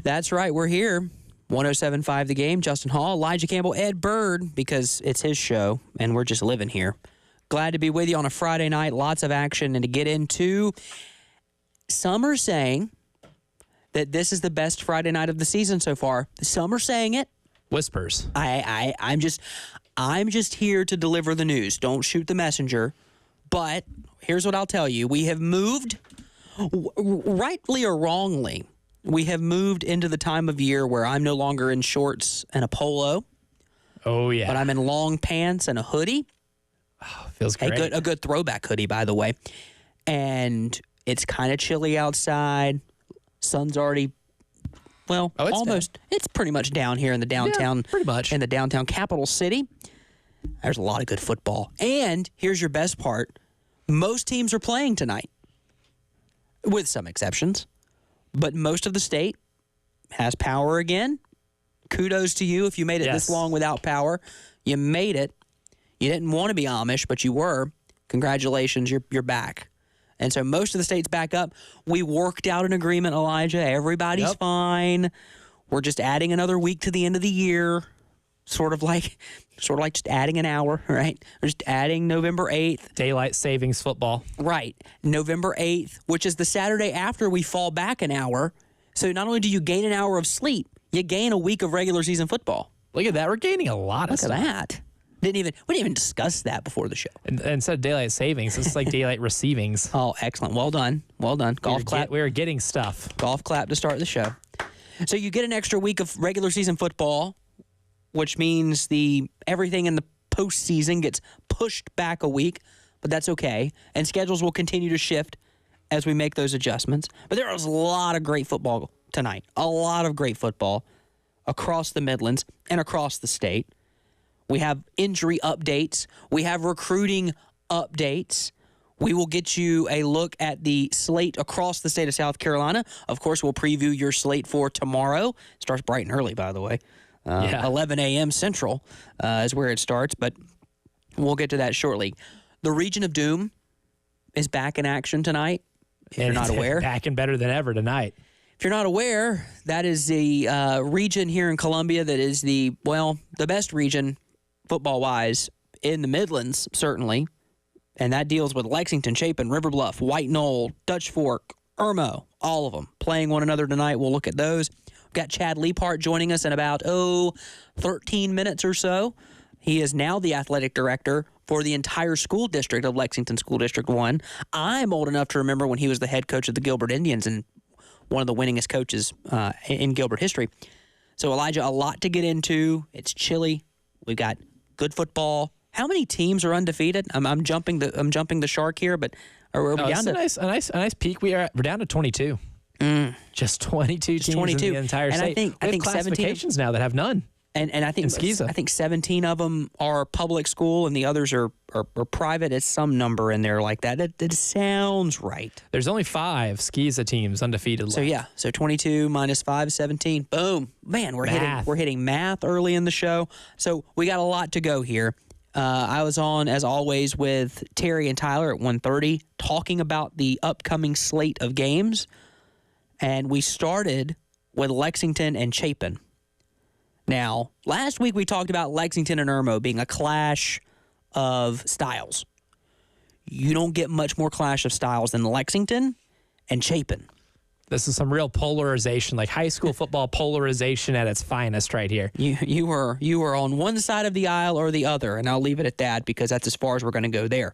That's right. We're here. 107.5 The Game. Justin Hall, Elijah Campbell, Ed Bird, because it's his show, and we're just living here. Glad to be with you on a Friday night. Lots of action and to get into. Some are saying that this is the best Friday night of the season so far. Some are saying it. Whispers. I'm just here to deliver the news. Don't shoot the messenger. But here's what I'll tell you. We have moved, rightly or wrongly, we have moved into the time of year where I'm no longer in shorts and a polo. Oh, yeah. But I'm in long pants and a hoodie. Oh, feels great. A good throwback hoodie, by the way. And it's kind of chilly outside. Sun's already, almost. Down. It's pretty much down here in the downtown. Yeah, pretty much. In the downtown capital city. There's a lot of good football. And here's your best part. Most teams are playing tonight, with some exceptions. But most of the state has power again. Kudos to you if you made it this long without power. You made it. You didn't want to be Amish, but you were. Congratulations, you're back. And so most of the state's back up. We worked out an agreement, Elijah. Everybody's fine. We're just adding another week to the end of the year. Sort of like just adding an hour, right? We're just adding November 8th. Daylight savings football. Right. November 8th, which is the Saturday after we fall back an hour. So not only do you gain an hour of sleep, you gain a week of regular season football. Look at that. We're gaining a lot of stuff. Look at that. We didn't even discuss that before the show. And instead of daylight savings, it's like daylight receivings. Oh, excellent. Well done. Well done. Golf clap. We were getting stuff. Golf clap to start the show. So you get an extra week of regular season football, which means everything in the postseason gets pushed back a week, but that's okay. And schedules will continue to shift as we make those adjustments. But there was a lot of great football tonight. A lot of great football across the Midlands and across the state. We have injury updates. We have recruiting updates. We will get you a look at the slate across the state of South Carolina. Of course, we'll preview your slate for tomorrow. Starts bright and early, by the way. 11 a.m. Central is where it starts, but we'll get to that shortly. The Region of Doom is back in action tonight, if you're not aware. Back and better than ever tonight. If you're not aware, that is the region here in Columbia that is the best region, football-wise, in the Midlands, certainly. And that deals with Lexington, Chapin, River Bluff, White Knoll, Dutch Fork, Irmo, all of them playing one another tonight. We'll look at those. We've got Chad Leapart joining us in about, 13 minutes or so. He is now the athletic director for the entire school district of Lexington School District 1. I'm old enough to remember when he was the head coach of the Gilbert Indians and one of the winningest coaches in Gilbert history. So, Elijah, a lot to get into. It's chilly. We've got good football. How many teams are undefeated? I'm jumping the shark here, but are we down to a nice peak? We're down to 22. Just 22 teams 22. In the entire state. And I think classifications now that have none. And I think Skeeza. I think 17 of them are public school and the others are private. It's some number in there like that. That sounds right. There's only 5 Skeeza teams undefeated left. So 22 minus 5, 17. Boom. Man, we're hitting math early in the show. So we got a lot to go here. I was on, as always, with Terry and Tyler at 1:30 talking about the upcoming slate of games. And we started with Lexington and Chapin. Now, last week we talked about Lexington and Irmo being a clash of styles. You don't get much more clash of styles than Lexington and Chapin. This is some real polarization, like high school football polarization at its finest right here. You were on one side of the aisle or the other, and I'll leave it at that because that's as far as we're going to go there.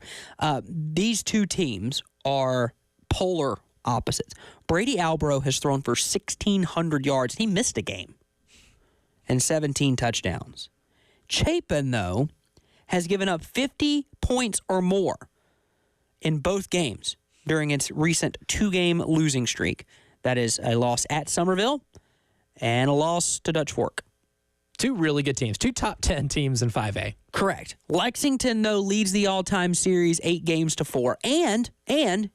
These two teams are polar opposites. Brady Albro has thrown for 1,600 yards. He missed a game. And 17 touchdowns. Chapin, though, has given up 50 points or more in both games during its recent 2-game losing streak. That is a loss at Summerville and a loss to Dutch Fork. 2 really good teams, 2 top 10 teams in 5A. Correct. Lexington, though, leads the all-time series 8-4. And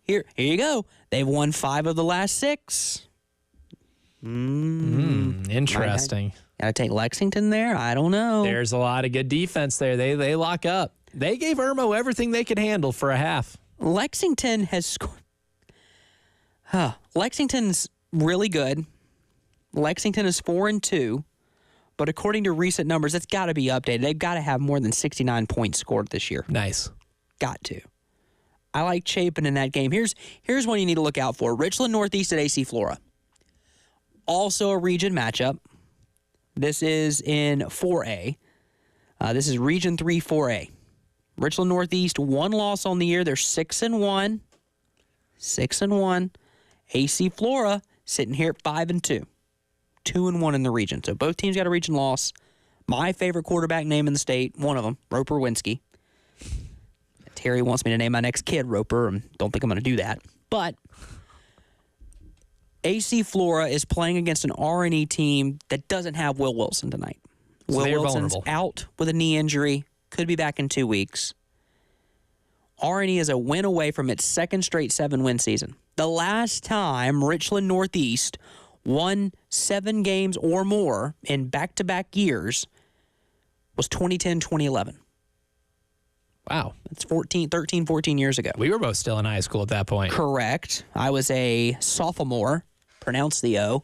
here you go. They've won 5 of the last 6. Interesting. Got to take Lexington there? I don't know. There's a lot of good defense there. They lock up. They gave Irmo everything they could handle for a half. Lexington has scored. Lexington's really good. Lexington is 4-2, but according to recent numbers, that's got to be updated. They've got to have more than 69 points scored this year. Nice. Got to. I like Chapin in that game. Here's one you need to look out for. Richland Northeast at AC Flora. Also a region matchup. This is in 4A. This is Region 3 4A. Richland Northeast, 1 loss on the year. They're 6-1. 6-1. AC Flora sitting here at 5-2. 2-1 in the region. So both teams got a region loss. My favorite quarterback name in the state, one of them, Roper Winsky. Terry wants me to name my next kid Roper, and don't think I'm going to do that. But AC Flora is playing against an R&E team that doesn't have Will Wilson tonight. So Will Wilson's vulnerable. out with a knee injury. Could be back in 2 weeks. R&E is a win away from its second straight 7-win season. The last time Richland Northeast won 7 games or more in back-to-back years was 2010-2011. Wow. That's 14 years ago. We were both still in high school at that point. Correct. I was a sophomore, pronounce the O,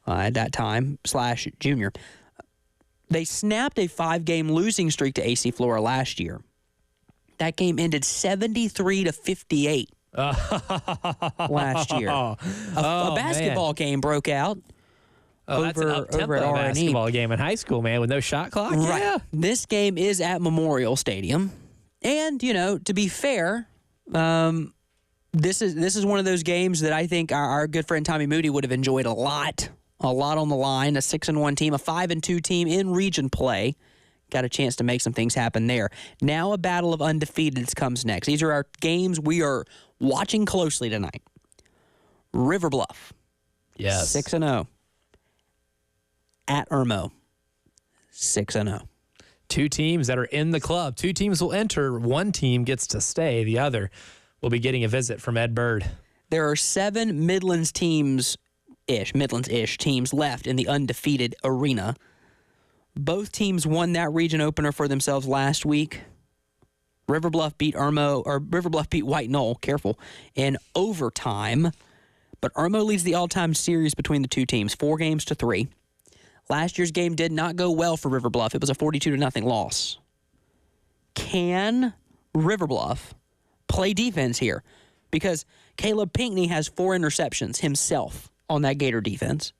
at that time, / junior. They snapped a 5-game losing streak to AC Flora last year. That game ended 73-58 last year. A basketball game broke out. That's an up-tempo over at R&E. basketball game in high school, man, with no shot clock. Right. Yeah. This game is at Memorial Stadium. And, to be fair, this is one of those games that I think our good friend Tommy Moody would have enjoyed a lot on the line. A 6-1 team, a 5-2 team in region play. Got a chance to make some things happen there. Now a battle of undefeateds comes next. These are our games we are watching closely tonight. River Bluff. Yes. 6-0. At Irmo. 6-0. 2 teams that are in the club. 2 teams will enter. 1 team gets to stay. The other will be getting a visit from Ed Bird. There are 7 Midlands-ish teams left in the undefeated arena. Both teams won that region opener for themselves last week. River Bluff beat White Knoll, careful, in overtime. But Irmo leads the all-time series between the 2 teams, 4-3. Last year's game did not go well for River Bluff. It was a 42-0 loss. Can River Bluff play defense here? Because Caleb Pinkney has 4 interceptions himself on that Gator defense.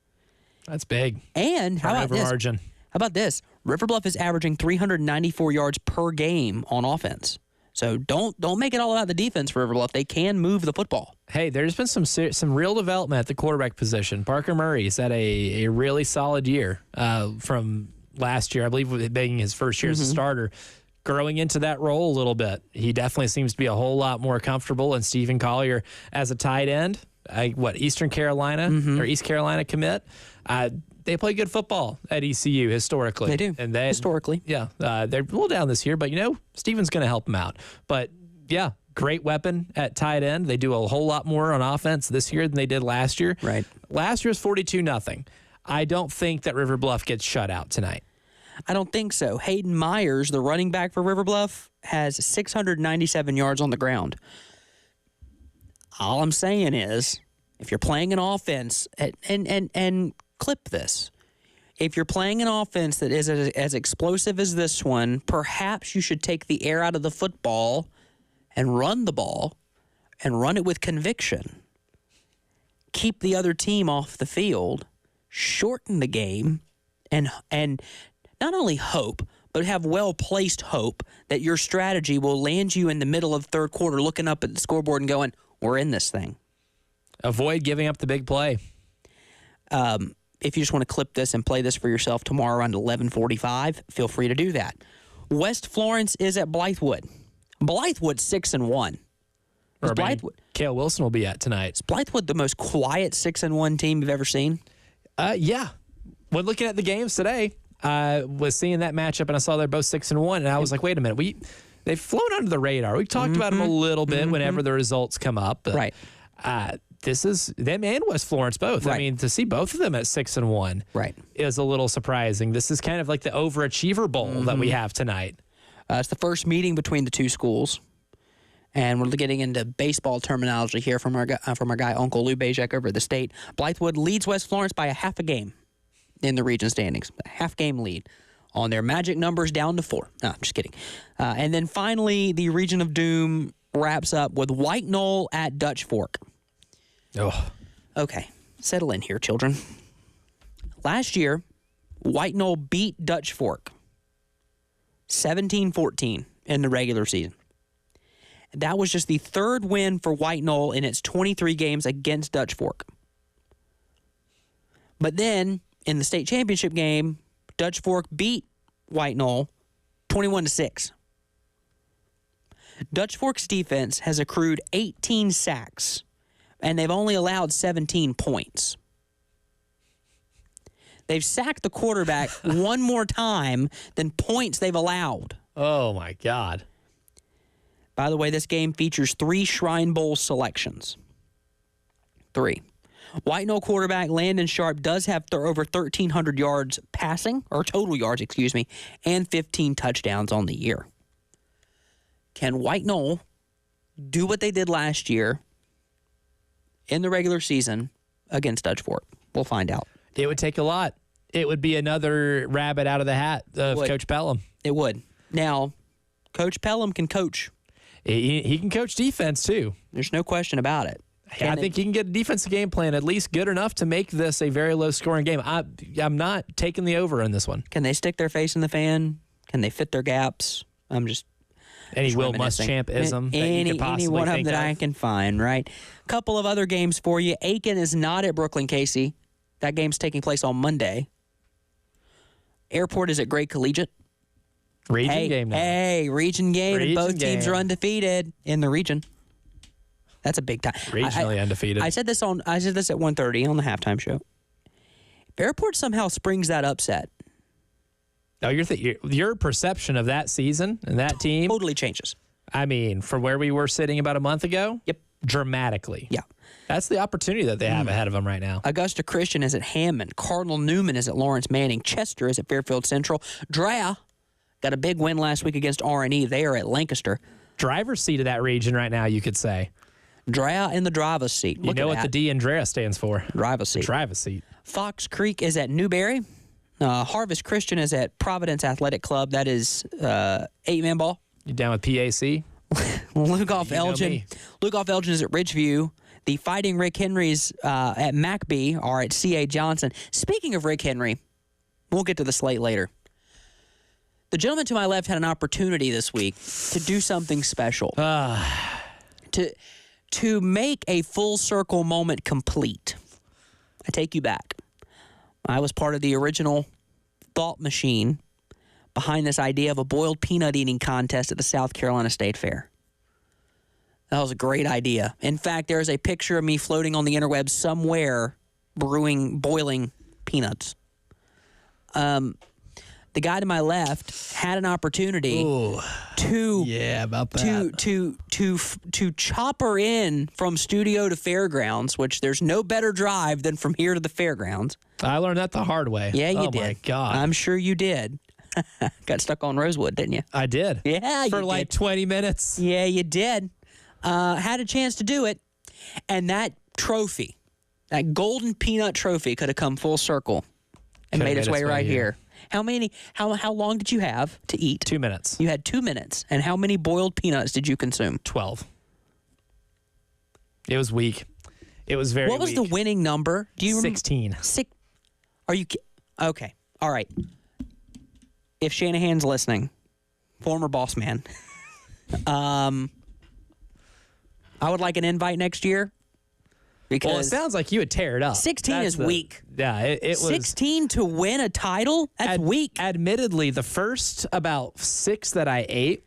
That's big. And how about this? Margin. How about this? River Bluff is averaging 394 yards per game on offense. So don't make it all about the defense for River Bluff. They can move the football. Hey, there's been some real development at the quarterback position. Parker Murray's had a really solid year from last year. I believe being his first year as a starter, growing into that role a little bit. He definitely seems to be a whole lot more comfortable. And Stephen Collier as a tight end, Eastern Carolina or East Carolina commit. They play good football at ECU historically. They do. And historically. Yeah. They're a little down this year, but, Stephen's going to help them out. But, yeah, great weapon at tight end. They do a whole lot more on offense this year than they did last year. Right. Last year was 42-0. I don't think that River Bluff gets shut out tonight. I don't think so. Hayden Myers, the running back for River Bluff, has 697 yards on the ground. All I'm saying is, if you're playing an offense, and clip this. If you're playing an offense that is as explosive as this one, perhaps you should take the air out of the football and run the ball and run it with conviction. Keep the other team off the field, shorten the game, and not only hope, but have well-placed hope that your strategy will land you in the middle of third quarter looking up at the scoreboard and going, we're in this thing. Avoid giving up the big play. If you just want to clip this and play this for yourself tomorrow around 11:45, feel free to do that. West Florence is at Blythewood. Blythewood 6-1. Cale Wilson will be at tonight. Is Blythewood the most quiet 6-1 team you've ever seen? Yeah. When looking at the games today, I was seeing that matchup and I saw they're both 6-1, and I was like, wait a minute, they've flown under the radar. We've talked about them a little bit whenever the results come up. But, right. This is them and West Florence both. Right. I mean, to see both of them at 6-1 right. is a little surprising. This is kind of like the overachiever bowl that we have tonight. It's the first meeting between the two schools, and we're getting into baseball terminology here from our guy Uncle Lou Bajek over at the state. Blythewood leads West Florence by a half a game. in the region standings. A half-game lead on their magic numbers down to 4. No, I'm just kidding. And then finally, the Region of Doom wraps up with White Knoll at Dutch Fork. Oh. Okay, settle in here, children. Last year, White Knoll beat Dutch Fork 17-14 in the regular season. That was just the third win for White Knoll in its 23 games against Dutch Fork. But then, in the state championship game, Dutch Fork beat White Knoll 21-6. Dutch Fork's defense has accrued 18 sacks, and they've only allowed 17 points. They've sacked the quarterback one more time than points they've allowed. Oh, my God. By the way, this game features 3 Shrine Bowl selections. 3. White Knoll quarterback Landon Sharp does have over 1,300 yards passing, or total yards, and 15 touchdowns on the year. Can White Knoll do what they did last year in the regular season against Dutch Fork? We'll find out. It would take a lot. It would be another rabbit out of the hat of Coach Pelham. It would. Now, Coach Pelham can coach. He can coach defense, too. There's no question about it. I think he can get a defensive game plan at least good enough to make this a very low-scoring game. I'm not taking the over on this one. Can they stick their face in the fan? Can they fit their gaps? I'm just any Will Muschamp-ism that you could possibly any one of think them that of. I can find, right? A couple of other games for you. Aiken is not at Brooklyn Casey. That game's taking place on Monday. Airport is at Great Collegiate. Region game now. Hey, region game. Region Both teams game. are undefeated in the region. That's a big time. Regionally undefeated. I said this at 1:30 on the halftime show. If Airport somehow springs that upset, No, your perception of that season and that team totally changes. I mean, from where we were sitting about a month ago, Yep. Dramatically. Yeah. That's the opportunity that they have ahead of them right now. Augusta Christian is at Hammond. Cardinal Newman is at Lawrence Manning. Chester is at Fairfield Central. Drea got a big win last week against R&E. They are at Lancaster. Driver's seat of that region right now, you could say. Drea in the driver's seat. You know what the D in Drea stands for? Driver's seat. Driver's seat. Fox Creek is at Newberry. Harvest Christian is at Providence Athletic Club. That is 8-man ball. You down with PAC? Lugoff Elgin. Me. Lugoff Elgin is at Ridgeview. The Fighting Rick Henrys at McBee are at C.A. Johnson. Speaking of Rick Henry, we'll get to the slate later. The gentleman to my left had an opportunity this week to do something special. To make a full circle moment complete. I take you back. I was part of the original thought machine behind this idea of a boiled peanut eating contest at the South Carolina State Fair. That was a great idea. In fact, there's a picture of me floating on the interwebs somewhere boiling peanuts. The guy to my left had an opportunity to chop her in from studio to fairgrounds, which there's no better drive than from here to the fairgrounds. I learned that the hard way. Yeah, you did. Oh, my God. I'm sure you did. Got stuck on Rosewood, didn't you? I did. Yeah, For you like did. 20 minutes. Yeah, you did. Had a chance to do it. And that trophy, that golden peanut trophy could have come full circle and made its way right here. How long did you have to eat? 2 minutes. You had 2 minutes. And how many boiled peanuts did you consume? 12. It was weak. It was very weak. What was the winning number? Do you remember? 16. Are you okay? All right. If Shanahan's listening, former boss man, I would like an invite next year. Because Well, it sounds like you would tear it up. 16 is weak. Yeah, it was. 16 to win a title? That's weak. Admittedly, the first about 6 that I ate,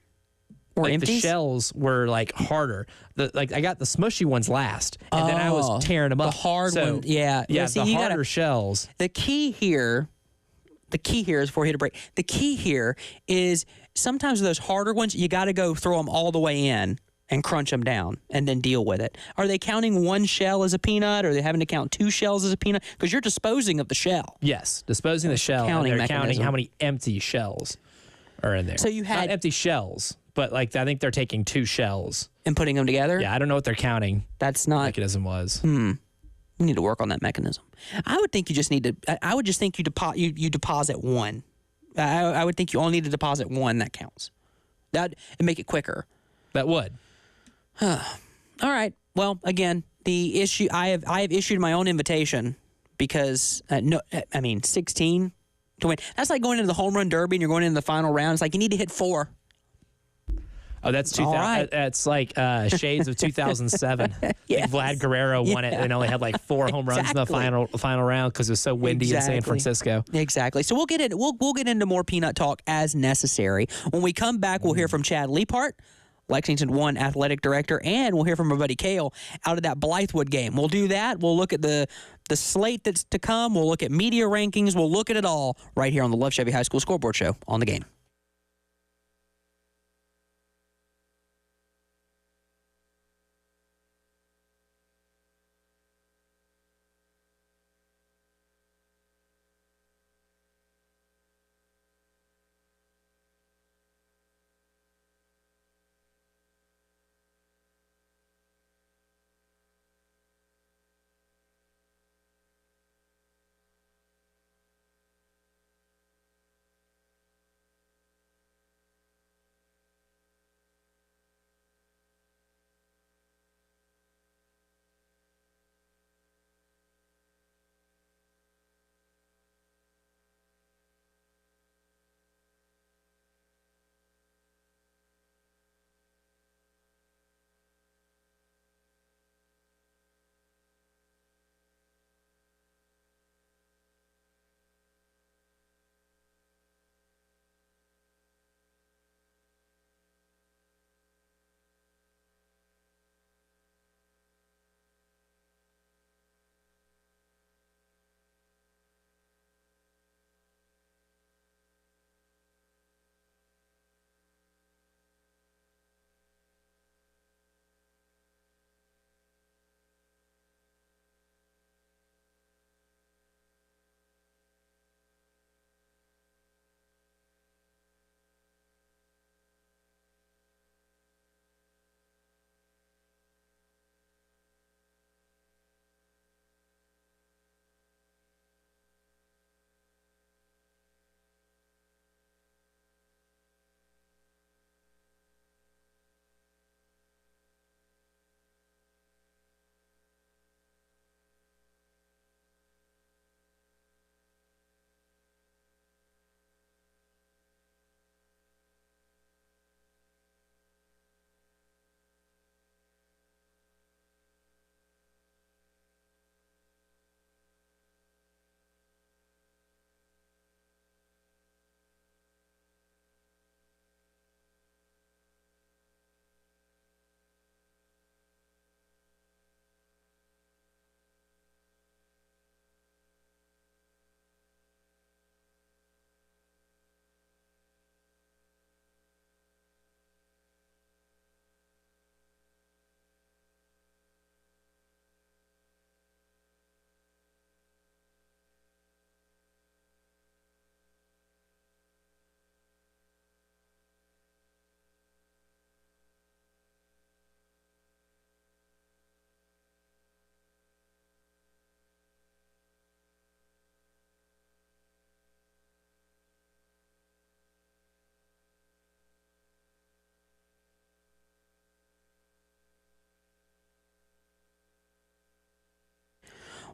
Or the empties? shells were like harder. I got the smushy ones last, and then I was tearing them up. The hard one, yeah. Yeah, See, the you harder gotta- shells. The key here is before you hit a break. The key here is sometimes those harder ones, you got to go throw them all the way in and crunch them down and then deal with it. Are they counting one shell as a peanut, or are they having to count 2 shells as a peanut? Because you're disposing of the shell. Yes, disposing the shell. Counting and they're counting mechanism. how many empty shells are in there. So you had- not empty shells, but like I think they're taking 2 shells. And putting them together? Yeah, I don't know what their counting That's not... mechanism was. We need to work on that mechanism. I would think you just need to. I would just think you deposit one. I would think you only need to deposit one. That counts. That and make it quicker. That would. All right. Well, again, the issue I have issued my own invitation because 16 to win. That's like going into the home run derby and you're going into the final round. It's like you need to hit 4. Oh, that's 2000. Right. That's like shades of 2007. Yes. Vlad Guerrero won it and only had like 4 home runs in the final round because it was so windy in San Francisco. Exactly. So we'll get into more Peanut talk as necessary. When we come back, we'll hear from Chad Leapart, Lexington 1 athletic director, and we'll hear from our buddy Kale out of that Blythewood game. We'll do that. We'll look at the slate that's to come. We'll look at media rankings. We'll look at it all right here on the Love Chevy High School Scoreboard Show on The Game.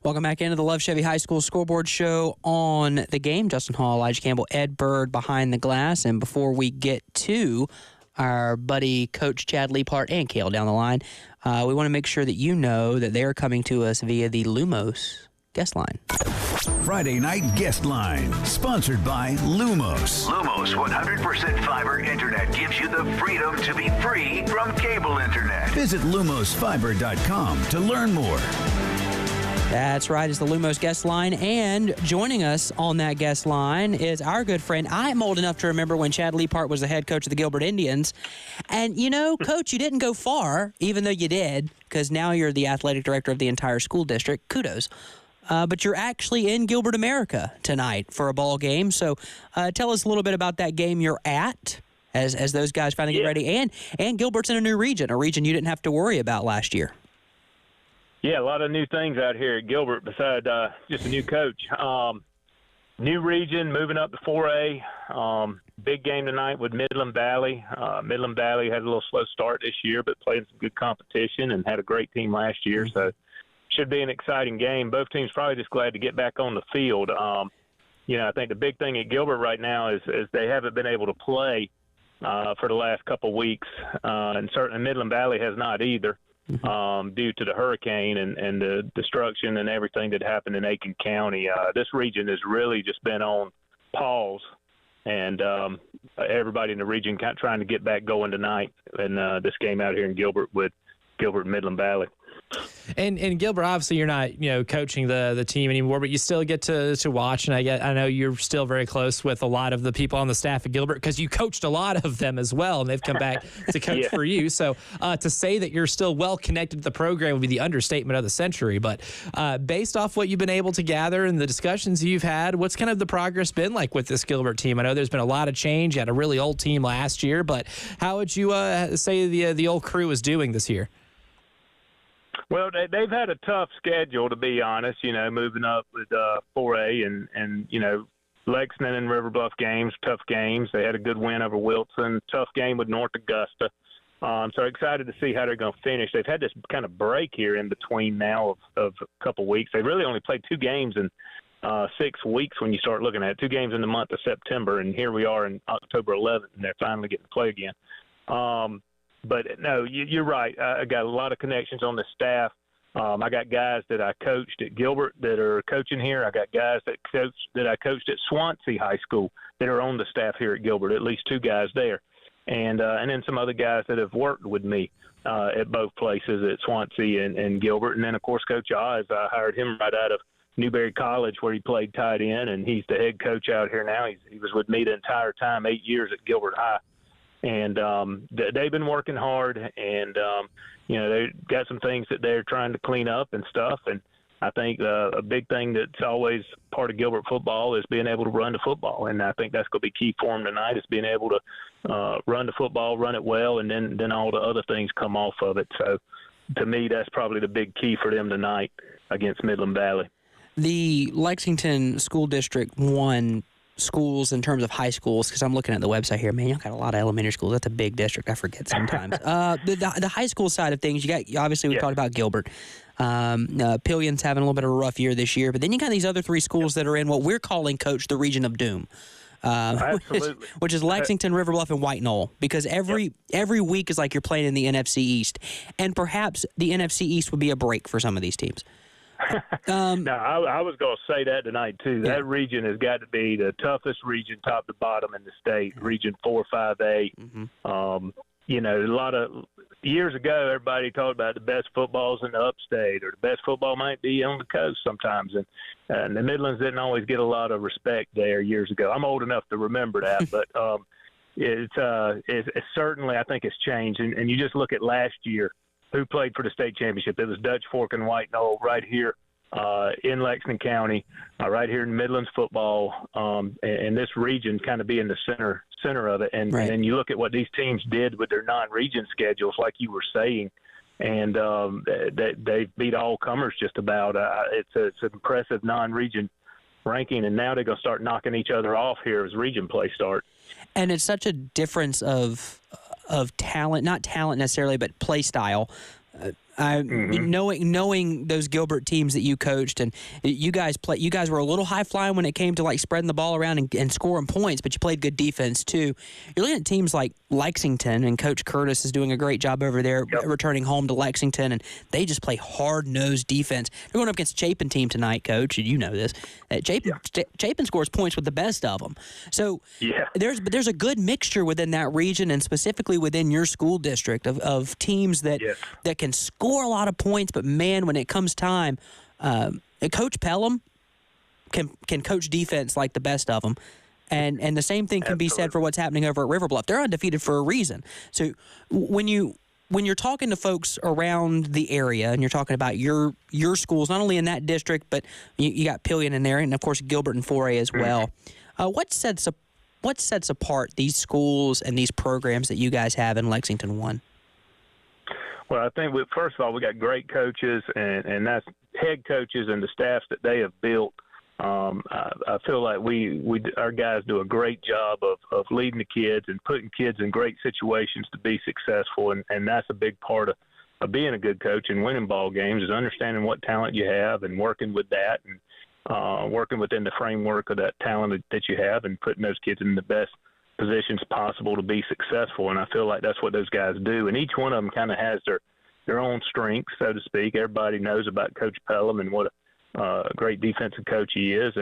Welcome back into the Love Chevy High School Scoreboard Show on The Game. Justin Hall, Elijah Campbell, Ed Bird behind the glass. And before we get to our buddy Coach Chad Leapart and Kale down the line, we want to make sure that you know that they are coming to us via the Lumos guest line. Friday Night Guest Line, sponsored by Lumos. Lumos 100% fiber internet gives you the freedom to be free from cable internet. Visit lumosfiber.com to learn more. That's right. It's the Lumos guest line. And joining us on that guest line is our good friend. I'm old enough to remember when Chad Leapart was the head coach of the Gilbert Indians. And, you know, Coach, you didn't go far, even though you did, because now you're the athletic director of the entire school district. Kudos. But you're actually in Gilbert, America tonight for a ball game. So tell us a little bit about that game you're at as those guys finally get ready. And Gilbert's in a new region, a region you didn't have to worry about last year. Yeah, a lot of new things out here at Gilbert besides just a new coach. New region, moving up to 4A. Big game tonight with Midland Valley. Midland Valley had a little slow start this year, but played some good competition and had a great team last year. So should be an exciting game. Both teams probably just glad to get back on the field. I think the big thing at Gilbert right now is they haven't been able to play for the last couple of weeks, and certainly Midland Valley has not either. Due to the hurricane and the destruction and everything that happened in Aiken County. This region has really just been on pause, and everybody in the region kind of trying to get back going tonight in this game out here in Gilbert with Gilbert and Midland Valley. And Gilbert, obviously you're not coaching the team anymore, but you still get to watch. And I know you're still very close with a lot of the people on the staff at Gilbert because you coached a lot of them as well, and they've come back to coach for you. So to say that you're still well connected to the program would be the understatement of the century. But based off what you've been able to gather and the discussions you've had, what's kind of the progress been like with this Gilbert team? I know there's been a lot of change. You had a really old team last year, but how would you say the old crew is doing this year? Well, they've had a tough schedule, to be honest, moving up with 4A and Lexington and River Bluff games, tough games. They had a good win over Wilson, tough game with North Augusta. So excited to see how they're going to finish. They've had this kind of break here in between now of a couple weeks. They really only played 2 games in 6 weeks when you start looking at it, 2 games in the month of September, and here we are in October 11th, and they're finally getting to play again. But, no, you're right. I got a lot of connections on the staff. I got guys that I coached at Gilbert that are coaching here. I got guys that I coached at Swansea High School that are on the staff here at Gilbert, at least 2 guys there. And then some other guys that have worked with me at both places, at Swansea and Gilbert. And then, of course, Coach Oz, I hired him right out of Newberry College where he played tight end, and he's the head coach out here now. He was with me the entire time, 8 years at Gilbert High. And they've been working hard, and, they've got some things that they're trying to clean up and stuff. And I think a big thing that's always part of Gilbert football is being able to run the football. And I think that's going to be key for them tonight, is being able to run the football, run it well, and then all the other things come off of it. So to me, that's probably the big key for them tonight against Midland Valley. The Lexington School District won schools in terms of high schools, because I'm looking at the website here. Man, y'all got a lot of elementary schools. That's a big district. I forget sometimes. The high school side of things, you got, obviously we talked about Gilbert. Pillion's having a little bit of a rough year this year, but then you got these other 3 schools that are in what we're calling, Coach, the region of doom. Which is Lexington, River Bluff, and White Knoll, because every week is like you're playing in the NFC East, and perhaps the NFC East would be a break for some of these teams. No, I was going to say that tonight, too. Yeah. That region has got to be the toughest region top to bottom in the state, Region 4, 5A. A lot of years ago, everybody talked about the best footballs in the upstate, or the best football might be on the coast sometimes. And the Midlands didn't always get a lot of respect there years ago. I'm old enough to remember that, but it's certainly, I think it's changed. And you just look at last year, who played for the state championship. It was Dutch Fork and White Knoll right here in Lexington County, right here in Midlands football, and this region kind of being the center of it. And then you look at what these teams did with their non-region schedules, like you were saying, and they beat all comers just about. It's an impressive non-region ranking, and now they're going to start knocking each other off here as region play starts. And it's such a difference of talent, not talent necessarily, but play style. Knowing those Gilbert teams that you coached, and you guys were a little high flying when it came to like spreading the ball around and scoring points, but you played good defense too. You're looking at teams like Lexington, and Coach Curtis is doing a great job over there, returning home to Lexington, and they just play hard-nosed defense. They're going up against a Chapin team tonight, Coach, and you know this. Chapin scores points with the best of them. So there's a good mixture within that region, and specifically within your school district of teams that can score a lot of points, but man, when it comes time, Coach Pelham can coach defense like the best of them, and the same thing can be said for what's happening over at River Bluff. They're undefeated for a reason. So when you're talking to folks around the area and you're talking about your schools, not only in that district, but you got Pillion in there, and of course Gilbert and 4A as well. What sets apart these schools and these programs that you guys have in Lexington 1? Well, I think first of all, we got great coaches, and that's head coaches and the staffs that they have built. I feel like our guys do a great job of leading the kids and putting kids in great situations to be successful, and that's a big part of being a good coach and winning ball games is understanding what talent you have and working with that and working within the framework of that talent that you have and putting those kids in the best positions possible to be successful. And I feel like that's what those guys do. And each one of them kind of has their own strengths, so to speak. Everybody knows about Coach Pelham and what a great defensive coach he is,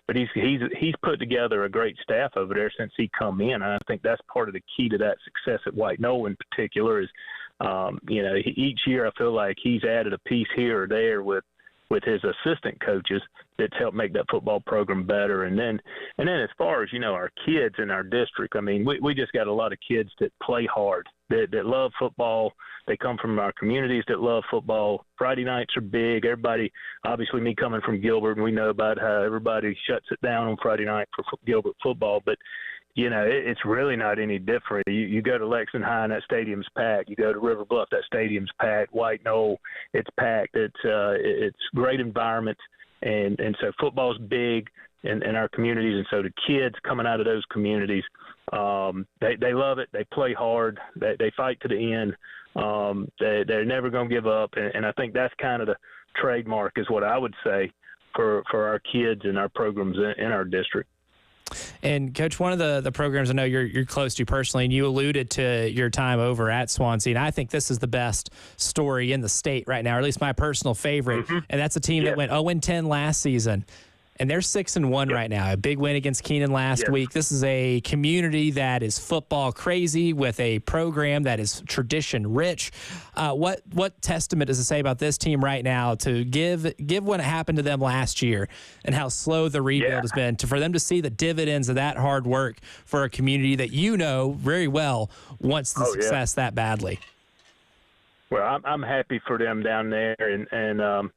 but he's put together a great staff over there since he come in. And I think that's part of the key to that success at White Knoll in particular is, each year I feel like he's added a piece here or there with his assistant coaches that's helped make that football program better. And then as far as, our kids in our district, I mean, we just got a lot of kids that play hard, that love football. They come from our communities that love football. Friday nights are big. Everybody, obviously me coming from Gilbert, and we know about how everybody shuts it down on Friday night for Gilbert football. But, it's really not any different. You go to Lexington High and that stadium's packed. You go to River Bluff, that stadium's packed. White Knoll, it's packed. It's great environment. And so football's big in our communities. And so the kids coming out of those communities, they love it. They play hard. They fight to the end. They're never going to give up. And I think that's kind of the trademark is what I would say for our kids and our programs in our district. And Coach, one of the programs I know you're close to personally, and you alluded to your time over at Swansea, and I think this is the best story in the state right now, or at least my personal favorite, and that's a team that went 0-10 last season. And they're 6-1 right now. A big win against Keenan last week. This is a community that is football crazy with a program that is tradition rich. What testament does it say about this team right now to give what happened to them last year and how slow the rebuild has been for them to see the dividends of that hard work for a community that very well wants the success that badly? Well, I'm happy for them down there, and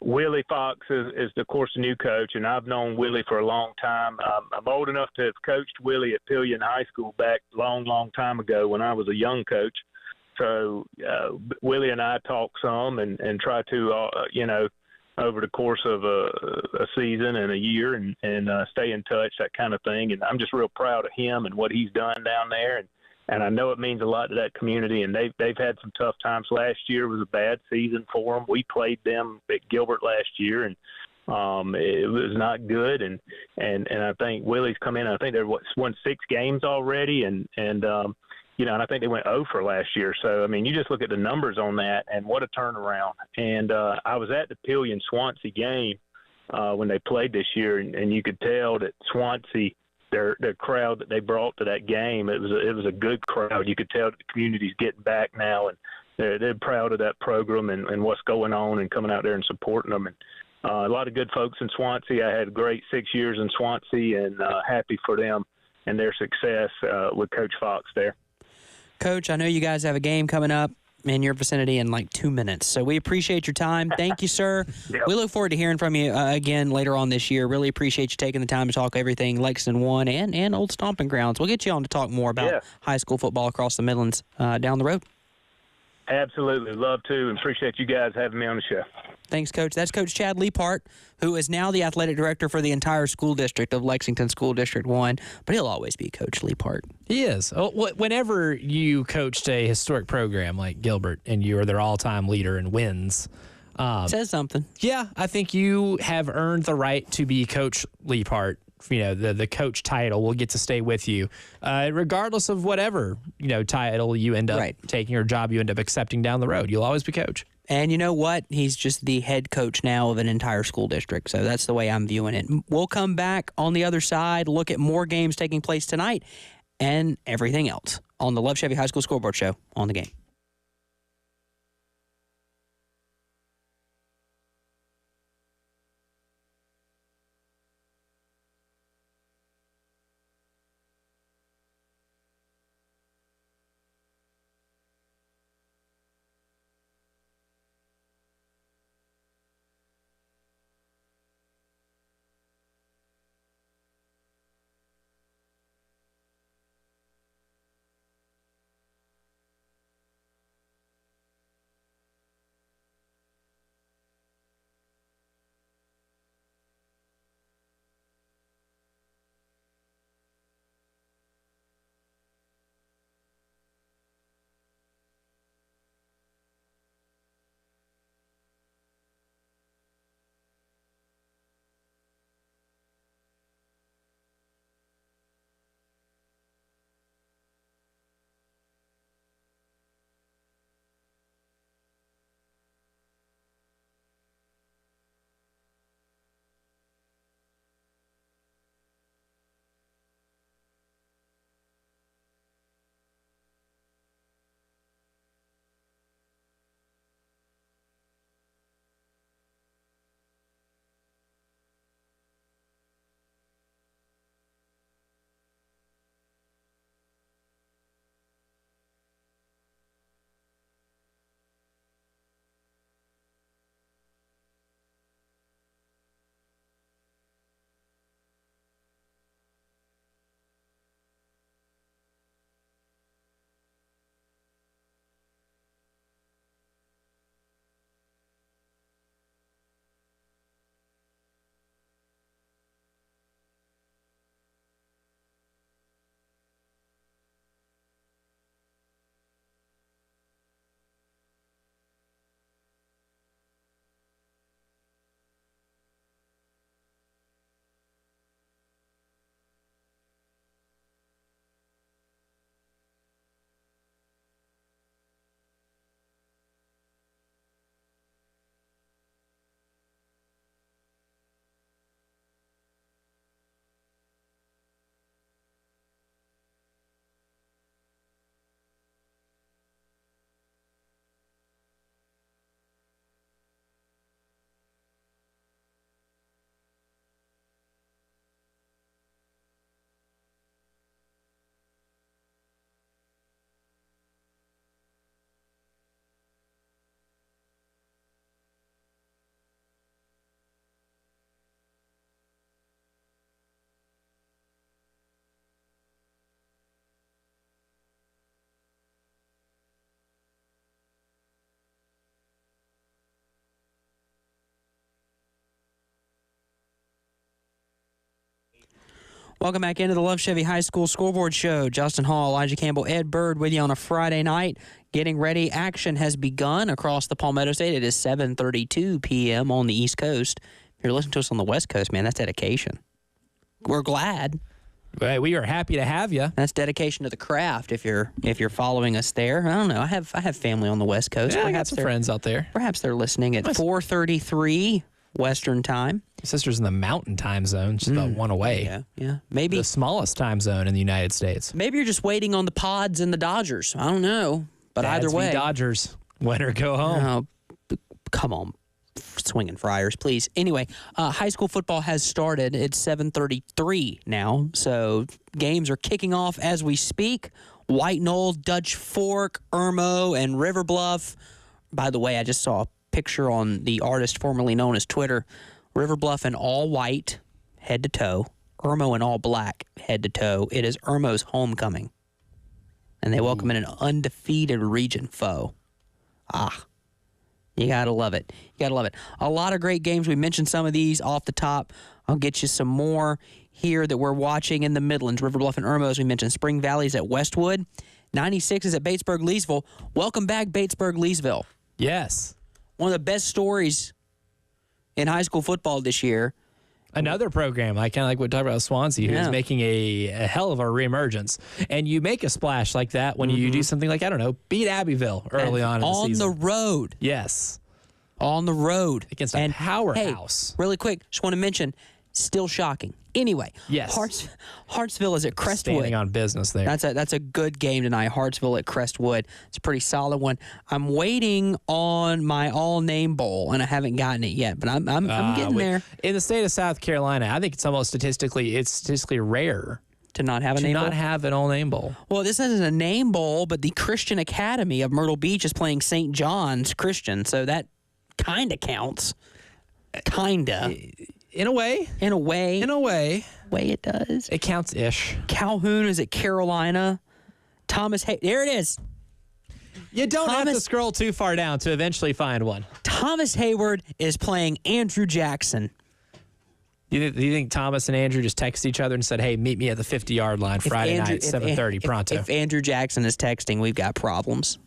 Willie Fox is, of course, the new coach, and I've known Willie for a long time. I'm old enough to have coached Willie at Pillion High School back long time ago when I was a young coach. So Willie and I talk some and try to, over the course of a season and a year and stay in touch, that kind of thing. And I'm just real proud of him and what he's done down there. And I know it means a lot to that community, and they've had some tough times. Last year was a bad season for them. We played them at Gilbert last year, and it was not good. And I think Willie's come in. I think they've won 6 games already, and I think they went 0 for last year. So I mean, you just look at the numbers on that, and what a turnaround. And I was at the Pillion Swansea game when they played this year, and you could tell that Swansea. Their crowd that they brought to that game, it was a good crowd. You could tell that the community's getting back now, and they're proud of that program and what's going on and coming out there and supporting them. And a lot of good folks in Swansea. I had a great 6 years in Swansea, and happy for them and their success with Coach Fox there. Coach, I know you guys have a game coming up in your vicinity in like 2 minutes. So we appreciate your time. Thank you, sir. Yep. We look forward to hearing from you again later on this year. Really appreciate you taking the time to talk everything Lexington 1 and Old Stomping Grounds. We'll get you on to talk more about high school football across the Midlands down the road. Absolutely. Love to, and appreciate you guys having me on the show. Thanks, Coach. That's Coach Chad Leapart, who is now the athletic director for the entire school district of Lexington School District 1, but he'll always be Coach Leapart. He is. Whenever you coached a historic program like Gilbert and you were their all-time leader in wins, says something. Yeah, I think you have earned the right to be Coach Leapart. The coach title will get to stay with you, regardless of whatever title you end up taking or job you end up accepting down the road. You'll always be coach. And you know what? He's just the head coach now of an entire school district. So that's the way I'm viewing it. We'll come back on the other side, look at more games taking place tonight and everything else on the Love Chevy High School Scoreboard Show on the Game. Welcome back into the Love Chevy High School Scoreboard Show. Justin Hall, Elijah Campbell, Ed Bird with you on a Friday night. Getting ready. Action has begun across the Palmetto State. It is 7:32 p.m. on the East Coast. If you're listening to us on the West Coast, man, that's dedication. We're glad. Right, we are happy to have you. That's dedication to the craft. If you're following us there, I don't know. I have family on the West Coast. Yeah, I got some friends out there. Perhaps they're listening at 4:33 Western time. My sister's in the Mountain Time Zone, just about one away. Yeah. Maybe the smallest time zone in the United States. Maybe you're just waiting on the Pods and the Dodgers. I don't know, but Dads either way, v. Dodgers, win or go home. Come on. Swinging Friars, please. Anyway, high school football has started. It's 7:33 now, so games are kicking off as we speak. White Knoll, Dutch Fork, Irmo, and River Bluff. By the way, I just saw a picture on the artist formerly known as Twitter. River Bluff in all white, head to toe. Irmo in all black, head to toe. It is Irmo's homecoming, and they welcome in an undefeated region foe. You got to love it. A lot of great games. We mentioned some of these off the top. I'll get you some more here that we're watching in the Midlands. River Bluff and Irmo, as we mentioned. Spring Valley's at Westwood. 96 is at Batesburg-Leesville. Welcome back, Batesburg-Leesville. Yes. One of the best stories in high school football this year. Another program, kind of like what we talked about with Swansea, who's making a hell of a reemergence. And you make a splash like that when you do something like, I don't know, beat Abbeville early on in the season. On the road. Yes. On the road. Against a powerhouse. Hey, really quick, just want to mention, still shocking. Anyway, yes. Hartsville is at Crestwood. Standing on business there. That's a good game tonight. Hartsville at Crestwood. It's a pretty solid one. I'm waiting on my all-name bowl, and I haven't gotten it yet, but I'm getting there. In the state of South Carolina, I think it's statistically rare to not have a name bowl. To not have an all-name bowl. Well, this isn't a name bowl, but the Christian Academy of Myrtle Beach is playing St. John's Christian, so that kind of counts. Kinda. In a way. It does. It counts-ish. Calhoun is at Carolina. There it is. You don't have to scroll too far down to eventually find one. Thomas Hayward is playing Andrew Jackson. Do you think Thomas and Andrew just texted each other and said, hey, meet me at the 50-yard line Friday night, 7:30, pronto? If Andrew Jackson is texting, we've got problems.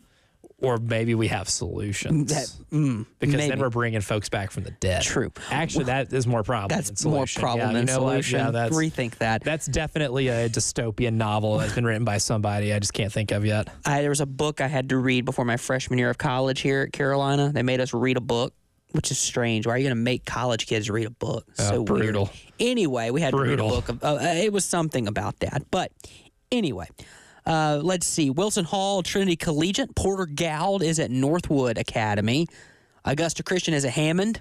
Or maybe we have solutions. Because then we're bringing folks back from the dead. True. Actually, that is more problem than solution. More problem than solution. Yeah, rethink that. That's definitely a dystopian novel that's been written by somebody I just can't think of yet. There was a book I had to read before my freshman year of college here at Carolina. They made us read a book, which is strange. Why are you going to make college kids read a book? So brutal. Weird. Anyway, we had to read a book. It was something about that. But anyway. Let's see. Wilson Hall, Trinity Collegiate. Porter Gould is at Northwood Academy. Augusta Christian is at Hammond.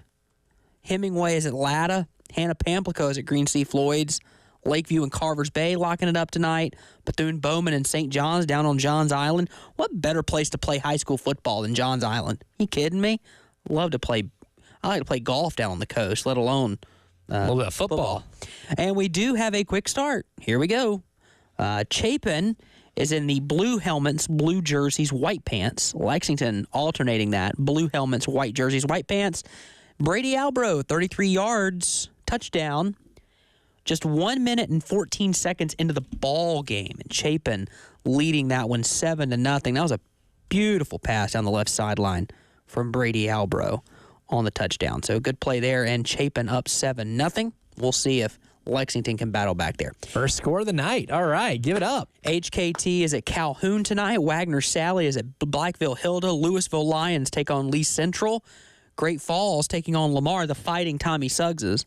Hemingway is at Latta. Hannah Pamplico is at Green Sea Floyd's. Lakeview and Carvers Bay locking it up tonight. Bethune-Bowman and St. John's down on Johns Island. What better place to play high school football than Johns Island? You kidding me? I like to play golf down on the coast, let alone a little bit of football. And we do have a quick start. Here we go. Chapin is in the blue helmets, blue jerseys, white pants. Lexington alternating that. Blue helmets, white jerseys, white pants. Brady Albro, 33 yards, touchdown. Just 1 minute and 14 seconds into the ball game. And Chapin leading that one 7-0. That was a beautiful pass down the left sideline from Brady Albro on the touchdown. So good play there, and Chapin up 7-0. We'll see if Lexington can battle back there. First score of the night. All right, give it up. HKT is at Calhoun tonight. Wagner Sally is at Blackville Hilda. Louisville Lions take on Lee Central. Great Falls taking on Lamar, the Fighting Tommy Suggses.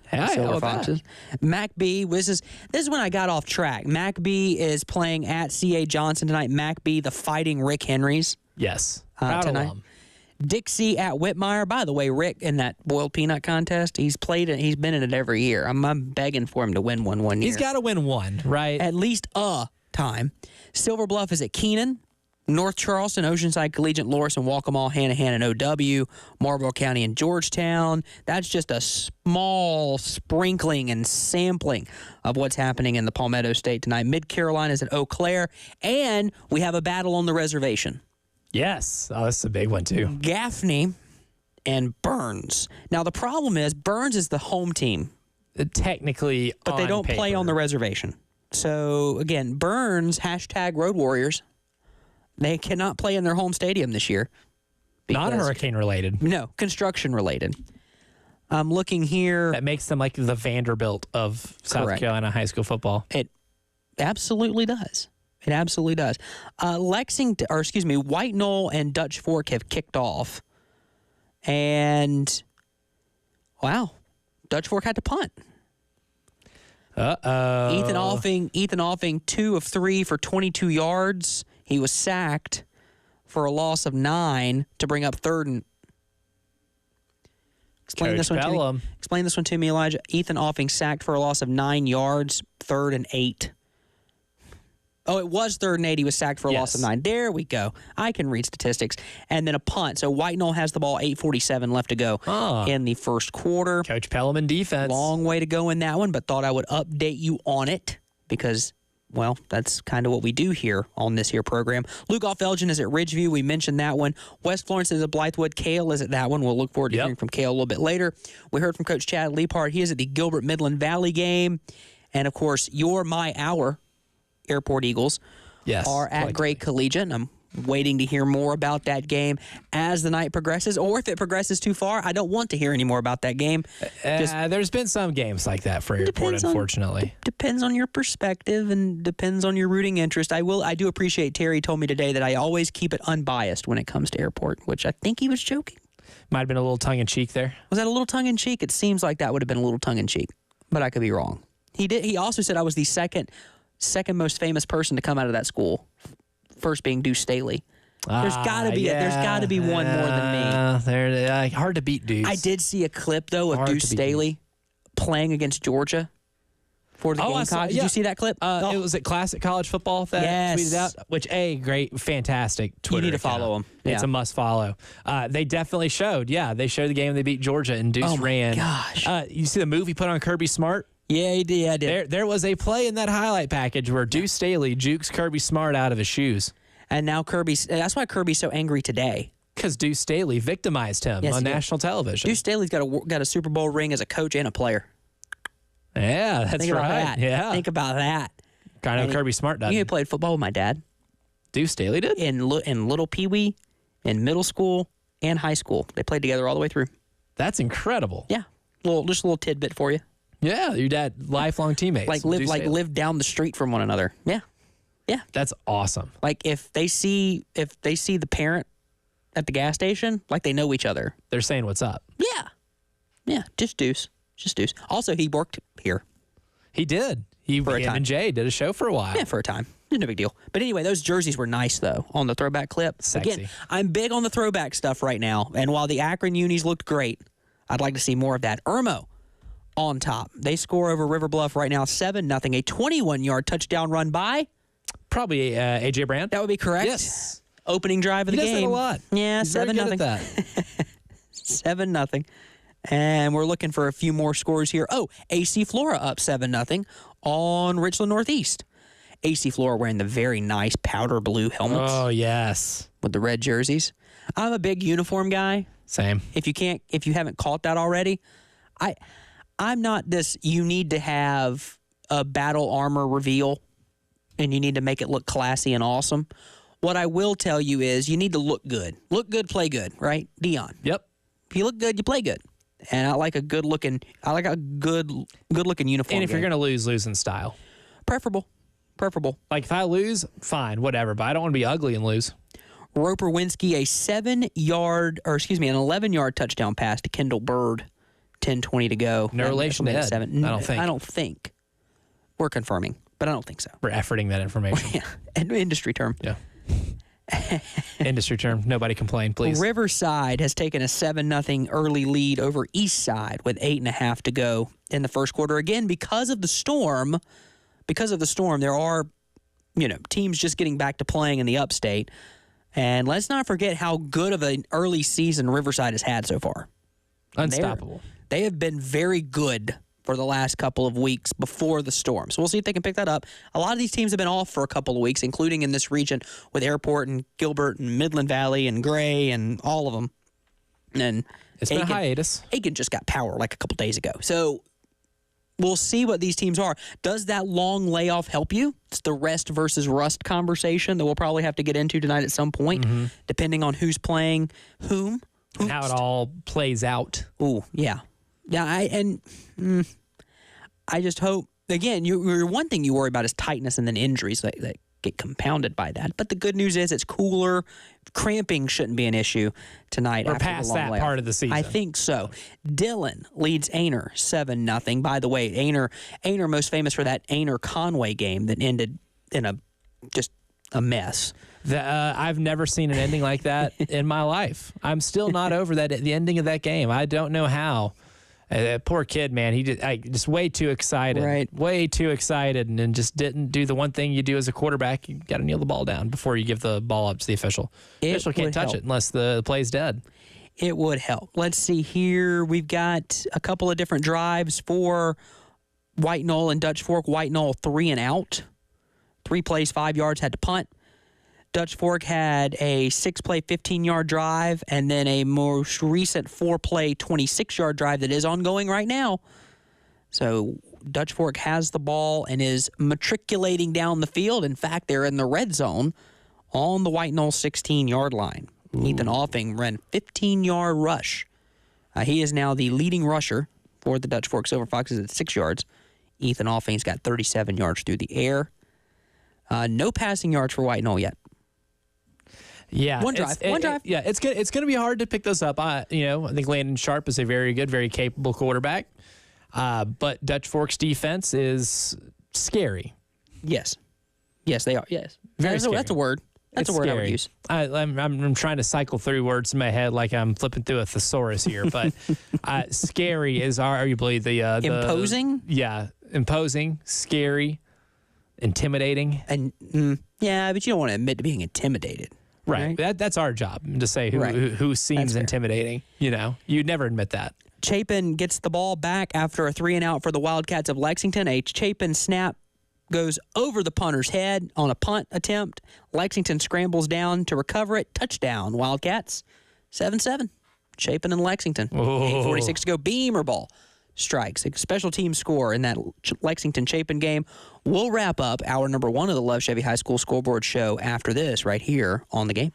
Silver Foxes. MacB, this is when I got off track. MacB is playing at C.A. Johnson tonight. MacB, the Fighting Rick Henrys. Yes. Proud tonight. alum. Dixie at Whitmire. By the way, Rick in that boiled peanut contest, he's played it. He's been in it every year. I'm begging for him to win one year. He's got to win one, right? At least a time. Silver Bluff is at Keenan. North Charleston, Oceanside Collegiate, Loris and Waccamaw, Hanahan and OW, Marlboro County and Georgetown. That's just a small sprinkling and sampling of what's happening in the Palmetto State tonight. Mid Carolina is at Eau Claire, and we have a battle on the reservation. Yes. Oh, that's a big one, too. Gaffney and Burns. Now, the problem is Burns is the home team technically but they don't play on the reservation. So, again, Burns, #Road Warriors, they cannot play in their home stadium this year. Not hurricane related. No, construction related. I'm looking here. That makes them like the Vanderbilt of South Carolina high school football. It absolutely does. It absolutely does. White Knoll and Dutch Fork have kicked off. And, wow, Dutch Fork had to punt. Uh-oh. Ethan Offing, 2 of 3 for 22 yards. He was sacked for a loss of 9 to bring up 3rd and... Explain this one to me, Elijah. Ethan Offing sacked for a loss of 9 yards, 3rd and 8. Oh, it was 3rd and 8. He was sacked for a loss of 9. There we go. I can read statistics. And then a punt. So White Knoll has the ball, 8:47 left to go in the first quarter. Coach Pelham defense. Long way to go in that one, but thought I would update you on it because, well, that's kind of what we do here on this here program. Lugoff Elgin is at Ridgeview. We mentioned that one. West Florence is at Blythewood. Kale is at that one. We'll look forward to hearing from Kale a little bit later. We heard from Coach Chad Leapart. He is at the Gilbert Midland Valley game. And, of course, our Airport Eagles are at Great Collegiate. And I'm waiting to hear more about that game as the night progresses, or if it progresses too far, I don't want to hear any more about that game. There's been some games like that for Airport, unfortunately. Depends on your perspective and depends on your rooting interest. I do appreciate Terry told me today that I always keep it unbiased when it comes to Airport, which I think he was joking. Might have been a little tongue-in-cheek there. Was that a little tongue-in-cheek? It seems like that would have been a little tongue-in-cheek, but I could be wrong. He also said I was the second most famous person to come out of that school, first being Deuce Staley. There's got to be one more than me. They're hard to beat Deuce. I did see a clip though of Deuce Staley playing against Georgia for the Gamecocks. Did you see that clip? It was at Classic College Football that tweeted out, which great, fantastic Twitter. You need to account. follow him. It's a must follow. They definitely showed. Yeah, they showed the game. They beat Georgia and Deuce ran. Gosh. You see the move he put on Kirby Smart? Yeah, he did. I did. There was a play in that highlight package where Deuce Staley jukes Kirby Smart out of his shoes. And now that's why Kirby's so angry today. Because Deuce Staley victimized him on national television. Deuce Staley's got a Super Bowl ring as a coach and a player. Yeah, that's Think right. About that. Yeah. Think about that. Kind of Kirby Smart does. He played football with my dad. Deuce Staley did? In little Pee-wee, in middle school, and high school. They played together all the way through. That's incredible. Yeah. Just a little tidbit for you. Yeah, your dad, lifelong teammates. Live down the street from one another. Yeah. Yeah. That's awesome. Like if they see the parent at the gas station, like they know each other. They're saying what's up. Yeah. Yeah. Just Deuce. Also, he worked here. He did. Him and Jay did a show for a while. Yeah, for a time. No big deal. But anyway, those jerseys were nice, though, on the throwback clip. Sexy. Again, I'm big on the throwback stuff right now. And while the Akron unis looked great, I'd like to see more of that. Irmo on top. They score over River Bluff right now 7-0. A 21-yard touchdown run by? Probably A.J. Brandt. That would be correct. Yes. Opening drive of the game. He does that a lot. Yeah, He's 7-0. very good at that. 7-0. And we're looking for a few more scores here. Oh, AC Flora up 7-0 on Richland Northeast. AC Flora wearing the very nice powder blue helmets. Oh, yes. With the red jerseys. I'm a big uniform guy. Same. If you haven't caught that already, I'm not this, you need to have a battle armor reveal and you need to make it look classy and awesome. What I will tell you is you need to look good. Look good, play good, right? Dion. Yep. If you look good, you play good. And I like a good looking uniform. And if you're going to lose in style. Preferable. Like if I lose, fine, whatever, but I don't want to be ugly and lose. Roper Winsky, an 11-yard touchdown pass to Kendall Bird. 10:20 to go. No relation to Ed. I don't think. We're confirming, but I don't think so. We're efforting that information. Yeah, an industry term. Yeah. Industry term. Nobody complain, please. Riverside has taken a 7-0 early lead over Eastside with 8.5 to go in the first quarter. Again, because of the storm, there are, teams just getting back to playing in the upstate. And let's not forget how good of an early season Riverside has had so far. Unstoppable. They have been very good for the last couple of weeks before the storm. So we'll see if they can pick that up. A lot of these teams have been off for a couple of weeks, including in this region with Airport and Gilbert and Midland Valley and Gray and all of them. And it's been a hiatus. Aiken just got power like a couple days ago. So we'll see what these teams are. Does that long layoff help you? It's the rest versus rust conversation that we'll probably have to get into tonight at some point, depending on who's playing whom. And how it all plays out. Ooh, yeah. Yeah, I just hope, again, your one thing you worry about is tightness and then injuries that get compounded by that. But the good news is it's cooler. Cramping shouldn't be an issue tonight. We're after past the long that layoff. part of the season. I think so. Dillon leads Aner 7-0. By the way, Aner most famous for that Aner-Conway game that ended in just a mess. I've never seen an ending like that in my life. I'm still not over the ending of that game. I don't know how. Poor kid, man. He just way too excited. Right. Way too excited, and then just didn't do the one thing you do as a quarterback. You got to kneel the ball down before you give the ball up to the official. The official can't touch it unless the play's dead. It would help. Let's see here. We've got a couple of different drives for White Knoll and Dutch Fork. White Knoll 3 and out. 3 plays, 5 yards, had to punt. Dutch Fork had a 6-play, 15-yard drive, and then a most recent 4-play, 26-yard drive that is ongoing right now. So Dutch Fork has the ball and is matriculating down the field. In fact, they're in the red zone on the White Knoll 16-yard line. Ooh. Ethan Offing ran 15-yard rush. He is now the leading rusher for the Dutch Fork Silver Foxes at 6 yards. Ethan Offing's got 37 yards through the air. No passing yards for White Knoll yet. Yeah, one drive. It's going to be hard to pick those up. I think Landon Sharp is a very good, very capable quarterback. But Dutch Fork's defense is scary. Yes, they are. Yes, very scary. That's a word. That's a word scary. I would use. I'm trying to cycle through words in my head like I'm flipping through a thesaurus here. But scary is arguably the imposing. Imposing, scary, intimidating, and but you don't want to admit to being intimidated. Right. That's our job, to say who seems intimidating. You'd never admit that. Chapin gets the ball back after a 3 and out for the Wildcats of Lexington. A Chapin snap goes over the punter's head on a punt attempt. Lexington scrambles down to recover it. Touchdown, Wildcats. 7-7. Chapin and Lexington. 8:46 to go. Beamer ball strikes. A special team score in that Lexington-Chapin game. We'll wrap up hour number 1 of the Love Chevy High School Scoreboard Show after this right here on The Game.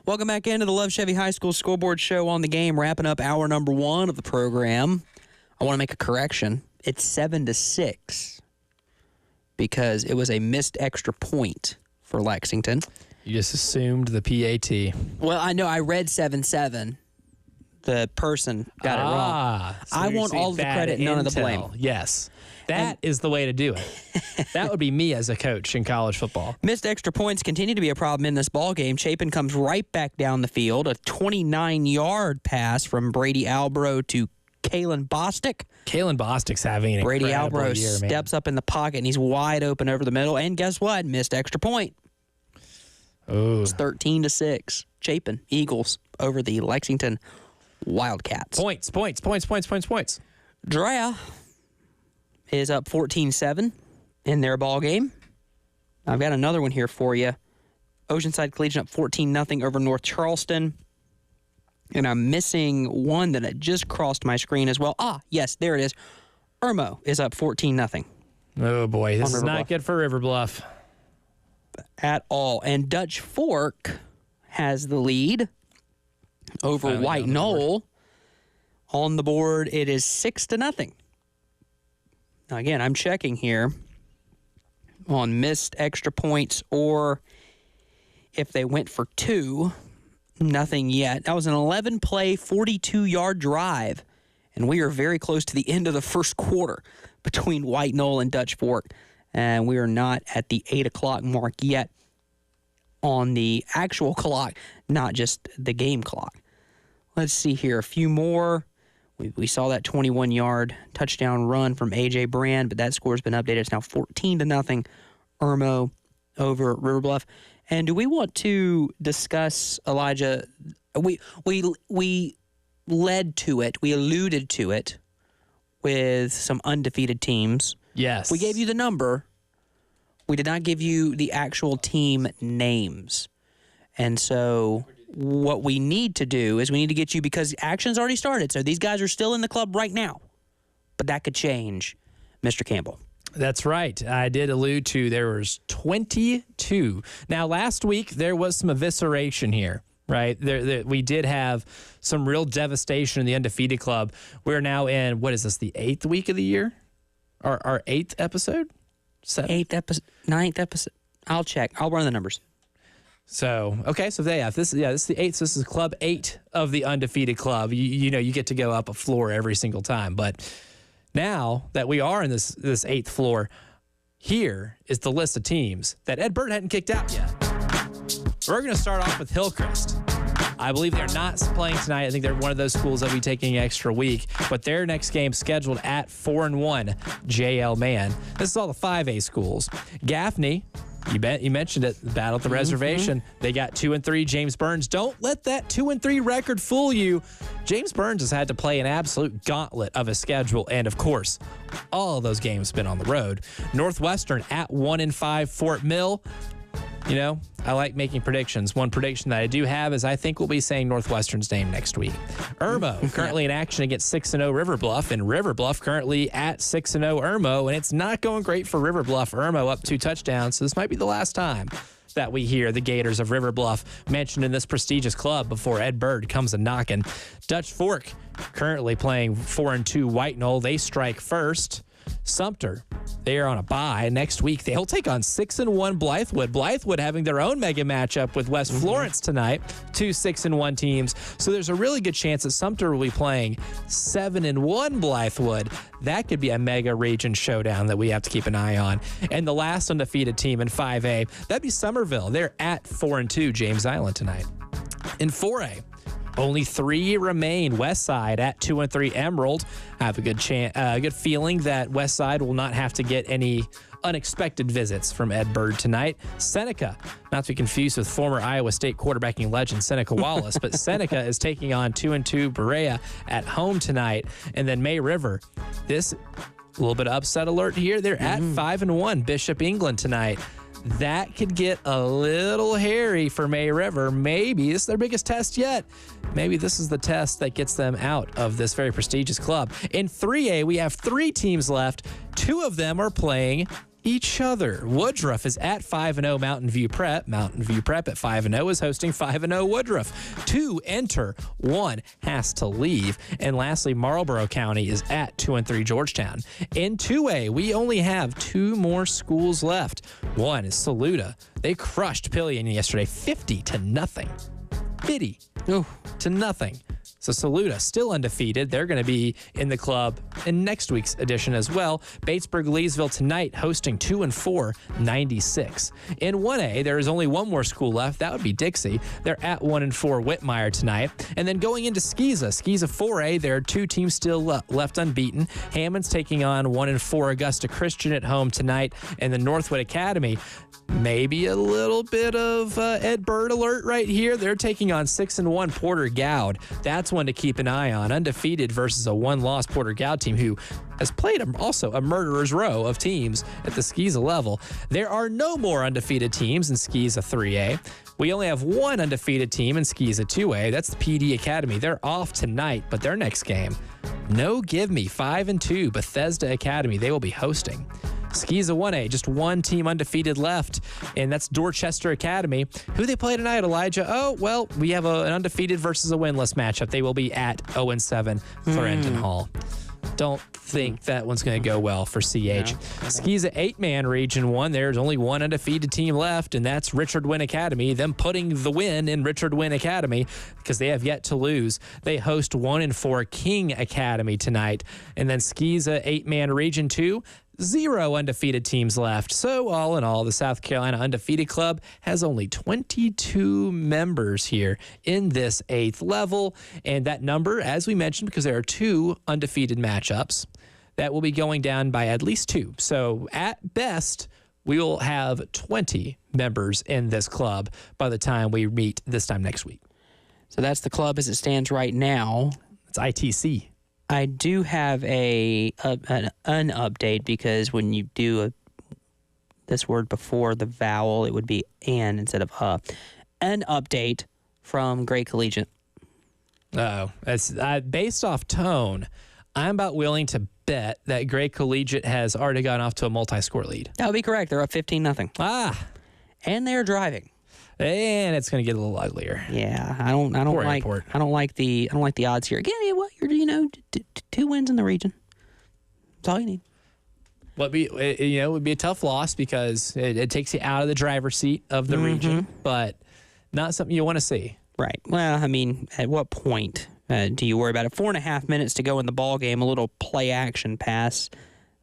Welcome back into the Love Chevy High School Scoreboard Show on the Game, wrapping up hour number 1 of the program. I want to make a correction. It's 7-6 because it was a missed extra point for Lexington. You just assumed the PAT. Well, I know I read 7-7. The person got it wrong. So I you're want seeing all of the bad credit, none of the blame. intel. Yes. That is the way to do it. That would be me as a coach in college football. Missed extra points continue to be a problem in this ball game. Chapin comes right back down the field. A 29-yard pass from Brady Albro to Kalen Bostic. Kalen Bostic's having an Brady incredible Albro year, man. steps up in the pocket, and he's wide open over the middle. And guess what? Missed extra point. Ooh. It's 13-6. Chapin Eagles over the Lexington Wildcats. Points. Drea is up 14-7 in their ball game. I've got another one here for you. Oceanside Collegiate up 14-0 over North Charleston. And I'm missing one that just crossed my screen as well. Yes, there it is. Irmo is up 14-0. Oh, boy. This is River not Bluff. good for River Bluff. At all. And Dutch Fork has the lead over Finally White on the board. Knoll. On the board, it is 6-0. Now, again, I'm checking here on missed extra points or if they went for 2. Nothing yet. That was an 11-play, 42-yard drive, and we are very close to the end of the first quarter between White Knoll and Dutch Fork, and we are not at the 8 o'clock mark yet on the actual clock, not just the game clock. Let's see here. A few more. We saw that 21-yard touchdown run from A.J. Brand, but that score's been updated. It's now 14-0, Irmo over River Bluff. And do we want to discuss, Elijah, we led to it, we alluded to it with some undefeated teams. Yes. We gave you the number. We did not give you the actual team names. And so what we need to do is we need to get you, because action's already started, so these guys are still in the club right now. But that could change, Mr. Campbell. That's right. I did allude to there was 22. Now, last week, there was some evisceration here, right? We did have some real devastation in the undefeated club. We're now in, what is this, the 8th week of the year? Our 8th episode? 8th episode, 9th episode. I'll check. I'll run the numbers. So, okay, so this is the 8th. So this is club 8 of the undefeated club. You know, you get to go up a floor every single time. But now that we are in this 8th floor, here is the list of teams that Ed Byrd hadn't kicked out yet. We're going to start off with Hillcrest. I believe they're not playing tonight. I think they're one of those schools that will be taking an extra week. But their next game scheduled at 4-1, JL Man. This is all the 5A schools. Gaffney, you mentioned it, the battle at the reservation. They got 2-3. James Burns. Don't let that 2-3 record fool you. James Burns has had to play an absolute gauntlet of a schedule. And, of course, all of those games have been on the road. Northwestern at 1-5. Fort Mill. You know, I like making predictions. One prediction that I do have is I think we'll be saying Northwestern's name next week. Irmo currently in action against 6-0 River Bluff, and River Bluff currently at 6-0 Irmo, and it's not going great for River Bluff. Irmo up 2 touchdowns, so this might be the last time that we hear the Gators of River Bluff mentioned in this prestigious club before Ed Byrd comes a knocking. Dutch Fork currently playing 4-2 White Knoll. They strike first. Sumter, they are on a bye. Next week, they'll take on 6-1 Blythewood. Blythewood having their own mega matchup with West Florence tonight. 2 6-1 teams. So there's a really good chance that Sumter will be playing 7-1 Blythewood. That could be a mega region showdown that we have to keep an eye on. And the last undefeated team in 5A, that'd be Somerville. They're at 4-2 James Island tonight. In 4A, only 3 remain. Westside at 2-3 Emerald. I have a good feeling that Westside will not have to get any unexpected visits from Ed Byrd tonight. Seneca, not to be confused with former Iowa State quarterbacking legend Seneca Wallace, but Seneca is taking on 2-2 Berea at home tonight. And then May River, this a little bit of upset alert here. They're at 5-1 Bishop England tonight. That could get a little hairy for May River. Maybe this is their biggest test yet. Maybe this is the test that gets them out of this very prestigious club. In 3A, we have 3 teams left. 2 of them are playing each other. Woodruff is at 5-0 Mountain View Prep. Mountain View Prep at 5-0 is hosting 5-0 Woodruff. 2 enter, 1 has to leave. And lastly, Marlboro County is at 2-3 Georgetown. In 2A, we only have 2 more schools left. One is Saluda. They crushed Pillion yesterday, 50-0. 50-0. So Saluda still undefeated. They're going to be in the club in next week's edition as well. Batesburg-Leesville tonight hosting 2-4, 96. In 1A, there is only one more school left. That would be Dixie. They're at 1-4 Whitmire tonight. And then going into Skeeza 4A, there are 2 teams still left unbeaten. Hammond's taking on 1-4 Augusta Christian at home tonight. And the Northwood Academy, maybe a little bit of Ed Bird alert right here. They're taking on 6-1 Porter Gowd. That's one to keep an eye on. Undefeated versus a 1-loss Porter Gowd team who has played also a murderer's row of teams at the Skeeza level. There are no more undefeated teams in Skeeza 3A. We only have one undefeated team in Skeeza 2A. That's the PD Academy. They're off tonight, but their next game, no give me, 5-2 Bethesda Academy. They will be hosting. Skeeza 1A, just one team undefeated left, and that's Dorchester Academy. Who they play tonight, Elijah? Oh, well, we have an undefeated versus a winless matchup. They will be at 0-7 Clarendon Hall. Don't think that one's going to go well for CH. No. Skeeza 8-man Region 1, there's only one undefeated team left, and that's Richard Wynn Academy. Them putting the win in Richard Wynn Academy because they have yet to lose. They host 1-4 King Academy tonight. And then Skeeza 8-man Region 2, 0 undefeated teams left. So all in all, the South Carolina Undefeated Club has only 22 members here in this 8th level. And that number, as we mentioned, because there are 2 undefeated matchups, that will be going down by at least 2. So at best, we will have 20 members in this club by the time we meet this time next week. So that's the club as it stands right now. It's ITC. I do have an update because when you do this word before the vowel, it would be an instead of an update from Gray Collegiate. Oh, that's based off tone. I'm about willing to bet that Gray Collegiate has already gone off to a multi-score lead. That would be correct. They're up 15-0. And they're driving. And it's going to get a little uglier. Yeah, I don't like the odds here. Again, you're 2 wins in the region. That's all you need. It would be a tough loss because it takes you out of the driver's seat of the region, but not something you want to see. Right. Well, I mean, at what point do you worry about it? 4.5 minutes to go in the ball game. A little play action pass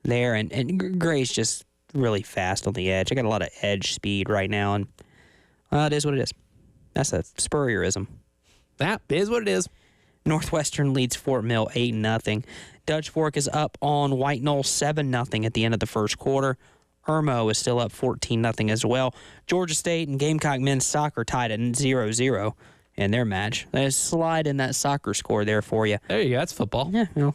there, and Gray's just really fast on the edge. I got a lot of edge speed right now, and it is what it is. That's a Spurrierism. That is what it is. Northwestern leads Fort Mill 8-0. Dutch Fork is up on White Knoll 7-0 at the end of the first quarter. Irmo is still up 14-0 as well. Georgia State and Gamecock men's soccer tied at 0-0 in their match. There's a slide in that soccer score there for you. There you go. That's football. Yeah, well,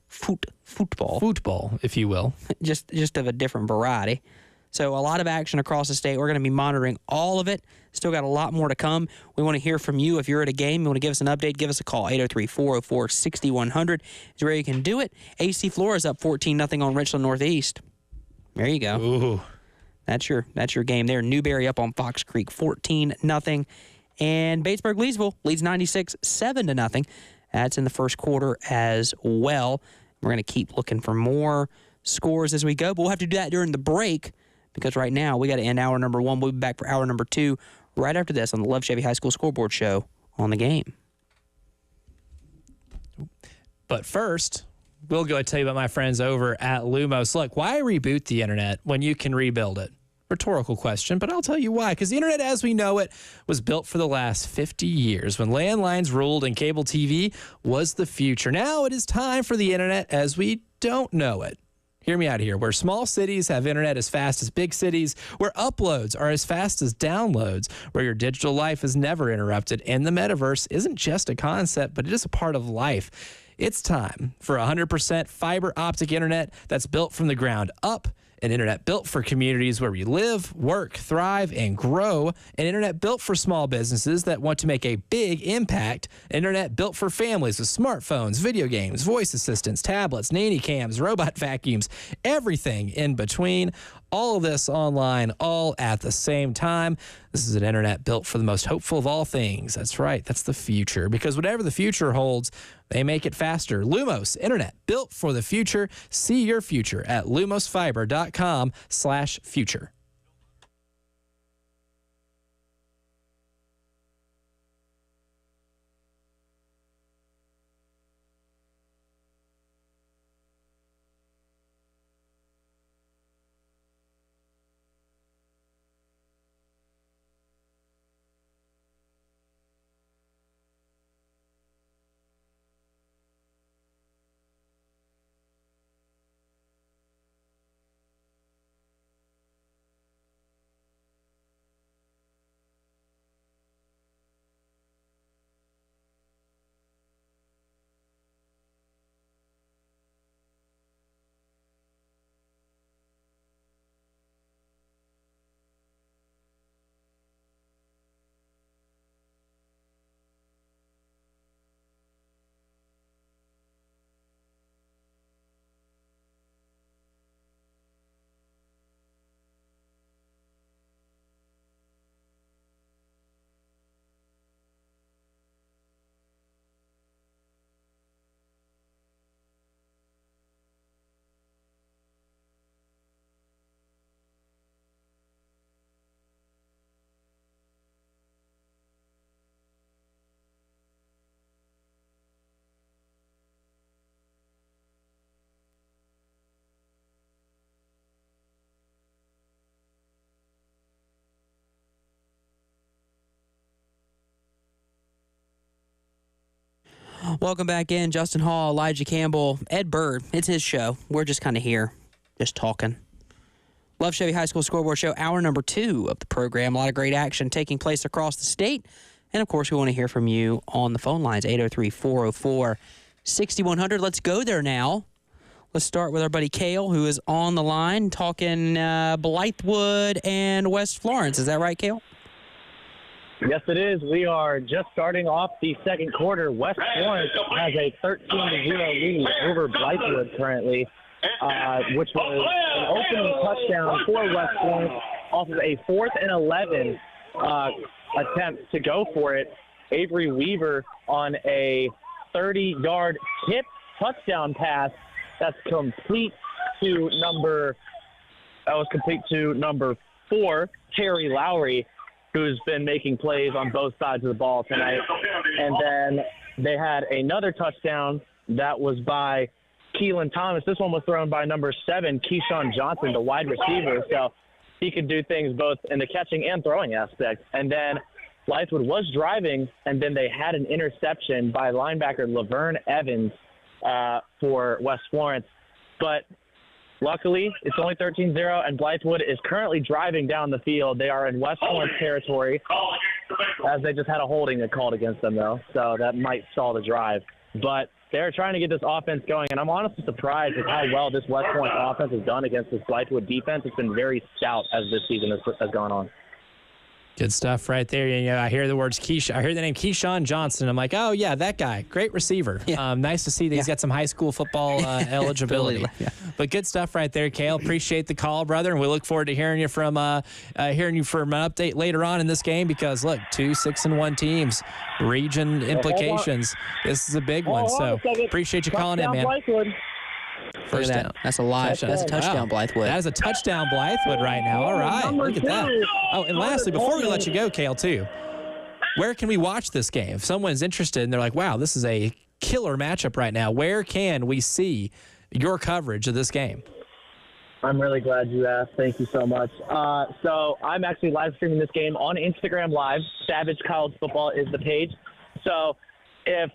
football. Football, if you will. just of a different variety. So a lot of action across the state. We're going to be monitoring all of it. Still got a lot more to come. We want to hear from you. If you're at a game, you want to give us an update, give us a call. 803-404-6100 is where you can do it. AC Flores up 14-0 on Richland Northeast. There you go. Ooh. That's your game there. Newberry up on Fox Creek 14-0. And Batesburg-Leesville leads 96-7-0. That's in the first quarter as well. We're going to keep looking for more scores as we go, but we'll have to do that during the break because right now we got to end hour number 1. We'll be back for hour number 2 right after this on the Love Chevy High School Scoreboard Show on the game. But first, we'll go and tell you about my friends over at Lumos. Look, why reboot the internet when you can rebuild it? Rhetorical question, but I'll tell you why. Because the internet as we know it was built for the last 50 years when landlines ruled and cable TV was the future. Now it is time for the internet as we don't know it. Hear me out here. Where small cities have internet as fast as big cities, where uploads are as fast as downloads, where your digital life is never interrupted, and the metaverse isn't just a concept, but it is a part of life. It's time for 100% fiber optic internet that's built from the ground up. An internet built for communities where we live, work, thrive, and grow. An internet built for small businesses that want to make a big impact. An internet built for families with smartphones, video games, voice assistants, tablets, nanny cams, robot vacuums, everything in between. All of this online, all at the same time. This is an internet built for the most hopeful of all things. That's right. That's the future. Because whatever the future holds, they make it faster. Lumos, internet built for the future. See your future at lumosfiber.com/future. Welcome back in. Justin Hall, Elijah Campbell, Ed Bird. It's his show. We're just kind of here, just talking. Love Chevy High School Scoreboard Show, hour number 2 of the program. A lot of great action taking place across the state. And, of course, we want to hear from you on the phone lines, 803-404-6100. Let's go there now. Let's start with our buddy Cale, who is on the line, talking Blythewood and West Florence. Is that right, Cale? Yes, it is. We are just starting off the second quarter. West Florence has a 13-0 lead over Blythewood currently, which was an opening touchdown for West Florence off of a 4th and 11 attempt to go for it. Avery Weaver on a 30-yard tip touchdown pass that's complete to number 4, Terry Lowry, who's been making plays on both sides of the ball tonight. And then they had another touchdown that was by Keelan Thomas. This one was thrown by number 7, Keyshawn Johnson, the wide receiver. So he could do things both in the catching and throwing aspect. And then Blythewood was driving, and then they had an interception by linebacker Laverne Evans for West Florence. But luckily, it's only 13-0, and Blythewood is currently driving down the field. They are in West Florence territory, as they just had a holding called against them, though, so that might stall the drive. But they're trying to get this offense going, and I'm honestly surprised at how well this West Florence offense has done against this Blythewood defense. It's been very stout as this season has gone on. Good stuff right there. You know, I hear the words I hear the name Keyshawn Johnson. I'm like, oh yeah, that guy, great receiver. Yeah. Nice to see that he's got some high school football eligibility. Yeah. But good stuff right there, Cale. Appreciate the call, brother, and we look forward to hearing you from an update later on in this game. Because look, 2 6-1 teams, region implications. This is a big one. So appreciate you calling in, man. First down. That's a live shot. That's a touchdown, wow. Blythewood. That is a touchdown, Blythewood, right now. All right. Look at that. Oh, and lastly, before we let you go, Cale, too, where can we watch this game? If someone's interested and they're like, wow, this is a killer matchup right now, where can we see your coverage of this game? I'm really glad you asked. Thank you so much. So I'm actually live streaming this game on Instagram Live. Savage College Football is the page. So if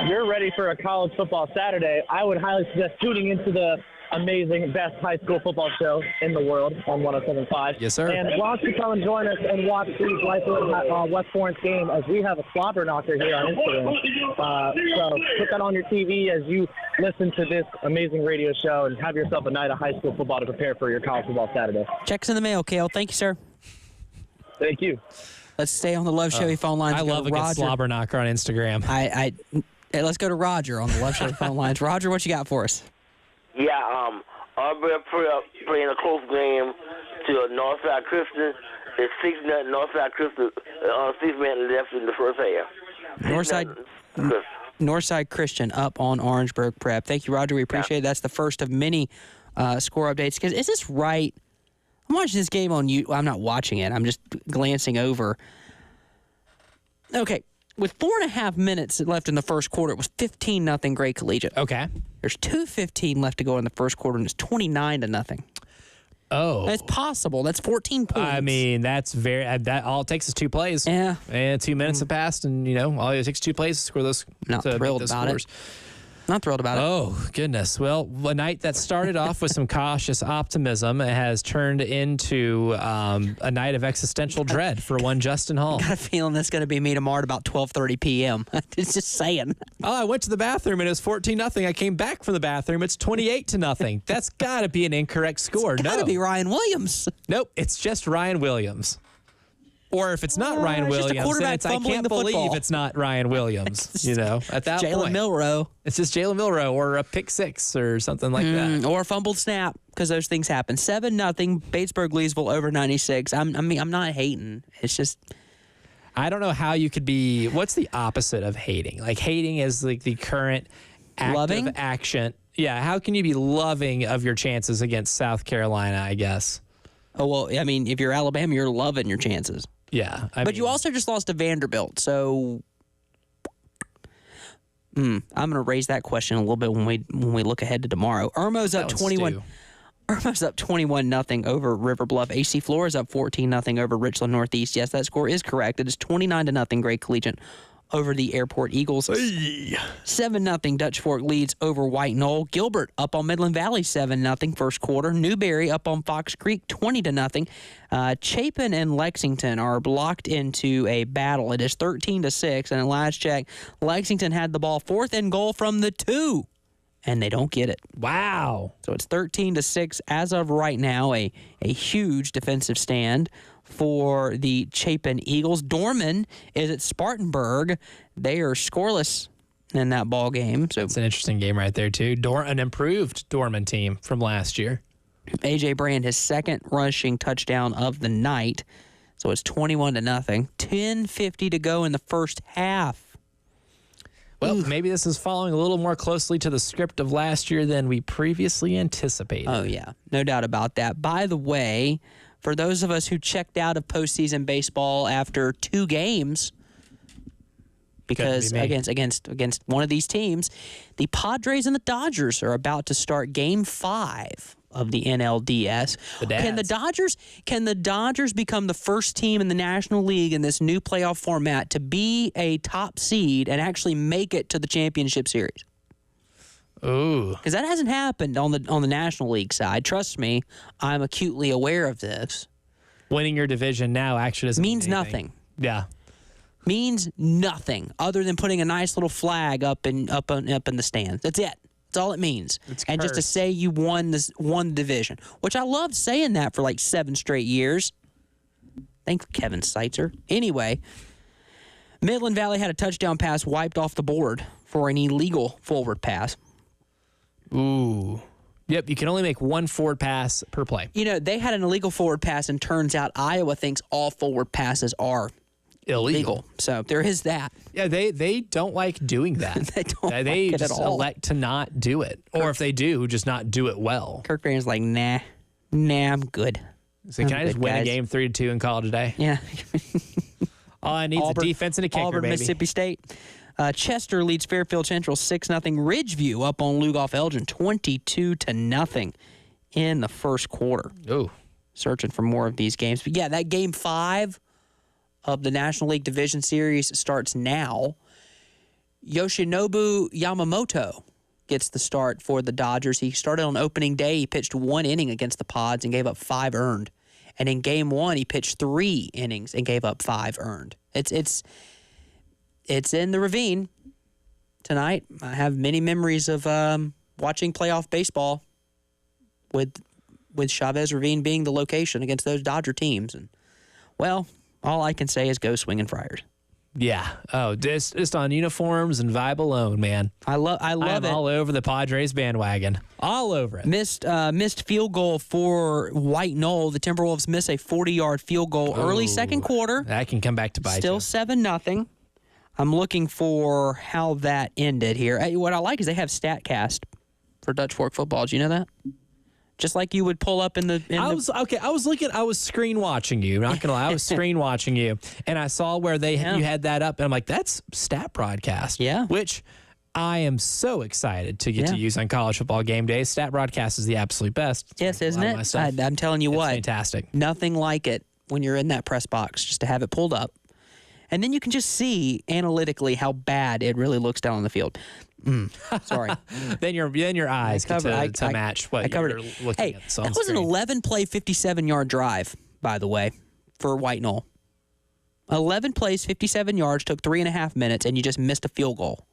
you're ready for a college football Saturday, I would highly suggest tuning into the amazing best high school football show in the world on 107.5. Yes, sir. And why don't you come and join us and watch the Blythewood West Florence game, as we have a slobber knocker here on Instagram. So put that on your TV as you listen to this amazing radio show and have yourself a night of high school football to prepare for your college football Saturday. Checks in the mail, Cale. Thank you, sir. Thank you. Let's stay on the Love Chevy phone lines. I love a good slobber knocker on Instagram. Let's go to Roger on the Love Chevy phone lines. Roger, what you got for us? Yeah, Auburn playing a close game. to Northside Christian. It's 6-0 Northside Christian. 6 men left in the first half. Northside Christian up on Orangeburg Prep. Thank you, Roger. We appreciate it. That's the first of many score updates. Because is this right? I'm watching this game on you. I'm not watching it. I'm just glancing over. Okay. With 4.5 minutes left in the first quarter, it was 15-0 Gray Collegiate. Okay. There's 2:15 left to go in the first quarter, and it's 29-0. Oh. That's possible. That's 14 points. I mean, that's very. That all it takes is 2 plays. Yeah. And 2 minutes have passed, and all it takes 2 plays to score those. Not to thrilled those about scores. it. Not thrilled about it. Oh, goodness. Well, a night that started off with some cautious optimism has turned into a night of existential dread for one Justin Hall. Got a feeling that's going to be me tomorrow at about 12:30 p.m. It's just saying. Oh, I went to the bathroom and it was 14-0. I came back from the bathroom. It's 28-0. That's got to be an incorrect score. It's got to be Ryan Williams. Nope, it's just Ryan Williams. Or if it's not Ryan it's just a Williams, quarterback then it's I fumbling can't the believe football. it's not Ryan Williams. At that Jalen point, Milroe. it's just Jalen Milroe or a pick six or something like that. Or a fumbled snap, because those things happen. 7-0 Batesburg-Leesville over 96. I'm not hating. It's just I don't know how you could be. What's the opposite of hating? Like hating is like the current active Loving? action. Yeah, how can you be loving of your chances against South Carolina? I guess. Oh, well, I mean, if you're Alabama, you're loving your chances. Yeah, But you also just lost to Vanderbilt, so I'm going to raise that question a little bit when we look ahead to tomorrow. Irmo's up 21. Irmo's up 21-0 over River Bluff. AC Florida's up 14-0 over Richland Northeast. Yes, that score is correct. It is 29-0 Gray Collegiate over the Airport Eagles. 7-0 Dutch Fork leads over White Knoll. Gilbert up on Midland Valley 7-0 first quarter. Newberry up on Fox Creek 20-0. Chapin and Lexington are blocked into a battle. It is 13-6, and at last check, Lexington had the ball 4th and goal from the 2, and they don't get it. Wow. So it's 13-6 as of right now. A huge defensive stand for the Chapin Eagles. Dorman is at Spartanburg. They are scoreless in that ball game. So it's an interesting game right there too. An improved Dorman team from last year. A.J. Brand, his second rushing touchdown of the night. So it's 21-0. 10:50 to go in the first half. Well, maybe this is following a little more closely to the script of last year than we previously anticipated. Oh, yeah. No doubt about that. By the way, for those of us who checked out of postseason baseball after 2 games, because against one of these teams, the Padres and the Dodgers are about to start Game 5 of the NLDS. Can the Dodgers become the first team in the National League in this new playoff format to be a top seed and actually make it to the championship series? Ooh. Because that hasn't happened on the National League side. Trust me, I'm acutely aware of this. Winning your division now actually doesn't means mean nothing. Yeah. Means nothing other than putting a nice little flag up in the stands. That's it. That's all it means. And just to say you won the division, which I loved saying that for like 7 straight years. Thanks, Kevin Seitzer. Anyway, Midland Valley had a touchdown pass wiped off the board for an illegal forward pass. Ooh. Yep, you can only make 1 forward pass per play. They had an illegal forward pass, and turns out Iowa thinks all forward passes are illegal. So there is that. Yeah, they don't like doing that. They just at all. elect to not do it. Or if they do, just not do it well. Kirk Graham's like, nah, I'm good. So can I just win a game 3-2 and call it a day? Yeah. All I need is a defense and a kicker, Auburn, baby. Mississippi State. Chester leads Fairfield Central 6-0. Ridgeview up on Lugoff Elgin 22-0 in the first quarter. Ooh. Searching for more of these games. But yeah, that Game 5 of the National League Division Series starts now. Yoshinobu Yamamoto gets the start for the Dodgers. He started on opening day. He pitched 1 inning against the Pods and gave up 5 earned. And in Game 1, he pitched 3 innings and gave up 5 earned. It's in the Ravine tonight. I have many memories of watching playoff baseball with Chavez Ravine being the location against those Dodger teams. And, well, all I can say is go Swinging Friars. Yeah. Oh, just on uniforms and vibe alone, man. I love it. All over the Padres bandwagon. All over it. Missed field goal for White Knoll. The Timberwolves miss a 40-yard field goal early second quarter. That can come back to bite Still you. 7-0. I'm looking for how that ended here. Hey, what I like is they have StatCast for Dutch Fork football. Do you know that? Just like you would pull up in the. I was screen watching you. Not gonna lie, I was screen watching you, and I saw where you had that up, and I'm like, that's Stat Broadcast. Yeah. Which I am so excited to get to use on college football game days. Stat Broadcast is the absolute best. Yes, isn't it? I'm telling you what, fantastic. Nothing like it when you're in that press box, just to have it pulled up, and then you can just see analytically how bad it really looks down on the field. Sorry. then your eyes get to match what you're looking at. That was an 11-play, 57-yard drive, by the way, for White Knoll. 11 plays, 57 yards, took 3.5 minutes, and you just missed a field goal.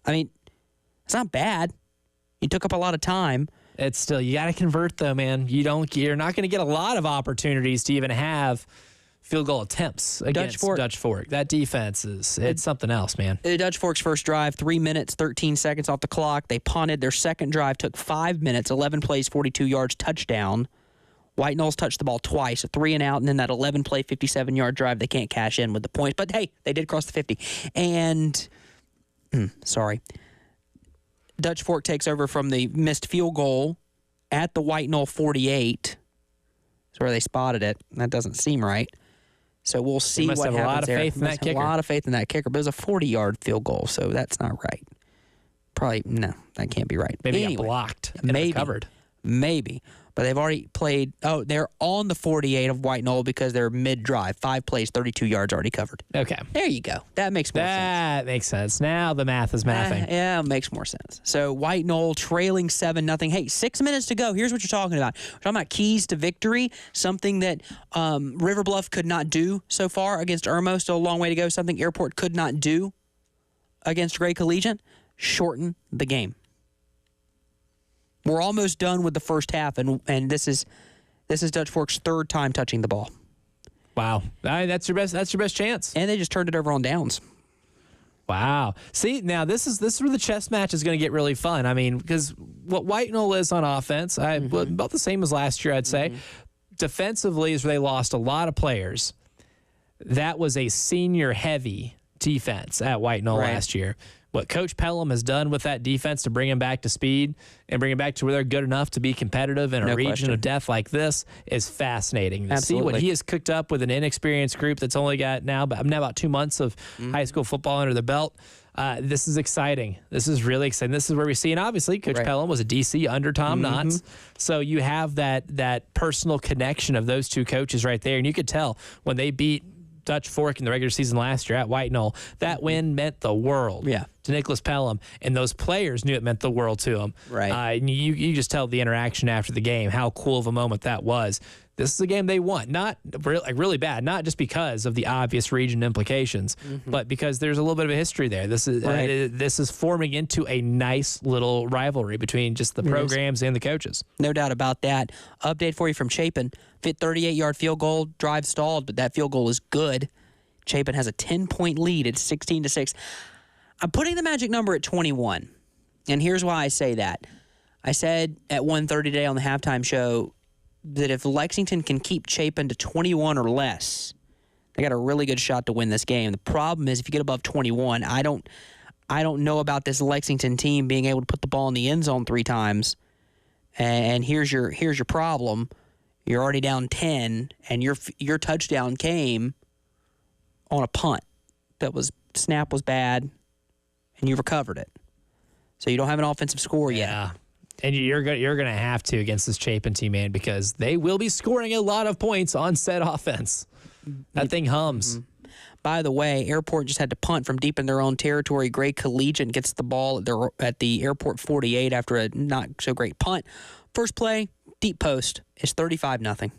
I mean, it's not bad. You took up a lot of time. It's still, you got to convert though, man. You're not going to get a lot of opportunities to even have field goal attempts against Dutch Fork. That defense it's something else, man. Dutch Fork's first drive, 3 minutes, 13 seconds off the clock. They punted. Their second drive took 5 minutes, 11 plays, 42 yards, touchdown. White Knolls touched the ball twice, a 3-and-out, and then that 11-play, 57-yard drive they can't cash in with the points. But, hey, they did cross the 50. And, Dutch Fork takes over from the missed field goal at the White Knoll 48. That's where they spotted it. That doesn't seem right. So we'll see what happens there. A lot of faith in that kicker. A lot of faith in that kicker, but it was a 40-yard field goal, so that's not right. Probably, no, that can't be right. Maybe anyway, got blocked and covered. Maybe. But they've already played. Oh, they're on the 48 of White Knoll because they're mid-drive. 5 plays, 32 yards already covered. Okay. There you go. That makes more sense. That makes sense. Now the math is mathing. Yeah, it makes more sense. So White Knoll trailing 7-0. Hey, 6 minutes to go. Here's what you're talking about. We're talking about keys to victory, something that River Bluff could not do so far against Irmo. Still a long way to go. Something Airport could not do against Gray Collegiate. Shorten the game. We're almost done with the first half, and this is Dutch Fork's third time touching the ball. Wow, that's your best chance. And they just turned it over on downs. Wow. See, now this is where the chess match is going to get really fun. I mean, because what White Knoll is on offense, about the same as last year, I'd say. Defensively is where they lost a lot of players. That was a senior-heavy defense at White Knoll last year. What Coach Pelham has done with that defense to bring him back to speed and bring him back to where they're good enough to be competitive in a region of death like this is fascinating. To see what he has cooked up with an inexperienced group that's only got now about 2 months of high school football under the belt. This is exciting. This is really exciting. This is where we see, and obviously Coach Pelham was a DC under Tom Knotts. So you have that personal connection of those two coaches right there. And you could tell when they beat Dutch Fork in the regular season last year at White Knoll, that win meant the world to Nicholas Pelham, and those players knew it meant the world to him. Right. You just tell the interaction after the game how cool of a moment that was. This is a game they won, not really bad, not just because of the obvious region implications, but because there's a little bit of a history there. This is forming into a nice little rivalry between just the programs and the coaches. No doubt about that. Update for you from Chapin. 38-yard field goal, drive stalled, but that field goal is good. Chapin has a 10-point lead. It's 16-6. I'm putting the magic number at 21, and here's why I say that. I said at 1:30 today on the halftime show that if Lexington can keep Chapin to 21 or less, they got a really good shot to win this game. The problem is if you get above 21, I don't know about this Lexington team being able to put the ball in the end zone 3 times. And here's your problem. You're already down 10, and your touchdown came on a punt snap was bad, and you recovered it. So you don't have an offensive score yet. Yeah. And you're going to have to against this Chapin team, man, because they will be scoring a lot of points on said offense. That thing hums. By the way, Airport just had to punt from deep in their own territory. Gray Collegiate gets the ball at the Airport 48 after a not-so-great punt. First play, deep post. It's 35-0.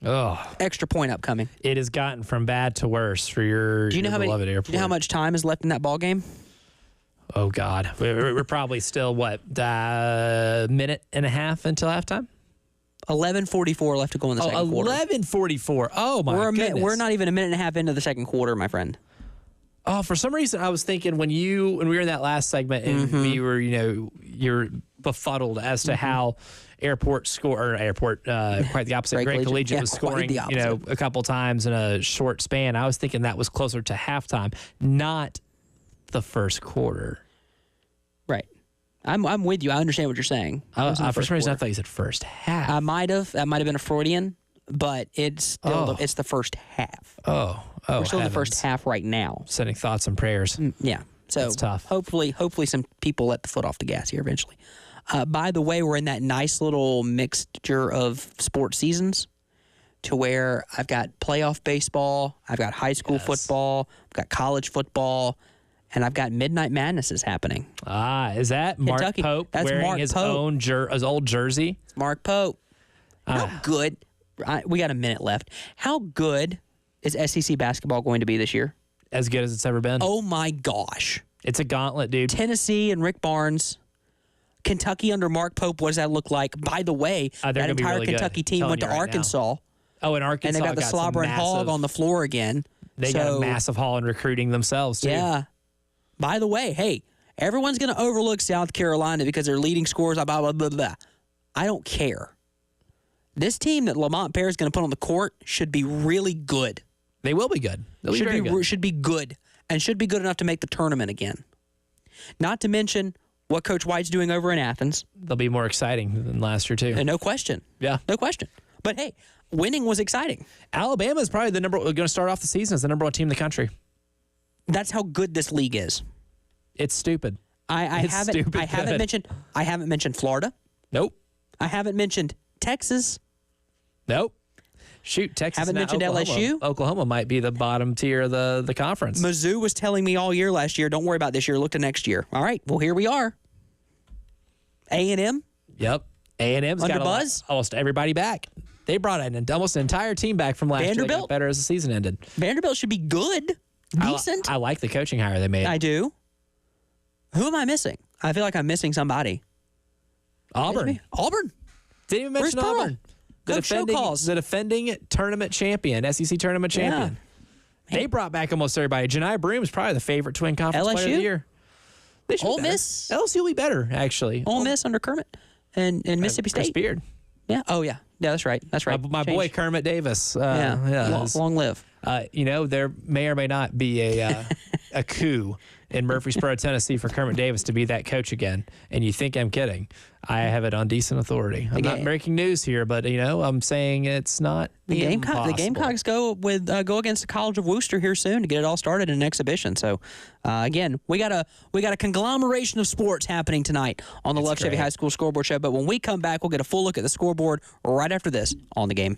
Oh, extra point upcoming. It has gotten from bad to worse for your beloved Airport. Do you know how much time is left in that ball game? Oh, God. We're probably still, minute and a half until halftime? 11:44 left to go in the second quarter. 11:44. Oh, my goodness. We're not even a minute and a half into the second quarter, my friend. Oh, for some reason, I was thinking when we were in that last segment and we were, you're befuddled as to how quite the opposite. Great Collegiate was scoring, a couple times in a short span. I was thinking that was closer to halftime, not the first quarter. Right. I'm with you. I understand what you're saying. For some reason, I thought you said first half. That might have been a Freudian, but it's still it's the first half. We're still in the first half right now. Sending thoughts and prayers. Yeah. So it's tough. Hopefully some people let the foot off the gas here eventually. By the way, we're in that nice little mixture of sports seasons to where I've got playoff baseball, I've got high school football, I've got college football, and I've got Midnight Madnesses happening. Is that Mark Kentucky. Pope That's wearing Mark his Pope. his old jersey? It's Mark Pope. How good? We got a minute left. How good is SEC basketball going to be this year? As good as it's ever been. Oh my gosh! It's a gauntlet, dude. Tennessee and Rick Barnes. Kentucky under Mark Pope, what does that look like? By the way, that entire really Kentucky team went to Arkansas. Oh, and Arkansas And they got the slobbering hog on the floor again. They got a massive haul in recruiting themselves, too. Yeah. By the way, hey, everyone's going to overlook South Carolina because their leading scorers are blah, blah, blah, blah. I don't care. This team that Lamont Paris is going to put on the court should be really good. They will be good. They'll be very good. Should be good, and should be good enough to make the tournament again. Not to mention what Coach White's doing over in Athens. They'll be more exciting than last year, too. And no question. Yeah. No question. But, hey, winning was exciting. Alabama is probably going to start off the season as the number one team in the country. That's how good this league is. It's stupid. I haven't mentioned Florida. Nope. I haven't mentioned Texas. Nope. Shoot, Texas. Haven't mentioned LSU. Oklahoma might be the bottom tier of the conference. Mizzou was telling me all year last year, don't worry about this year, look to next year. All right, well, here we are. A&M. Yep. A&M's Under got buzz? almost everybody back. They brought in almost an entire team back from last year. They got better as the season ended. Vanderbilt should be good. Decent. I like the coaching hire they made. I do. Who am I missing? I feel like I'm missing somebody. Auburn. Auburn. Didn't even mention Where's Pearl? Auburn. The defending tournament champion, SEC tournament champion. Yeah. They brought back almost everybody. Janai Broom is probably the favorite twin conference player of the year. They should Ole Miss. LSU will be better, actually. Ole Miss under Kermit and Mississippi State. Chris Beard. Yeah. Oh, yeah. Yeah, that's right. That's right. My boy Kermit Davis. Long live. There may or may not be a coup in Murfreesboro, Tennessee for Kermit Davis to be that coach again. And you think I'm kidding. I have it on decent authority. I'm not breaking news here, but, I'm saying it's not impossible. The Gamecocks go against the College of Wooster here soon to get it all started in an exhibition. So, again, we got a conglomeration of sports happening tonight on the Love Chevy High School Scoreboard Show. But when we come back, we'll get a full look at the scoreboard right after this on The Game.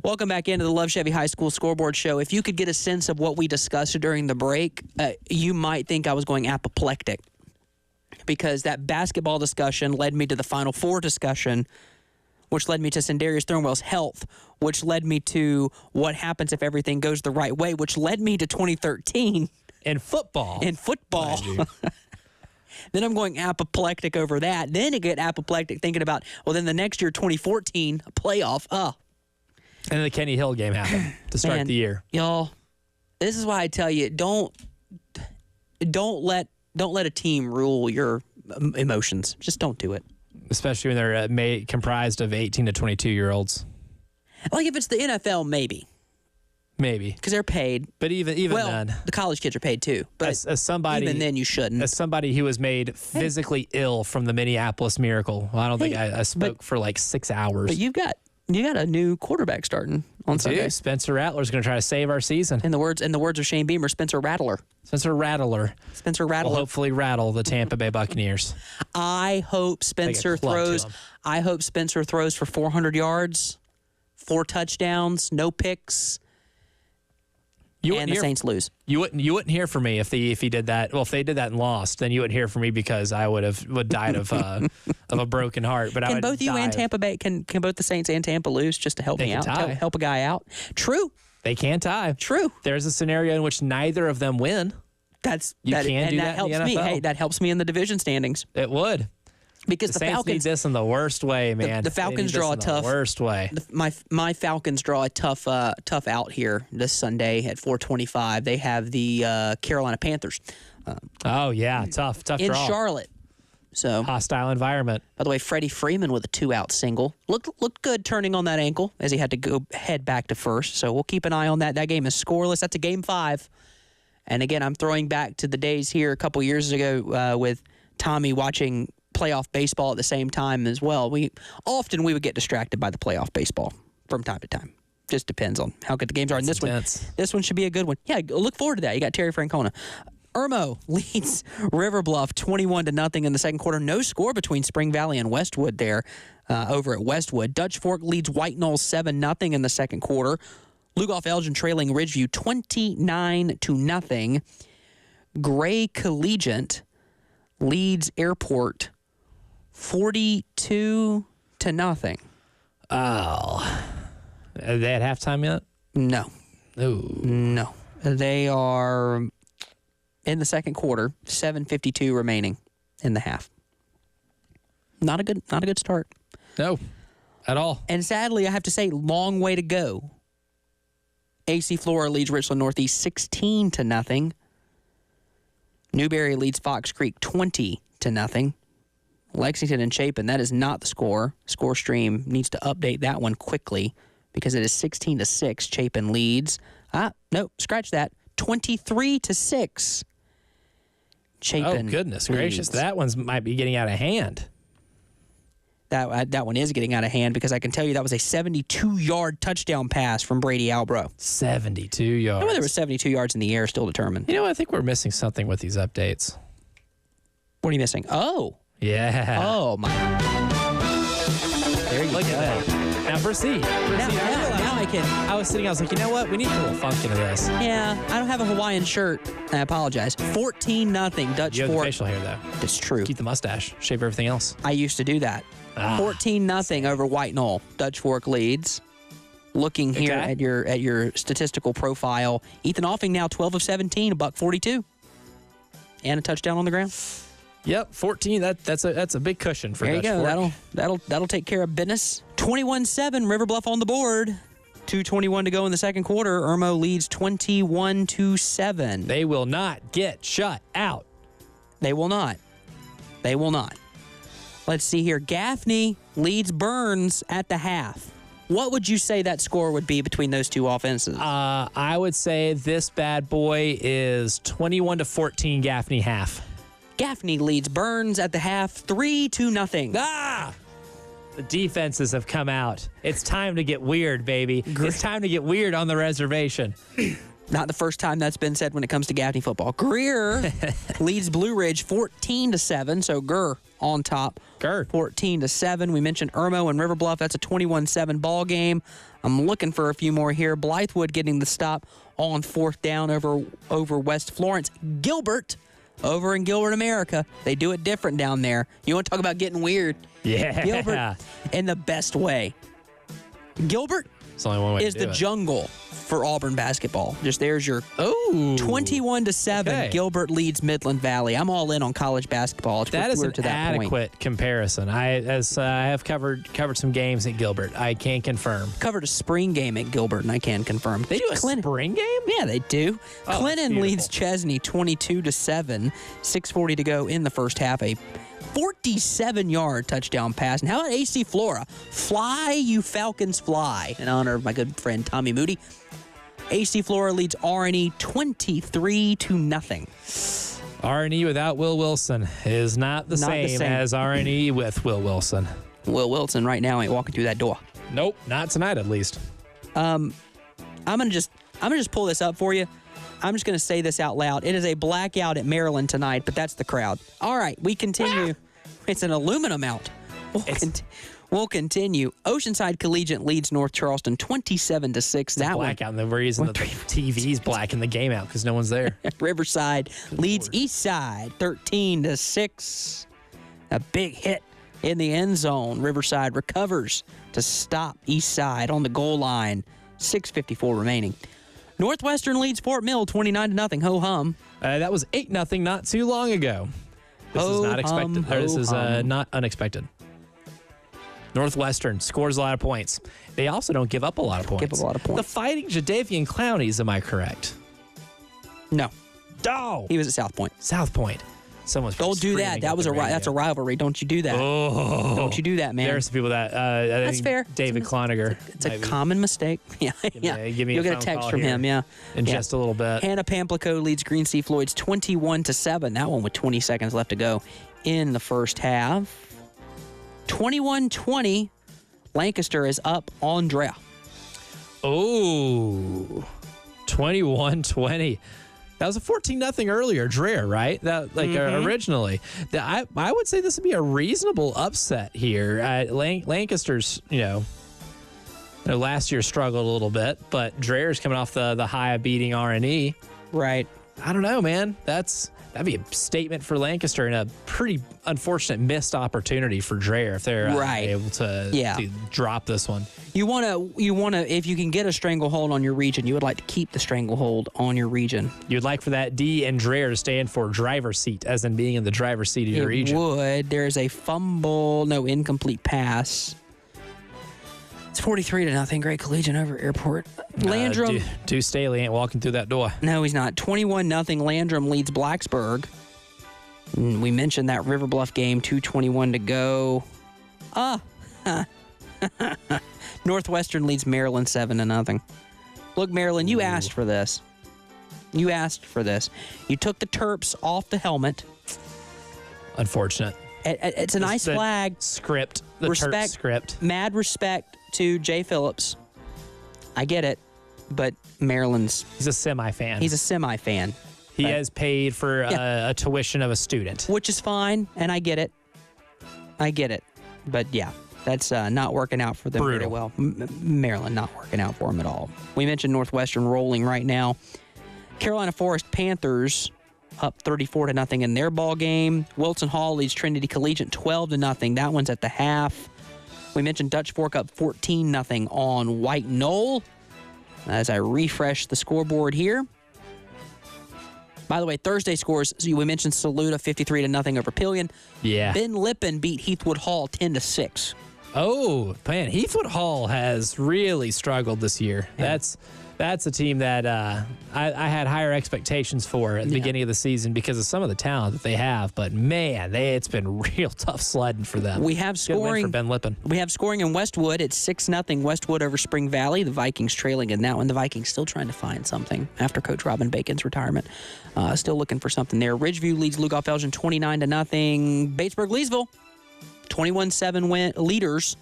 Welcome back into the Love Chevy High School Scoreboard Show. If you could get a sense of what we discussed during the break, you might think I was going apoplectic, because that basketball discussion led me to the Final Four discussion, which led me to Sendarius Thornwell's health, which led me to what happens if everything goes the right way, which led me to 2013. In football. Then I'm going apoplectic over that. Then I get apoplectic thinking about, well, then the next year, 2014, playoff. And the Kenny Hill game happened to start the year. Y'all, this is why I tell you, don't let a team rule your emotions. Just don't do it. Especially when they're comprised of 18 to 22-year-olds. Like if it's the NFL, maybe. Maybe. Because they're paid. But even then. The college kids are paid too. But as somebody, even then you shouldn't. As somebody who was made physically ill from the Minneapolis Miracle, well, I don't think I spoke for like 6 hours. But you got a new quarterback starting on Sunday. Spencer Rattler's going to try to save our season. In the words of Shane Beamer, Spencer Rattler. Spencer Rattler will hopefully rattle the Tampa Bay Buccaneers. I hope Spencer throws for 400 yards, 4 touchdowns, no picks. And the Saints lose. You wouldn't hear from me if he did that. Well, if they did that and lost, then you wouldn't hear from me because I would died of a broken heart. But can both you and Tampa Bay can both the Saints and Tampa lose just to help me out, help a guy out? True. They can tie. True. There's a scenario in which neither of them win. That helps me. Hey, that helps me in the division standings. It would. Because the Falcons need this in the worst way, man. The Falcons draw a tough worst way. My Falcons draw a tough out here this Sunday at 4:25. They have the Carolina Panthers. Tough in draw. Charlotte. So hostile environment. By the way, Freddie Freeman with a 2-out single looked good turning on that ankle as he had to head back to first. So we'll keep an eye on that. That game is scoreless. That's a game 5. And again, I'm throwing back to the days here a couple years ago with Tommy watching playoff baseball at the same time as well. We would get distracted by the playoff baseball from time to time. Just depends on how good the games are. And this one should be a good one. Yeah, look forward to that. You got Terry Francona. Irmo leads River Bluff 21-0 in the second quarter. No score between Spring Valley and Westwood there over at Westwood. Dutch Fork leads White Knoll 7-0 in the second quarter. Lugoff Elgin trailing Ridgeview 29-0. Gray Collegiate leads Airport 42-0. Oh. Are they at halftime yet? No. Ooh. No. They are in the second quarter, 7:52 remaining in the half. Not a good start. No. At all. And sadly, I have to say, long way to go. AC Flora leads Richland Northeast 16-0. Newberry leads Fox Creek 20-0. Lexington and Chapin, that is not the score. ScoreStream needs to update that one quickly because it is 16-6. Chapin leads. No, scratch that. 23-6. Chapin. Oh, goodness gracious. That one might be getting out of hand. That one is getting out of hand because I can tell you that was a 72-yard touchdown pass from Brady Albro. 72 yards. Whether it was 72 yards in the air still determined. You know, I think we're missing something with these updates. What are you missing? Oh. Yeah. Oh, my. There you go. Look at that. Now proceed. Now I can. I was sitting, I was like, you know what? We need a little funk into this. Yeah, I don't have a Hawaiian shirt. I apologize. 14-0 Dutch Fork. You have the facial hair, though. That's true. Keep the mustache. Shave everything else. I used to do that. 14-0 over White Knoll. Dutch Fork leads. Looking here at your statistical profile, Ethan Offing now 12 of 17, $142, and a touchdown on the ground. Yep, 14. That's a big cushion for Dutch Fork. There you go. That'll take care of business. 21-7, River Bluff on the board. 2:21 to go in the second quarter. Irmo leads 21-7. They will not get shut out. They will not. They will not. Let's see here. Gaffney leads Burns at the half. What would you say that score would be between those two offenses? I would say this bad boy is 21-14 Gaffney half. Gaffney leads Burns at the half 3-0. The defenses have come out. It's time to get weird, baby. It's time to get weird on the reservation. Not the first time that's been said when it comes to Gaffney football. Greer leads Blue Ridge 14-7, so Gurr on top. 14-7. We mentioned Irmo and River Bluff. That's a 21-7 ball game. I'm looking for a few more here. Blythewood getting the stop on 4th down over West Florence. Gilbert over in Gilbert, America. They do it different down there. You want to talk about getting weird? Yeah. Gilbert in the best way. Gilbert It's only one way is to do the it. jungle for Auburn basketball. Just there's your 21-7. Okay. Gilbert leads Midland Valley. I'm all in on college basketball. It's That is we're an to that point. adequate comparison. I have covered some games at Gilbert. I can confirm. Covered a spring game at Gilbert, and I can confirm. They do a spring game? Yeah, they do. Oh, Clinton that's leads Chesney 22-7. 6:40 to go in the first half. A 47-yard touchdown pass. And how about AC Flora? Fly, you Falcons, fly. In honor of my good friend Tommy Moody. AC Flora leads R&E 23-0. R&E without Will Wilson is not the same as R&E with Will Wilson. Will Wilson right now ain't walking through that door. Nope, not tonight at least. I'm gonna just pull this up for you. I'm just gonna say this out loud. It is a blackout at Maryland tonight, but that's the crowd. All right, we continue. It's an aluminum out. We'll continue. Oceanside Collegiate leads North Charleston 27-6. That one. Blackout, and the reason that the TV's blacking the game out because no one's there. Riverside leads Eastside 13-6. A big hit in the end zone. Riverside recovers to stop Eastside on the goal line. 6:54 remaining. Northwestern leads Fort Mill 29-0. Ho hum. That was 8-0 not too long ago. This is not expected. This is not unexpected. Northwestern scores a lot of points. They also don't give up a lot of points. Give up a lot of points. The Fighting Jadavian Clownies, am I correct? No. Oh, He was at South Point. South Point. Someone's Don't do that. screaming That at was the that's a radio. rivalry. Don't you do that. Oh, Don't you do that, man. There are some people that I That's think fair. David Cloninger. It's a common mistake. Yeah, yeah. Give me You'll a get a phone text call from here him. Yeah, in Yeah. just a little bit. Hannah Pamplico leads Green Sea Floyd's 21-7. That one with 20 seconds left to go in the first half. 21-20. Lancaster is up on Drea. Oh, 21-20. That was a 14-0 earlier, Dreher, right? That originally. I would say this would be a reasonable upset here. Lancaster's, last year struggled a little bit, but Dreher's coming off the high of beating R&E. Right. I don't know, man. That'd be a statement for Lancaster and a pretty unfortunate missed opportunity for Dreher if they're able to drop this one. You wanna if you can get a stranglehold on your region, you would like to keep the stranglehold on your region. You'd like for that D and Dreher to stand for driver's seat, as in being in the driver's seat of your region. Would. There's a fumble, no incomplete pass. It's 43-0. Great Collegiate over Airport. Landrum. Deuce Staley ain't walking through that door. No, he's not. 21-0. Landrum leads Blacksburg. We mentioned that River Bluff game. 2:21 to go. Northwestern leads Maryland 7-0. Look, Maryland, you asked for this. You asked for this. You took the Terps off the helmet. Unfortunate. It's a nice flag. Script. The Terps script. Mad respect to Jay Phillips. I get it, but Maryland's... He's a semi-fan. He's a semi-fan. He has paid for a tuition of a student. Which is fine, and I get it. But yeah, that's not working out for them very well. Maryland not working out for them at all. We mentioned Northwestern rolling right now. Carolina Forest Panthers up 34-0 in their ball game. Wilson Hall leads Trinity Collegiate 12-0. That one's at the half. We mentioned Dutch Fork up 14-0 on White Knoll. As I refresh the scoreboard here. By the way, Thursday scores, we mentioned Saluda 53-0 over Pillion. Yeah. Ben Lippen beat Heathwood Hall 10-6. Oh, man, Heathwood Hall has really struggled this year. Yeah. That's a team that I had higher expectations for at the beginning of the season because of some of the talent that they have. But, man, it's been real tough sledding for them. We have scoring for Ben Lippen. We have scoring in Westwood. It's 6-0 Westwood over Spring Valley. The Vikings trailing in that one. The Vikings still trying to find something after Coach Robin Bacon's retirement. Still looking for something there. Ridgeview leads Lugoff Elgin 29-0. Batesburg-Leesville 21-7 leaders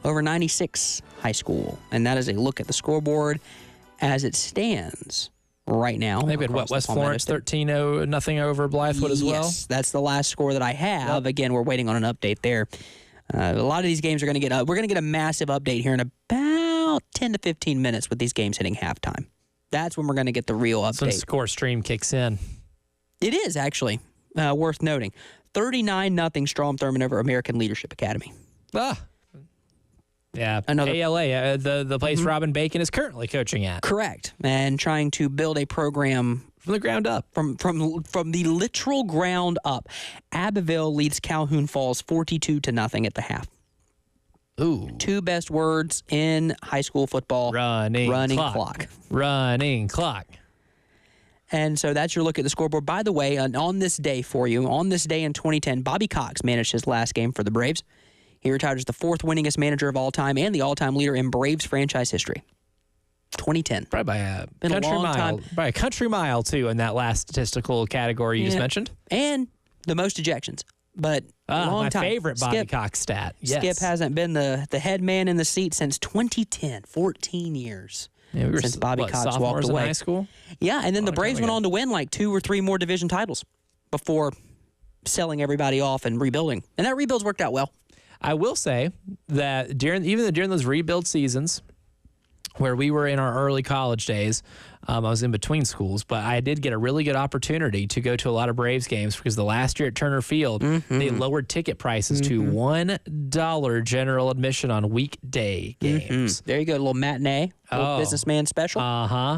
over 96 High School. And that is a look at the scoreboard as it stands right now. They've got across the West Palmetto Florence State. 13-0 nothing over Blythewood as well. Yes, that's the last score that I have. Again, we're waiting on an update there. A lot of these games are going to get we're going to get a massive update here in about 10 to 15 minutes with these games hitting halftime. That's when we're going to get the real update. When Score Stream kicks in. It is actually worth noting. 39-0 Strom Thurmond over American Leadership Academy. Yeah, Another- ALA, the place Robin Bacon is currently coaching at. Correct. And trying to build a program From the ground up. from the literal ground up. Abbeville leads Calhoun Falls 42-0 at the half. Ooh. Two best words in high school football. Running clock. Running clock. And so that's your look at the scoreboard. By the way, on this day for you, on this day in 2010, Bobby Cox managed his last game for the Braves. He retired as the fourth winningest manager of all time and the all-time leader in Braves franchise history. 2010. Probably by a Been a country long mile. time. By a country mile, too, in that last statistical category you just mentioned. And the most ejections. But a long my time. favorite Bobby Cox stat. Yes. Skip hasn't been the head man in the seat since 2010, 14 years. Yeah, we were since Bobby Cox walked sophomores away. in high school. Yeah, and then the Long Braves time went ago. on to win like 2 or 3 more division titles before selling everybody off and rebuilding. And that rebuild's worked out well. I will say that during those rebuild seasons, where we were in our early college days, I was in between schools, but I did get a really good opportunity to go to a lot of Braves games because the last year at Turner Field, they lowered ticket prices to $1 general admission on weekday games. There you go, a little matinee, little businessman special.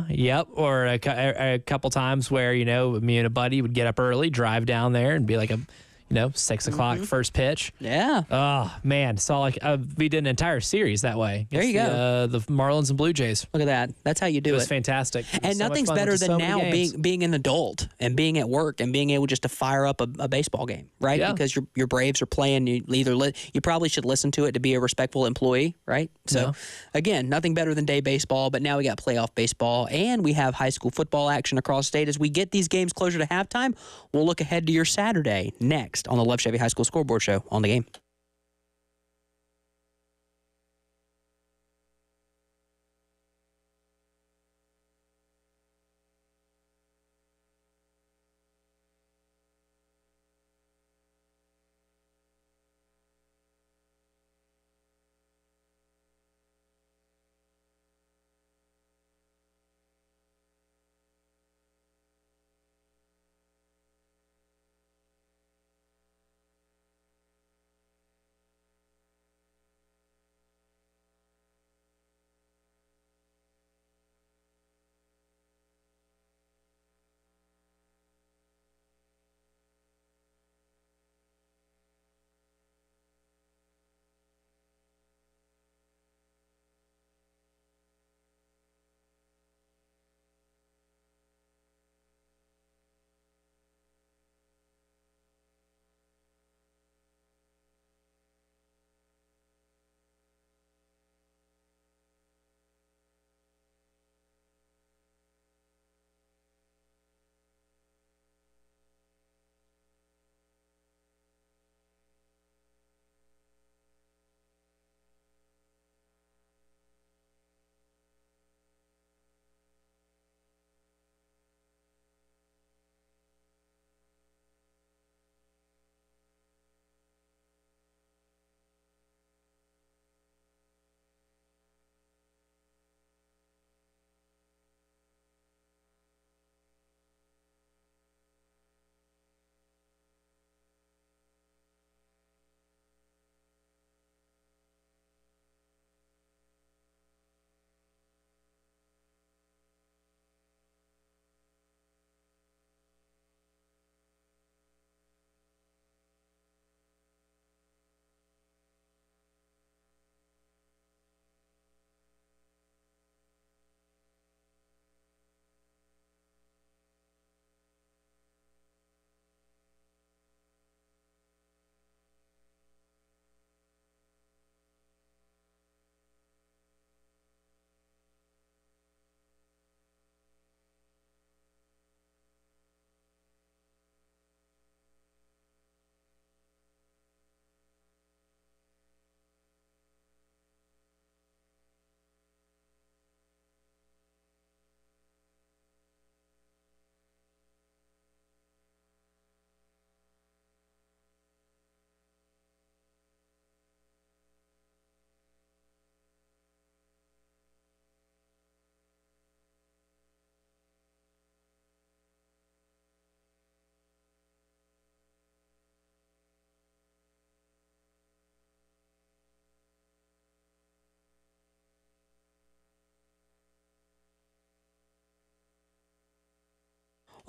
Yep. Or a couple times where, me and a buddy would get up early, drive down there and be like 6 o'clock first pitch. Yeah. Oh, man. Saw we did an entire series that way. There you go. The Marlins and Blue Jays. Look at that. That's how you do It it. was fantastic. It was And so much nothing's fun. better Went to than so many now games. being an adult and being at work and being able just to fire up a baseball game, right? Yeah. Because your Braves are playing. You probably should listen to it to be a respectful employee, right? So, again, nothing better than day baseball. But now we got playoff baseball and we have high school football action across the state. As we get these games closer to halftime, we'll look ahead to your Saturday next on the Love Chevy High School Scoreboard Show on the game.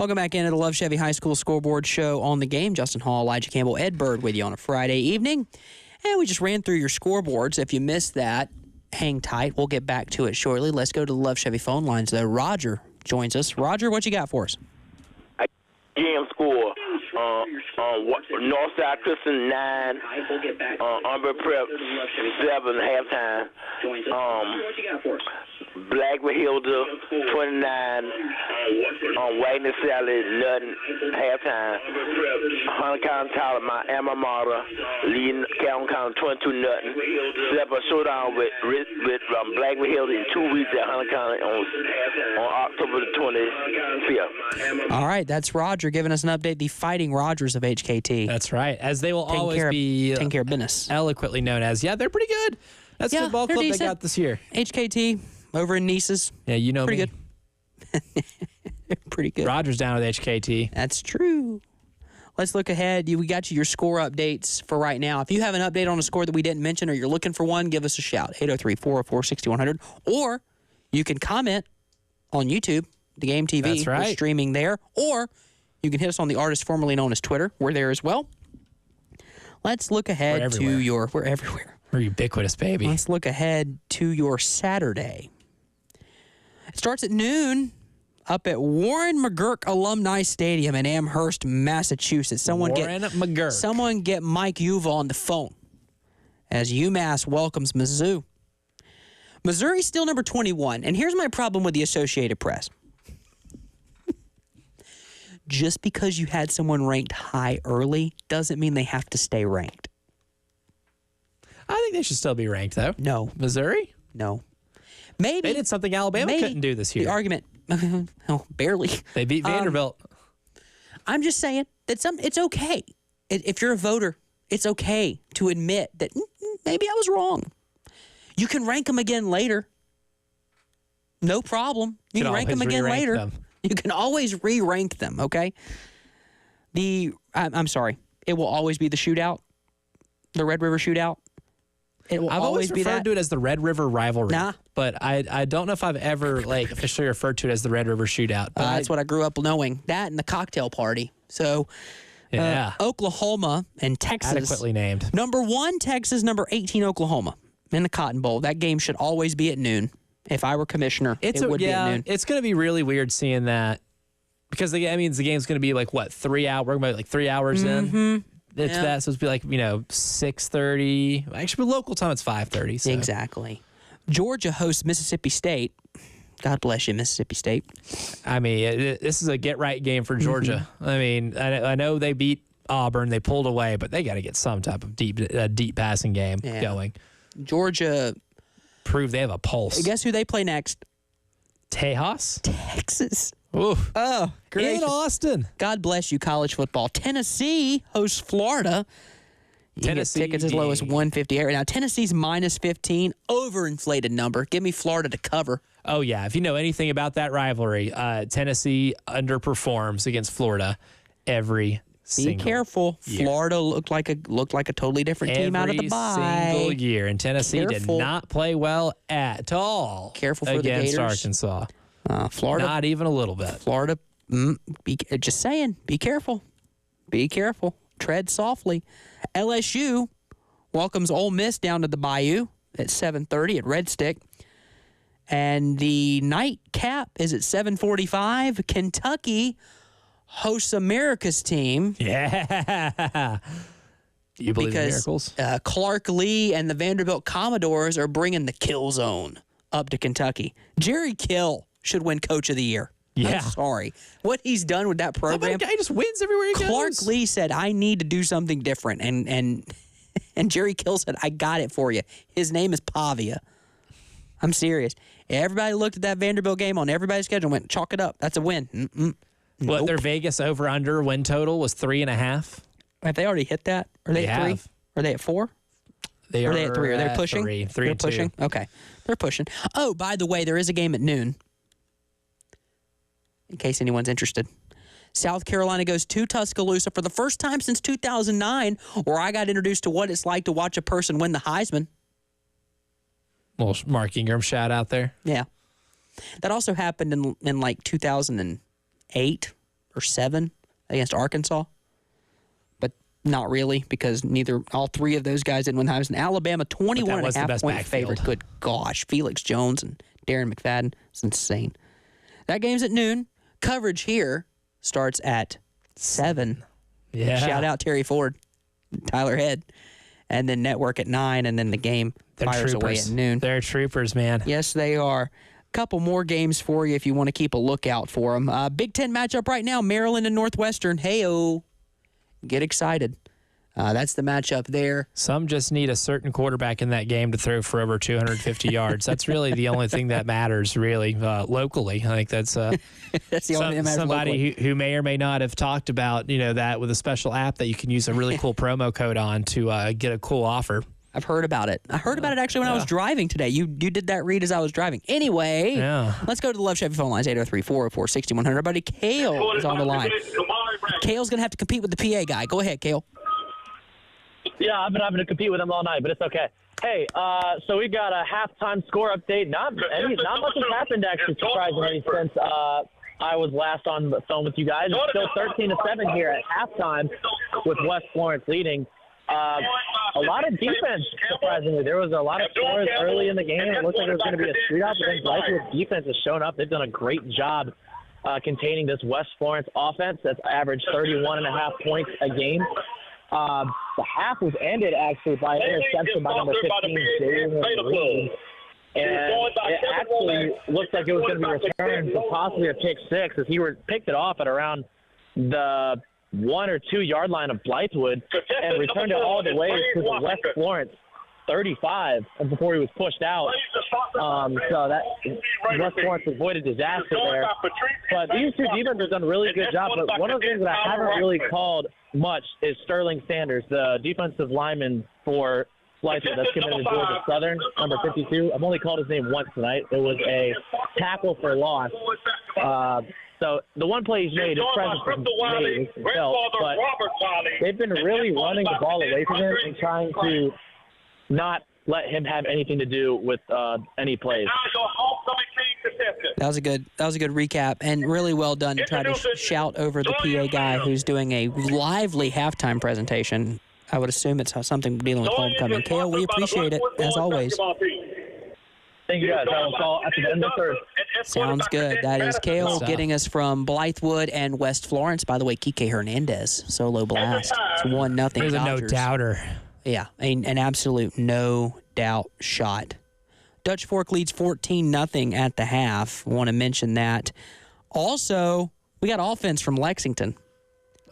Welcome back into the Love Chevy High School Scoreboard Show on the Game. Justin Hall, Elijah Campbell, Ed Bird with you on a Friday evening. And we just ran through your scoreboards. If you missed that, hang tight. We'll get back to it shortly. Let's go to the Love Chevy phone lines, though. Roger joins us. Roger, what you got for us? Game score. Northside Christian 9. Umber Prep 7 halftime. Blackwood Hilda 29. Wagner Sally nothing halftime. Hunter County Tyler, my alma mater, leading Calhoun County 22 nothing. Set up a showdown with Blackwood Hilda in 2 weeks at Hunter County on October the 25th. All right, that's Roger giving us an update. The Fighting Rogers of HKT. That's right. As they will always be taking care of business. Eloquently known as. Yeah, they're pretty good. That's a good ball club they got this year. HKT over in Nice's. Yeah, you know pretty me. Good. Pretty good. Rogers down with HKT. That's true. Let's look ahead. We got you your score updates for right now. If you have an update on a score that we didn't mention or you're looking for one, give us a shout. 803-404-6100. Or you can comment on YouTube, the Game TV. That's right. We're streaming there. Or you can hit us on the artist formerly known as Twitter. We're there as well. Let's look ahead to your... We're everywhere. We're ubiquitous, baby. Let's look ahead to your Saturday. It starts at noon up at Warren McGurk Alumni Stadium in Amherst, Massachusetts. Someone get Mike Uval on the phone as UMass welcomes Mizzou. Missouri's still number 21, and here's my problem with the Associated Press. Just because you had someone ranked high early doesn't mean they have to stay ranked. I think they should still be ranked, though. No. Missouri? No. Maybe. They did something Alabama couldn't do this year. The argument, oh, barely. They beat Vanderbilt. I'm just saying that it's okay. If you're a voter, it's okay to admit that maybe I was wrong. You can rank them again later. No problem. You can rank them again later. You can always re-rank them, okay? I'm sorry. It will always be the shootout, the Red River shootout. It will I've always be referred to it as the Red River rivalry. Nah. But I don't know if I've ever officially referred to it as the Red River shootout. But that's what I grew up knowing. That and the cocktail party. So yeah. Oklahoma and Texas. Adequately named. Number 1, Texas. Number 18, Oklahoma in the Cotton Bowl. That game should always be at noon. If I were commissioner, it would be at noon. It's going to be really weird seeing that because that means the game's going to be like, what, 3 hours? We're about 3 hours in. It's that, so it's be like 6:30. Actually, local time it's 5:30. So. Exactly. Georgia hosts Mississippi State. God bless you, Mississippi State. I mean, this is a get right game for Georgia. I mean, I know they beat Auburn, they pulled away, but they got to get some type of deep passing game going. Georgia prove they have a pulse. Guess who they play next? Tejas? Texas. Oof. Oh, great. In Austin. God bless you, college football. Tennessee hosts Florida. You Tennessee can get tickets as low as $150. Now, Tennessee's minus 15, overinflated number. Give me Florida to cover. Oh, yeah. If you know anything about that rivalry, Tennessee underperforms against Florida every single Be careful. year. Florida looked like a totally different team out of the bye. Every single year. And Tennessee did not play well at all. Careful for the against Gators. Arkansas. Florida. Not even a little bit. Florida, just saying, be careful. Be careful. Tread softly. LSU welcomes Ole Miss down to the Bayou at 7:30 at Red Stick. And the nightcap is at 7:45. Kentucky hosts America's team. Yeah. You believe in miracles? Clark Lee and the Vanderbilt Commodores are bringing the kill zone up to Kentucky. Jerry Kill should win Coach of the Year. Yeah. I'm sorry. What he's done with that program. That guy just wins everywhere he goes. Clark Lee said, I need to do something different. And Jerry Kill said, I got it for you. His name is Pavia. I'm serious. Everybody looked at that Vanderbilt game on everybody's schedule and went, chalk it up. That's a win. What, their Vegas over-under win total was 3.5? Have they already hit that? Are they at 3? Are they at 4? They are at 3? Are they pushing? 3 They're and 2. pushing? Okay. They're pushing. Oh, by the way, there is a game at noon. In case anyone's interested. South Carolina goes to Tuscaloosa for the first time since 2009, where I got introduced to what it's like to watch a person win the Heisman. Little Mark Ingram shout out there. Yeah. That also happened in like 2008, or 7 against Arkansas. But not really, because all 3 of those guys didn't win the Heisman. Alabama, 21.5 point favorite. Good gosh. Felix Jones and Darren McFadden. It's insane. That game's at noon. Coverage here starts at 7. Yeah. Shout out Terry Ford, Tyler Head. And then network at 9, and then the game fires away at noon. They're troopers, man. Yes, they are. Couple more games for you if you want to keep a lookout for them. Big Ten matchup right now, Maryland and Northwestern. Hey-oh. Get excited. That's the matchup there. Some just need a certain quarterback in that game to throw for over 250 yards. That's really the only thing that matters, really, locally. I think that's that's the only thing that matters somebody who may or may not have talked about that with a special app that you can use a really cool promo code on to get a cool offer. I've heard about it. I heard about it actually when I was driving today. You did that read as I was driving. Anyway, let's go to the Love Chevy phone lines, 803-404-6100. Our buddy Kale is on the line. Kale's going to have to compete with the PA guy. Go ahead, Kale. Yeah, I've been having to compete with him all night, but it's okay. Hey, so we got a halftime score update. Not much has happened, actually, surprisingly, since I was last on the phone with you guys. It's still 13-7 here at halftime with West Florence leading. A lot of defense, surprisingly. There was a lot of scores early in the game. It looked like it was going to be a shootout, but then Blythewood's defense has shown up. They've done a great job containing this West Florence offense that's averaged 31.5 points a game. The half was ended, actually, by an interception by number 15, Jalen Green. And it actually looked like it was going to be returned to possibly a pick 6 as he picked it off at around the 1 or 2 yard line of Blythewood and returned it all the way to the West Florence 35 before he was pushed out. So that West Florence avoided disaster there. But these two defenses have done a really good job. But one of the things that I haven't really called much is Sterling Sanders, the defensive lineman for Blythewood that's committed to Georgia Southern, number 52. I've only called his name once tonight. It was a tackle for loss. So the one play he's made, his presence is made, but they've been really running the ball away from him and trying to not let him have anything to do with any plays. That was a good recap, and really well done to try to shout over the PA guy who's doing a lively halftime presentation. I would assume it's something dealing with homecoming. Kale, we appreciate it, as always. Thank you, guys. I will call at the end of third. Sounds good. That is Kale getting us from Blythewood and West Florence. By the way, Kike Hernandez, solo blast. It's 1-0 He's a Dodgers. no-doubter. Yeah, an absolute no-doubt shot. Dutch Fork leads 14-0 at the half. Want to mention that. Also, we got offense from Lexington.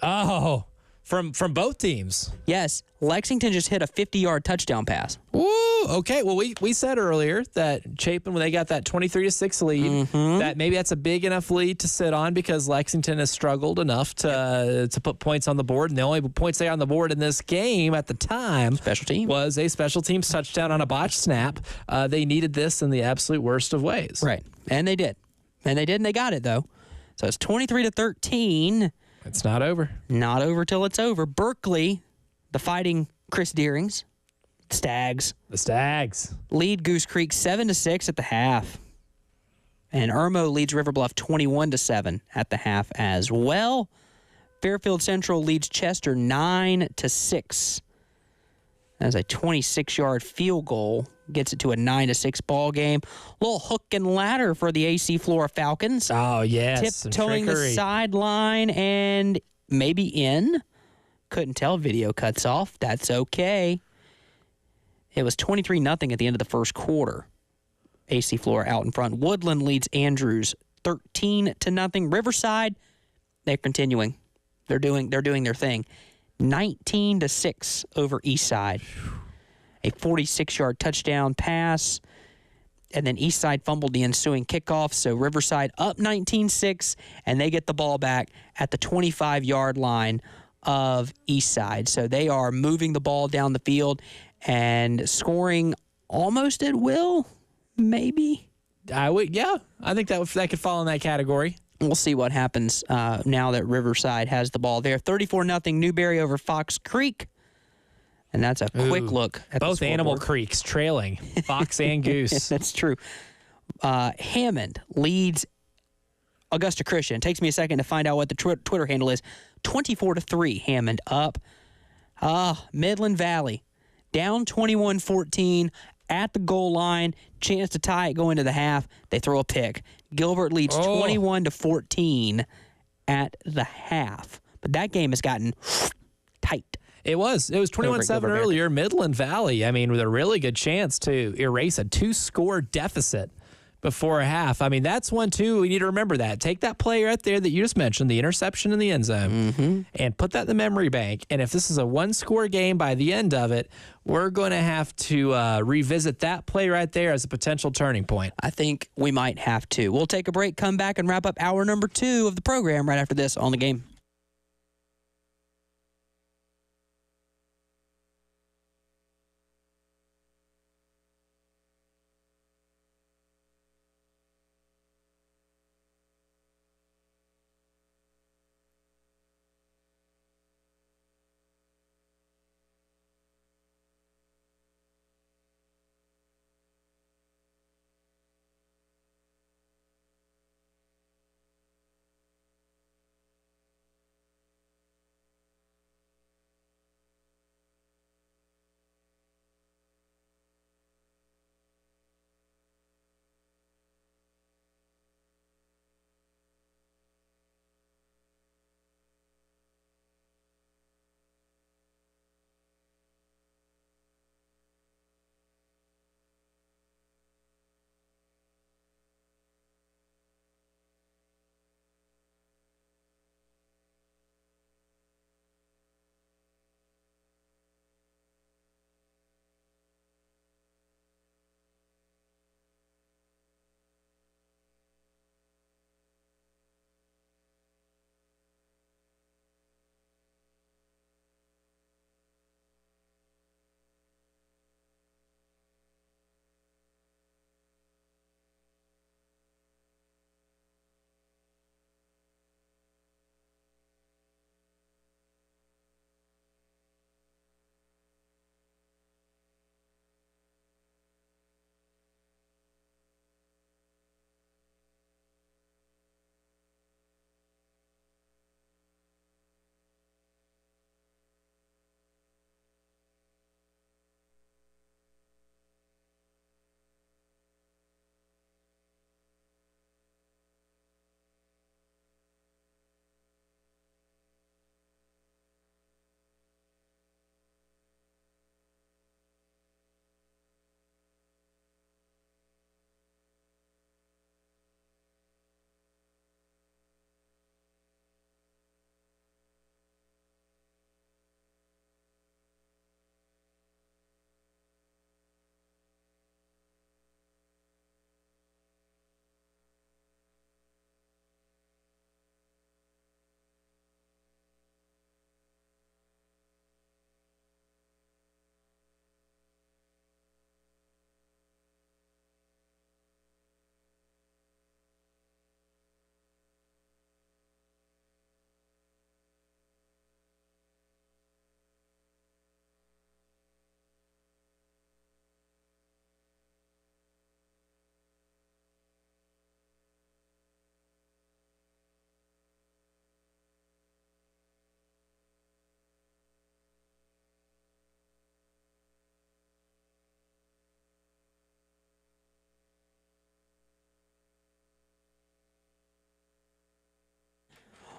Oh, from both teams. Yes, Lexington just hit a 50-yard touchdown pass. Woo! Okay. Well, we said earlier that Chapin, when they got that 23-6 lead, that maybe that's a big enough lead to sit on because Lexington has struggled enough to put points on the board, and the only points they had on the board in this game at the time was a special teams touchdown on a botched snap. They needed this in the absolute worst of ways. Right, and they did, and they got it though. So it's 23-13. It's not over. Not over till it's over. Berkeley, the Fighting Chris Deerings, Stags. The Stags lead Goose Creek 7-6 at the half. And Irmo leads River Bluff 21-7 at the half as well. Fairfield Central leads Chester 9-6. As a 26-yard field goal gets it to a 9-6 ball game. Little hook and ladder for the AC Flora Falcons. Oh, yes. Tiptoeing the sideline and maybe in. Couldn't tell. Video cuts off. That's okay. It was 23-0 at the end of the first quarter. AC Flora out in front. Woodland leads Andrews 13-0. Riverside, they're continuing. They're doing their thing. 19-6 over Eastside. A 46-yard touchdown pass. And then Eastside fumbled the ensuing kickoff. So Riverside up 19-6, and they get the ball back at the 25-yard line of Eastside. So they are moving the ball down the field and scoring almost at will, maybe. I think that could fall in that category. We'll see what happens now that Riverside has the ball there. 34-0 Newberry over Fox Creek. And that's a quick look at both the animal scoreboard. creeks trailing, Fox and Goose. That's true. Hammond leads Augusta Christian. It takes me a second to find out what the Twitter handle is. 24-3, Hammond up. Midland Valley down 21-14 at the goal line. Chance to tie it going into the half. They throw a pick. Gilbert leads 21-14 at the half. But that game has gotten tight. It was 21-7 earlier. Midland Valley, I mean, with a really good chance to erase a 2-score deficit before a half. I mean, that's one, too. We need to remember that. Take that play right there that you just mentioned, the interception in the end zone, and put that in the memory bank. And if this is a 1-score game by the end of it, we're going to have to revisit that play right there as a potential turning point. I think we might have to. We'll take a break, come back, and wrap up hour number 2 of the program right after this on The Game.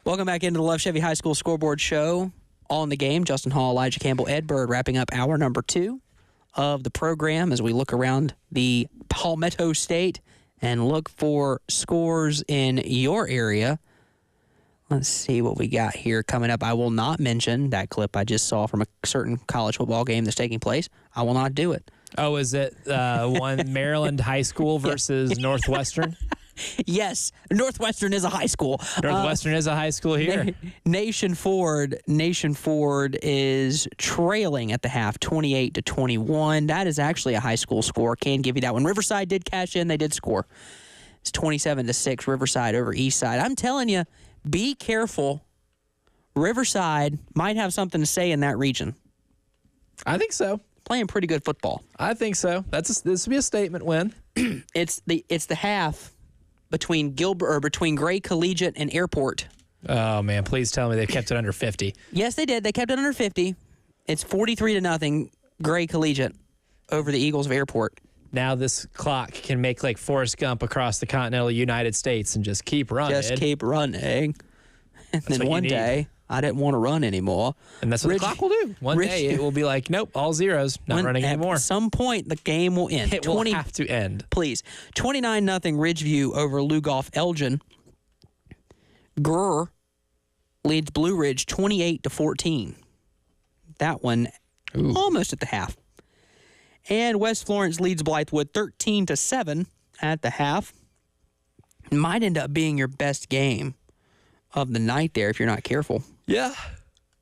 Welcome back into the Love Chevy High School Scoreboard Show. On The Game, Justin Hall, Elijah Campbell, Ed Bird, wrapping up hour number 2 of the program as we look around the Palmetto State and look for scores in your area. Let's see what we got here coming up. I will not mention that clip I just saw from a certain college football game that's taking place. I will not do it. Oh, is it one Maryland High School versus Northwestern? Yes, Northwestern is a high school. Northwestern is a high school here. Nation Ford is trailing at the half, 28-21. That is actually a high school score. Can give you that one. Riverside did cash in. They did score. It's 27-6, Riverside over Eastside. I'm telling you, be careful. Riverside might have something to say in that region. I think so. Playing pretty good football. I think so. This would be a statement win. It's the half. between Gray Collegiate and Airport. Oh, man, please tell me they kept it under 50. Yes, they did. They kept it under 50. It's 43-0 Gray Collegiate over the Eagles of Airport. Now this clock can make like Forrest Gump across the continental United States and just keep running. Just keep running. And then what one you need. day, I didn't want to run anymore. And that's what the clock will do. One day it will be like, nope, all zeros, not running anymore. At some point, the game will end. It will have to end. Please. 29-0 Ridgeview over Lugoff Elgin. Grr leads Blue Ridge 28-14. That one almost at the half. And West Florence leads Blythewood 13-7 at the half. Might end up being your best game of the night there if you're not careful. Yeah.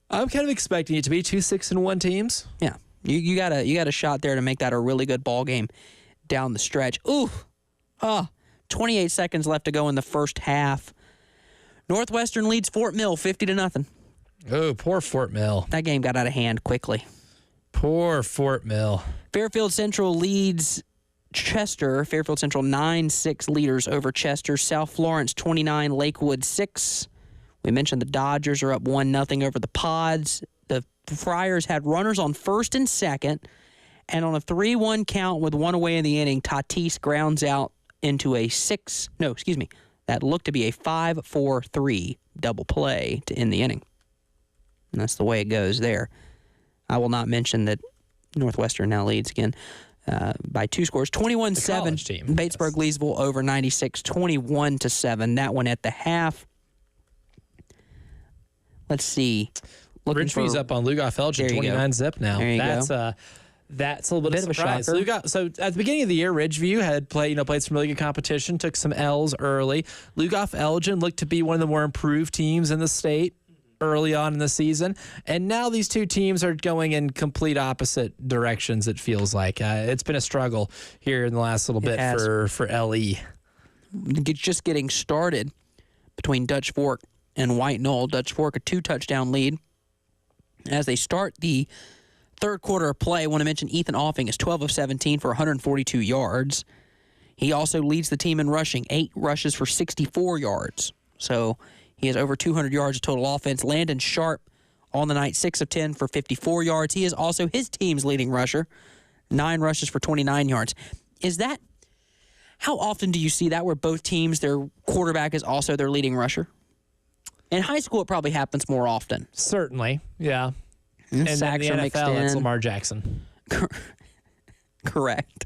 I'm kind of expecting it to be 2 6-1 teams. Yeah. You got a shot there to make that a really good ball game down the stretch. 28 seconds left to go in the first half. Northwestern leads Fort Mill 50-0. Oh, poor Fort Mill. That game got out of hand quickly. Poor Fort Mill. Fairfield Central leads Chester. Fairfield Central 9-6 leaders over Chester. South Florence 29, Lakewood 6. We mentioned the Dodgers are up 1-0 over the Pods. The Friars had runners on first and second, and on a 3-1 count with one away in the inning, Tatis grounds out into that looked to be a 5-4-3 double play to end the inning. And that's the way it goes there. I will not mention that Northwestern now leads again by 2 scores. 21-7, Batesburg Leesville over 96, 21-7. That one at the half. Let's see. Ridgeview's up on Lugoff Elgin, 29-zip now. There you go. That's a little bit of a surprise. So at the beginning of the year, Ridgeview had played some really good competition, took some L's early. Lugoff Elgin looked to be one of the more improved teams in the state early on in the season, and now these two teams are going in complete opposite directions, it feels like. It's been a struggle here in the last little bit for LE. Just getting started between Dutch Fork and White Knoll. Dutch Fork a 2-touchdown lead. As they start the third quarter of play, I want to mention Ethan Offing is 12 of 17 for 142 yards. He also leads the team in rushing, 8 rushes for 64 yards. So he has over 200 yards of total offense. Landon Sharp on the night, 6 of 10 for 54 yards. He is also his team's leading rusher, 9 rushes for 29 yards. How often do you see that where both teams, their quarterback is also their leading rusher? In high school, it probably happens more often. Certainly, yeah. And sacks in are the mixed NFL, it's in. Lamar Jackson. Correct.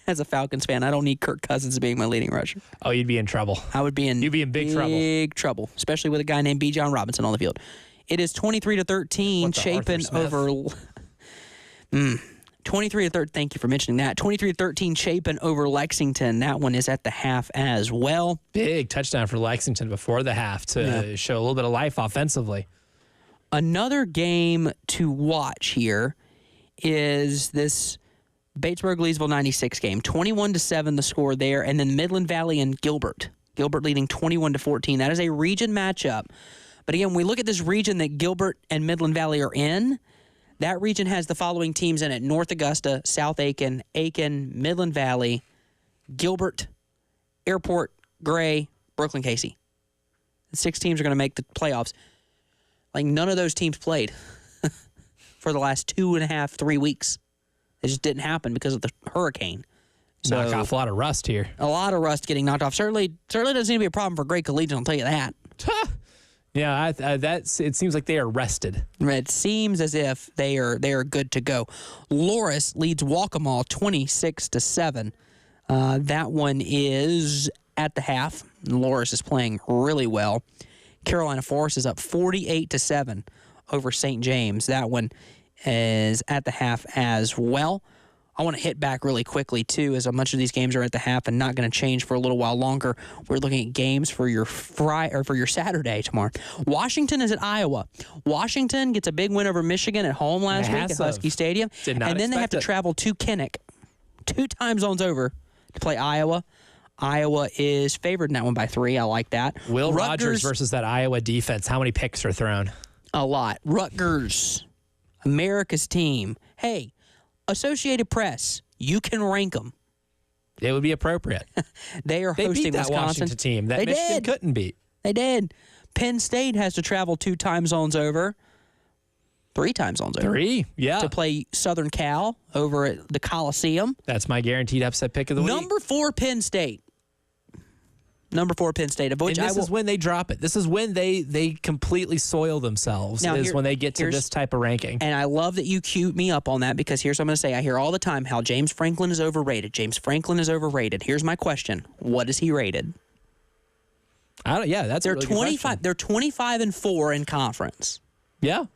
As a Falcons fan, I don't need Kirk Cousins being my leading rusher. Oh, you'd be in trouble. You'd be in big trouble, especially with a guy named B. John Robinson on the field. It is 23-13, Chapin over 23-13. Thank you for mentioning that. 23-13, Chapin over Lexington. That one is at the half as well. Big touchdown for Lexington before the half to show a little bit of life offensively. Another game to watch here is this Batesburg-Leesville 96 game. 21-7 the score there, and then Midland Valley and Gilbert. Gilbert leading 21-14. That is a region matchup. But again, when we look at this region that Gilbert and Midland Valley are in, that region has the following teams in it: North Augusta, South Aiken, Midland Valley, Gilbert, Airport, Gray, Brooklyn, Casey. The 6 teams are going to make the playoffs. Like, none of those teams played for the last 2.5, 3 weeks. It just didn't happen because of the hurricane. So, knock off a lot of rust here. A lot of rust getting knocked off. Certainly doesn't seem to be a problem for Gray Collegiate, I'll tell you that. Yeah, it seems like they are rested. It seems as if they are good to go. Loris leads Waccamaw 26-7. That one is at the half. Loris is playing really well. Carolina Forest is up 48-7 over St. James. That one is at the half as well. I want to hit back really quickly, too, as much of these games are at the half and not going to change for a little while longer. We're looking at games for your Saturday tomorrow. Washington is at Iowa. Washington gets a big win over Michigan at home last week at Husky Stadium. And then they have to travel to Kinnick 2 time zones over to play Iowa. Iowa is favored in that one by 3. I like that. Will Rogers versus that Iowa defense. How many picks are thrown? A lot. Rutgers, America's team. Hey, Associated Press, you can rank them. It would be appropriate. They are They hosting beat that Wisconsin. Washington team that They Michigan did. couldn't beat. They did. Penn State has to travel 2 time zones over. 3 time zones over. 3, yeah. To play Southern Cal over at the Coliseum. That's my guaranteed upset pick of the week. Number 4 Penn State. Number 4 Penn State. Of which And this is when they drop it. This is when they completely soil themselves. Now, when they get to this type of ranking. And I love that you queued me up on that because here's what I'm going to say. I hear all the time how James Franklin is overrated. James Franklin is overrated. Here's my question. What is he rated? That's a really good question. They're 25-4 in conference. Yeah.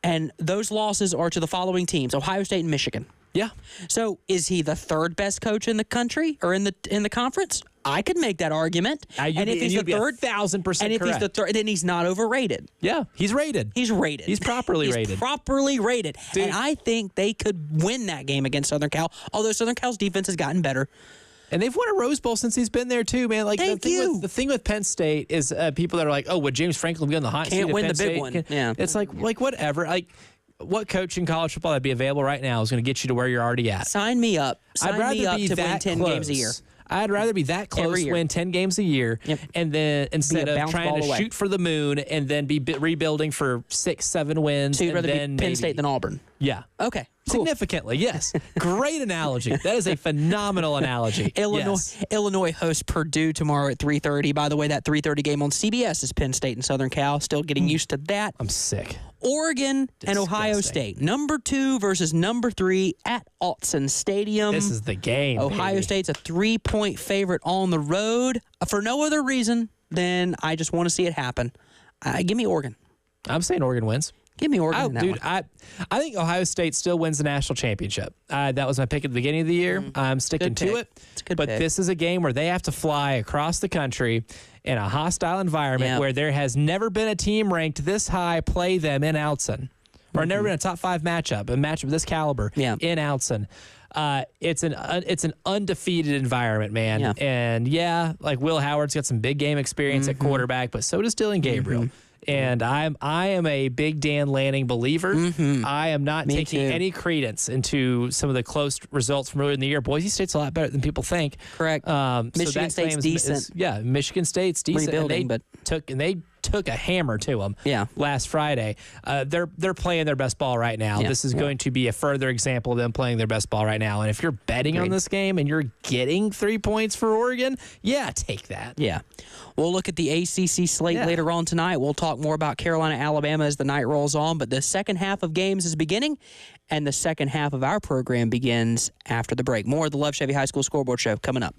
And those losses are to the following teams: Ohio State and Michigan. Yeah. So is he the 3rd best coach in the country or in the conference? I could make that argument. And if he's the 3rd, 1,000% and if correct. he's the 3rd, then he's not overrated. Yeah, he's rated. He's rated. He's properly rated. He's properly rated. Dude. And I think they could win that game against Southern Cal, although Southern Cal's defense has gotten better. And they've won a Rose Bowl since he's been there too, man. Like the thing with Penn State is people that are like, "Oh, would James Franklin be on the hot seat?" Can't win Penn the big State? one. Yeah. It's like whatever. Like, what coach in college football that'd be available right now is going to get you to where you're already at? Sign me up. Sign me up to win 10 games a year. I'd rather be that close, win 10 games a year, and then instead of trying to shoot for the moon and then be rebuilding for 6-7 wins. So you'd rather be Penn State than Auburn? Yeah. Okay. Cool. Significantly, yes. Great analogy. That is a phenomenal analogy. Illinois hosts Purdue tomorrow at 3:30. By the way, that 3:30 game on CBS is Penn State and Southern Cal. Still getting used to that. I'm sick. Oregon and Ohio State. Number 2 versus number 3 at Autzen Stadium. This is the game. Ohio baby. State's a 3-point favorite on the road for no other reason than I just want to see it happen. Give me Oregon. I'm saying Oregon wins. Give me Oregon. In that Dude, one. I think Ohio State still wins the national championship. That was my pick at the beginning of the year. I'm sticking to it. It's a good but pick. this is a game where they have to fly across the country in a hostile environment where there has never been a team ranked this high play them in Autzen. Or never been a top 5 matchup, a matchup of this caliber in Autzen. It's an undefeated environment, man. Yeah. And like Will Howard's got some big game experience at quarterback, but so does Dylan Gabriel. And I am a big Dan Lanning believer. I am not taking any credence into some of the close results from earlier in the year. Boise State's a lot better than people think. Correct. Michigan State's decent. Michigan State's decent. Rebuilding, and they took a hammer to them last Friday. They're playing their best ball right now. This is going to be a further example of them playing their best ball right now. And if you're betting on this game and you're getting 3 points for Oregon, take that. Yeah. We'll look at the ACC slate later on tonight. We'll talk more about Carolina, Alabama as the night rolls on. But the second half of games is beginning, and the second half of our program begins after the break. More of the Love Chevy High School Scoreboard Show coming up.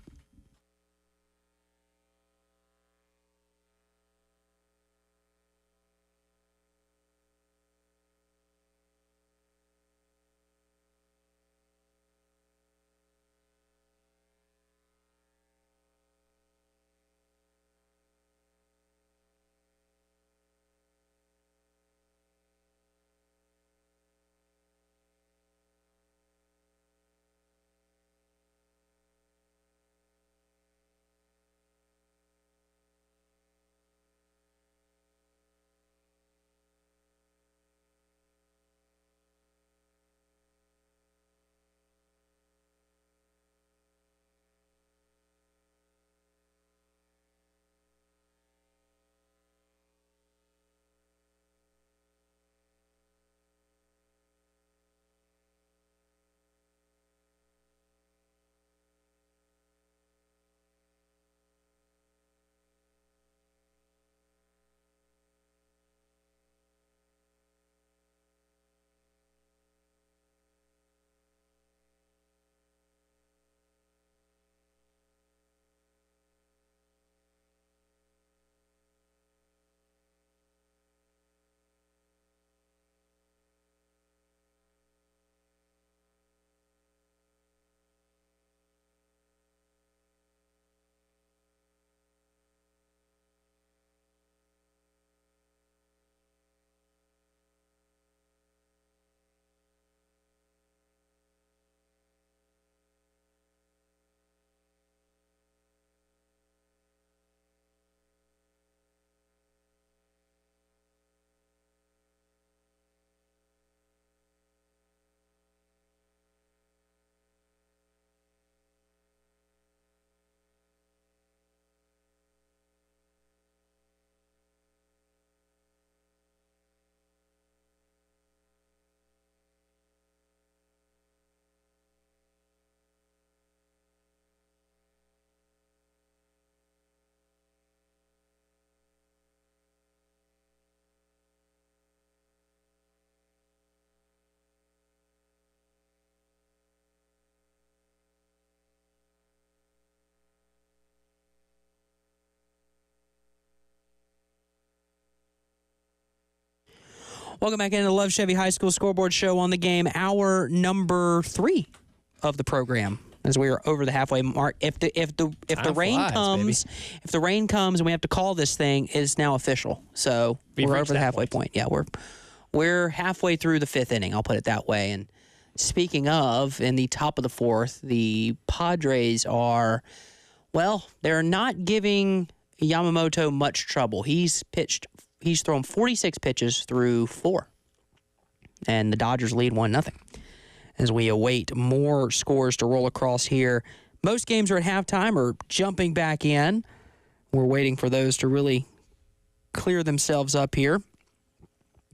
Welcome back into the Love Chevy High School Scoreboard Show on the game, hour number 3 of the program. As we are over the halfway mark, if the rain comes, if the rain comes and we have to call this thing, it's now official. So we're over the halfway point. Yeah, we're halfway through the 5th inning. I'll put it that way. And speaking of, in the top of the 4th, the Padres are, well, they're not giving Yamamoto much trouble. He's thrown 46 pitches through 4, and the Dodgers lead 1-0. As we await more scores to roll across here. Most games are at halftime or jumping back in. We're waiting for those to really clear themselves up here.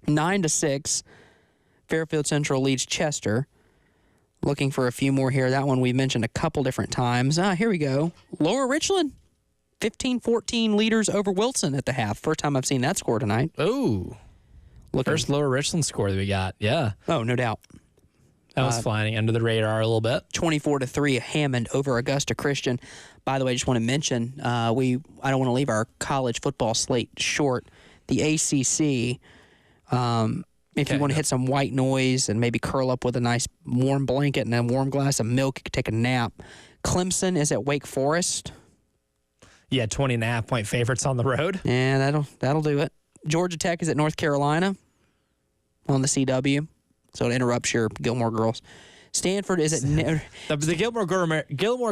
9-6. Fairfield Central leads Chester. Looking for a few more here. That one we mentioned a couple different times. Here we go. Lower Richland, 15-14 leaders over Wilson at the half. First time I've seen that score tonight. Oh, first Lower Richland score that we got. Yeah. Oh, no doubt. That was flying under the radar a little bit. 24-3, Hammond over Augusta Christian. By the way, I just want to mention, I don't want to leave our college football slate short. The ACC, if you want to hit some white noise and maybe curl up with a nice warm blanket and a warm glass of milk, you could take a nap. Clemson is at Wake Forest. Yeah, 20.5-point favorites on the road. Yeah, that'll do it. Georgia Tech is at North Carolina on the CW. So it interrupts your Gilmore Girls. Stanford is at... The Gilmore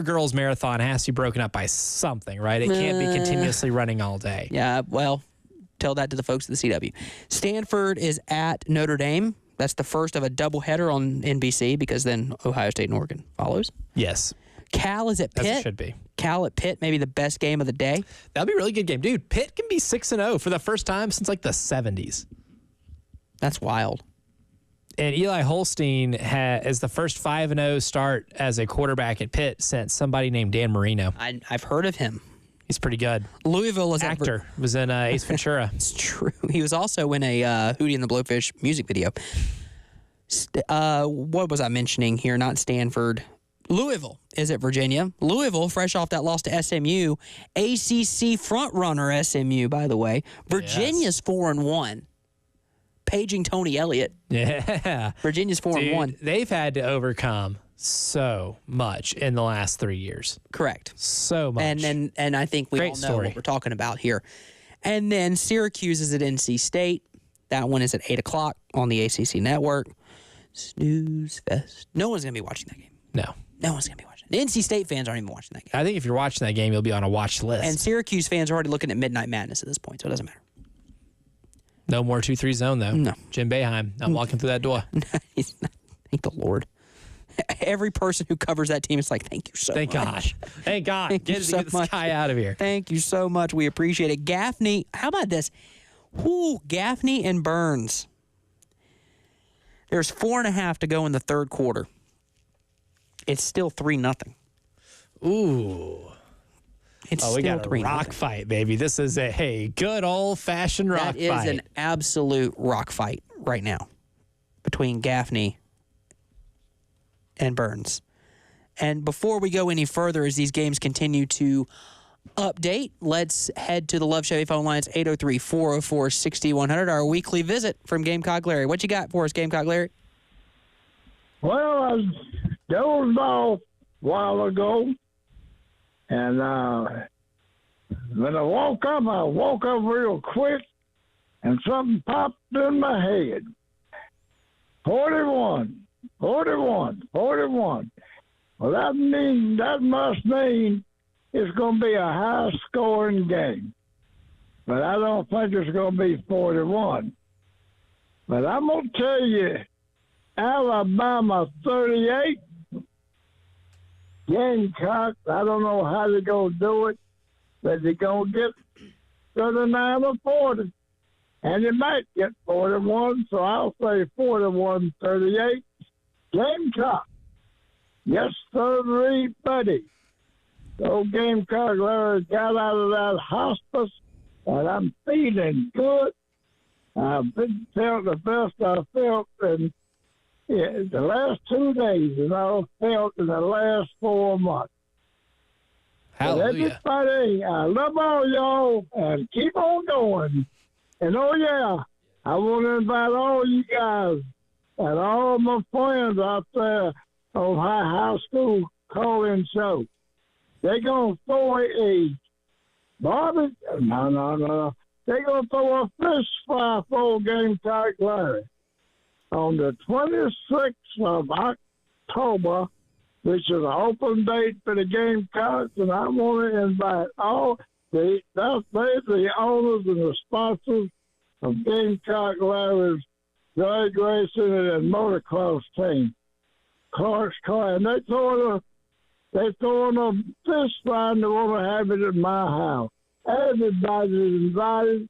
Girls marathon has to be broken up by something, right? It can't be continuously running all day. Yeah, well, tell that to the folks at the CW. Stanford is at Notre Dame. That's the first of a doubleheader on NBC because then Ohio State and Oregon follows. Yes. Cal is at Pitt. As it should be. Cal at Pitt, maybe the best game of the day. That'll be a really good game. Dude, Pitt can be 6-0 for the first time since like the 70s. That's wild. And Eli Holstein is the first 5-0 start as a quarterback at Pitt since somebody named Dan Marino. I've heard of him. He's pretty good. Louisville is actor. Was in Ace Ventura. It's true. He was also in a Hootie and the Blowfish music video. What was I mentioning here? Not Stanford. Louisville is at Virginia. Louisville, fresh off that loss to SMU. ACC frontrunner SMU, by the way. Virginia's 4-1. Paging Tony Elliott. Yeah. Virginia's 4-1. They've had to overcome so much in the last 3 years. Correct. So much. And I think we all know what we're talking about here. And then Syracuse is at NC State. That one is at 8 o'clock on the ACC network. Snooze fest. No one's going to be watching that game. No. No one's going to be watching. The NC State fans aren't even watching that game. I think if you're watching that game, you'll be on a watch list. And Syracuse fans are already looking at Midnight Madness at this point, so it doesn't matter. No more 2-3 zone, though. No. Jim Boeheim not walking through that door. Thank the Lord. Every person who covers that team is like, thank you so much. Thank God. Get this guy out of here. Thank you so much. We appreciate it. Gaffney, how about this? Gaffney and Burns. There's 4.5 to go in the third quarter. It's still 3-0. Ooh. We got a rock fight, baby. This is a good old-fashioned rock fight. That is an absolute rock fight right now between Gaffney and Burns. And before we go any further, as these games continue to update, let's head to the Love Chevy phone lines, 803-404-6100, our weekly visit from Gamecock Larry. What you got for us, Gamecock Larry? Well, I dozed off a while ago. And when I woke up real quick, and something popped in my head. 41. Well, that must mean it's going to be a high-scoring game. But I don't think it's going to be 41. But I'm going to tell you, Alabama 38. Gamecocks, I don't know how they're going to do it, but they're going to get 39 or 40. And they might get 41, so I'll say 41-38. Gamecock. Yes, sir, buddy. Old Gamecock Larry got out of that hospice, and I'm feeling good. I've been felt the best I felt in the last 2 days, and I felt in the last 4 months. Hallelujah. Everybody, I love all y'all, and keep on going. And, oh, yeah, I want to invite all you guys and all my friends out there on high school call-in show. They're going to throw a Bobby. No. They're going to throw a fish fry for Gamecock Larry on the 26th of October, which is an open date for the Gamecocks, and I want to invite all the owners and the sponsors of Gamecock Larry's drag racing and motocross team, Clark's Car, and they're throwing a fish fry and they want to have it at my house. Everybody's invited.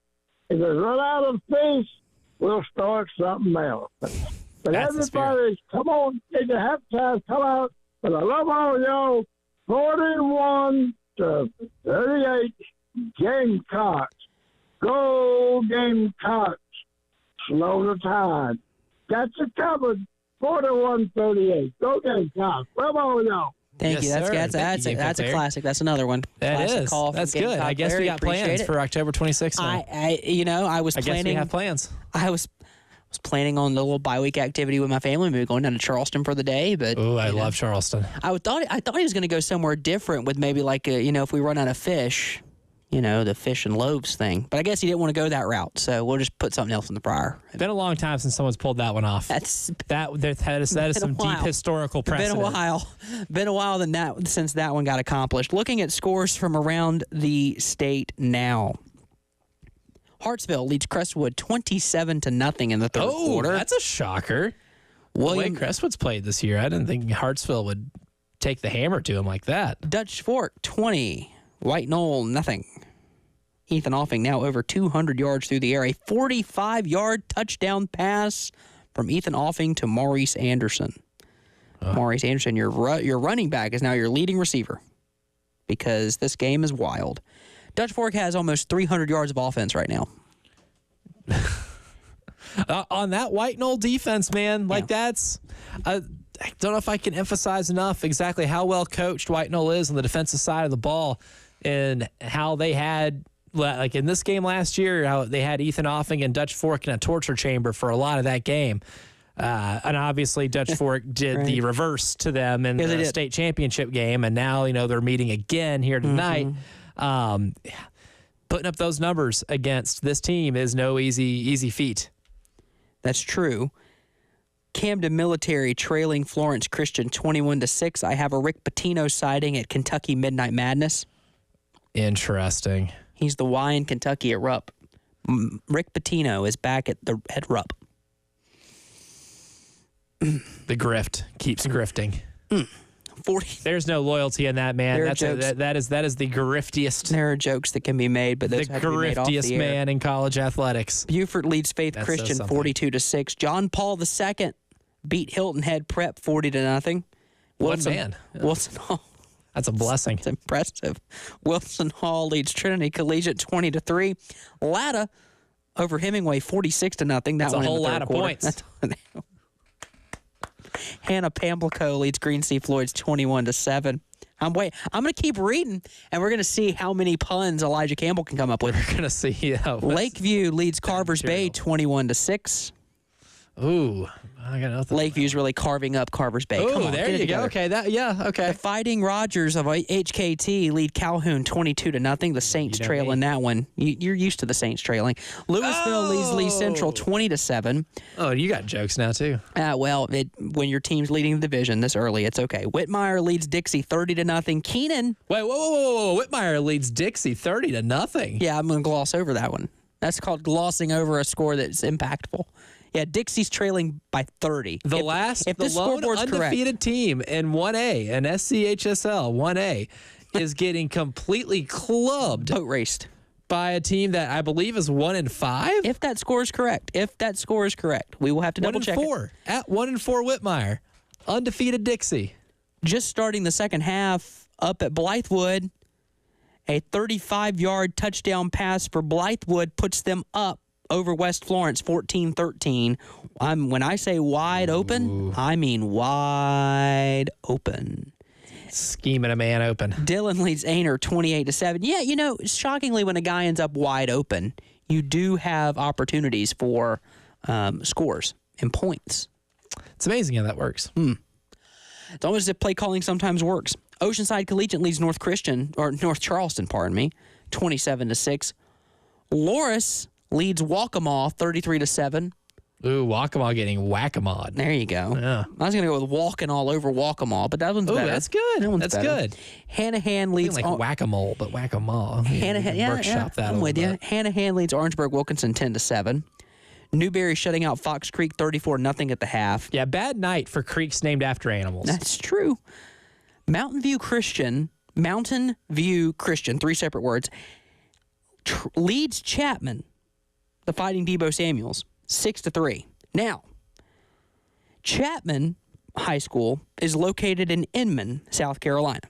If they run out of fish, we'll start something else. But everybody, come on, if you have time, come out. But I love all y'all. 41-38 Gamecocks. Go Gamecocks. Slow the tide. Got you covered. 41-38. Go Gamecocks. Love all y'all. Thank you. That's a classic. That's another one. That classic is. Call That's from good. Gamecock I guess Larry. we got plans for October 26th. I was planning. I guess we have plans. I was planning on the little bye-week activity with my family, maybe going down to Charleston for the day. But oh, I love Charleston. I thought he was going to go somewhere different with maybe like if we run out of fish, the fish and loaves thing. But I guess he didn't want to go that route, so we'll just put something else in the fryer. It's been a long time since someone's pulled that one off. That is some deep historical precedent. Been a while since that one got accomplished. Looking at scores from around the state now. Hartsville leads Crestwood 27-0 in the third quarter. That's a shocker. The way Crestwood's played this year, I didn't think Hartsville would take the hammer to him like that. Dutch Fork 20, White Knoll nothing. Ethan Offing now over 200 yards through the air. A 45-yard touchdown pass from Ethan Offing to Maurice Anderson. Maurice Anderson, your running back, is now your leading receiver because this game is wild. Dutch Fork has almost 300 yards of offense right now. On that White Knoll defense, man, that's... I don't know if I can emphasize enough exactly how well coached White Knoll is on the defensive side of the ball and how they had, like in this game last year, how they had Ethan Offing and Dutch Fork in a torture chamber for a lot of that game. And obviously Dutch Fork did the reverse to them in the state championship game, and now, they're meeting again here tonight. Putting up those numbers against this team is no easy feat. That's true. Camden Military trailing Florence Christian 21-6. I have a Rick Pitino sighting at Kentucky Midnight Madness. Interesting. He's the Y in Kentucky at Rupp. Rick Pitino is back at Rupp. The grift keeps grifting. 40. There's no loyalty in that, man. That is the griftiest. There are jokes that can be made, but those have to be made off the air. The griftiest man in college athletics. Buford leads Faith Christian 42-6. John Paul II beat Hilton Head Prep 40-0. Wilson, man. Wilson Hall. That's a blessing. It's impressive. Wilson Hall leads Trinity Collegiate 20-3. Latta over Hemingway 46-0. That's a whole lot of points. Hannah Pamplico leads Green Sea Floyd's 21-7. I'm going to keep reading, and we're going to see how many puns Elijah Campbell can come up with. We're going to see. Lakeview leads Carver's Bay 21-6. Ooh, I got nothing. Lakeview's really carving up Carver's Bay. Oh, there you go. Okay, okay. The Fighting Rogers of HKT lead Calhoun 22-0. The Saints trail in that one. You're used to the Saints trailing. Louisville leads Lee Central 20-7. Oh, you got jokes now too. When your team's leading the division this early, it's okay. Whitmire leads Dixie 30-0. Keenan. Wait, whoa! Whitmire leads Dixie 30-0. Yeah, I'm going to gloss over that one. That's called glossing over a score that's impactful. Yeah, Dixie's trailing by 30. The lone undefeated team in 1A, in SCHSL 1A, is getting completely clubbed. Boat raced. By a team that I believe is 1-5? If that score is correct. We will have to double check 1-4. At 1-4 Whitmire. Undefeated Dixie. Just starting the second half up at Blythewood, a 35-yard touchdown pass for Blythewood puts them up over West Florence 14-13. When I say wide open, I mean wide open. Scheming a man open. Dillon leads Ainer 28-7. Yeah, shockingly when a guy ends up wide open, you do have opportunities for scores and points. It's amazing how that works. It's almost as if play calling sometimes works. Oceanside Collegiate leads North Charleston, 27-6. Loris leads Waccamaw 33-7. Ooh, Waccamaw getting whack-a-mawed. There you go. Yeah. I was going to go with walking all over Waccamaw, but that one's better. That's good. That one's That's better. good. Hanahan leads Like whack-a-mole, but whack-a-maw. Hanahan, Workshop that I'm a with little you. bit. Hanahan leads Orangeburg Wilkinson 10-7. Newberry shutting out Fox Creek 34-0 at the half. Yeah, bad night for creeks named after animals. That's true. Mountain View Christian, 3 separate words, leads Chapman, the Fighting Debo Samuels, 6-3. Now, Chapman High School is located in Inman, South Carolina.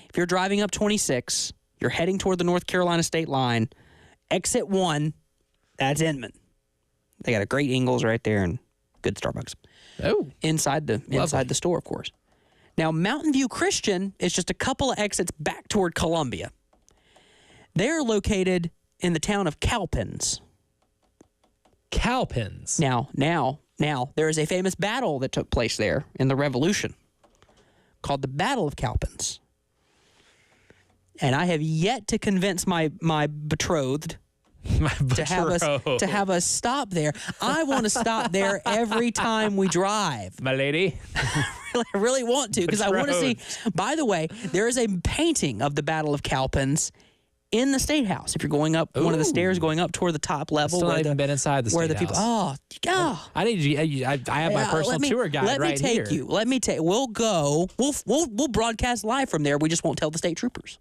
If you're driving up 26, you're heading toward the North Carolina state line, exit 1, that's Inman. They got a great Ingles right there and good Starbucks. Oh. Inside the store, of course. Now, Mountain View Christian is just a couple of exits back toward Columbia. They're located in the town of Cowpens. Cowpens. Now, there is a famous battle that took place there in the Revolution called the Battle of Cowpens. And I have yet to convince my betrothed to have us stop there. I want to stop there every time we drive. My lady. I really want to because I want to see. By the way, there is a painting of the Battle of Cowpens in the State House. If you're going up one of the stairs, going up toward the top level, Still not even been inside the State where the House. people. I need you. I have my personal tour guide right here. Let me take you. We'll go. We'll broadcast live from there. We just won't tell the state troopers.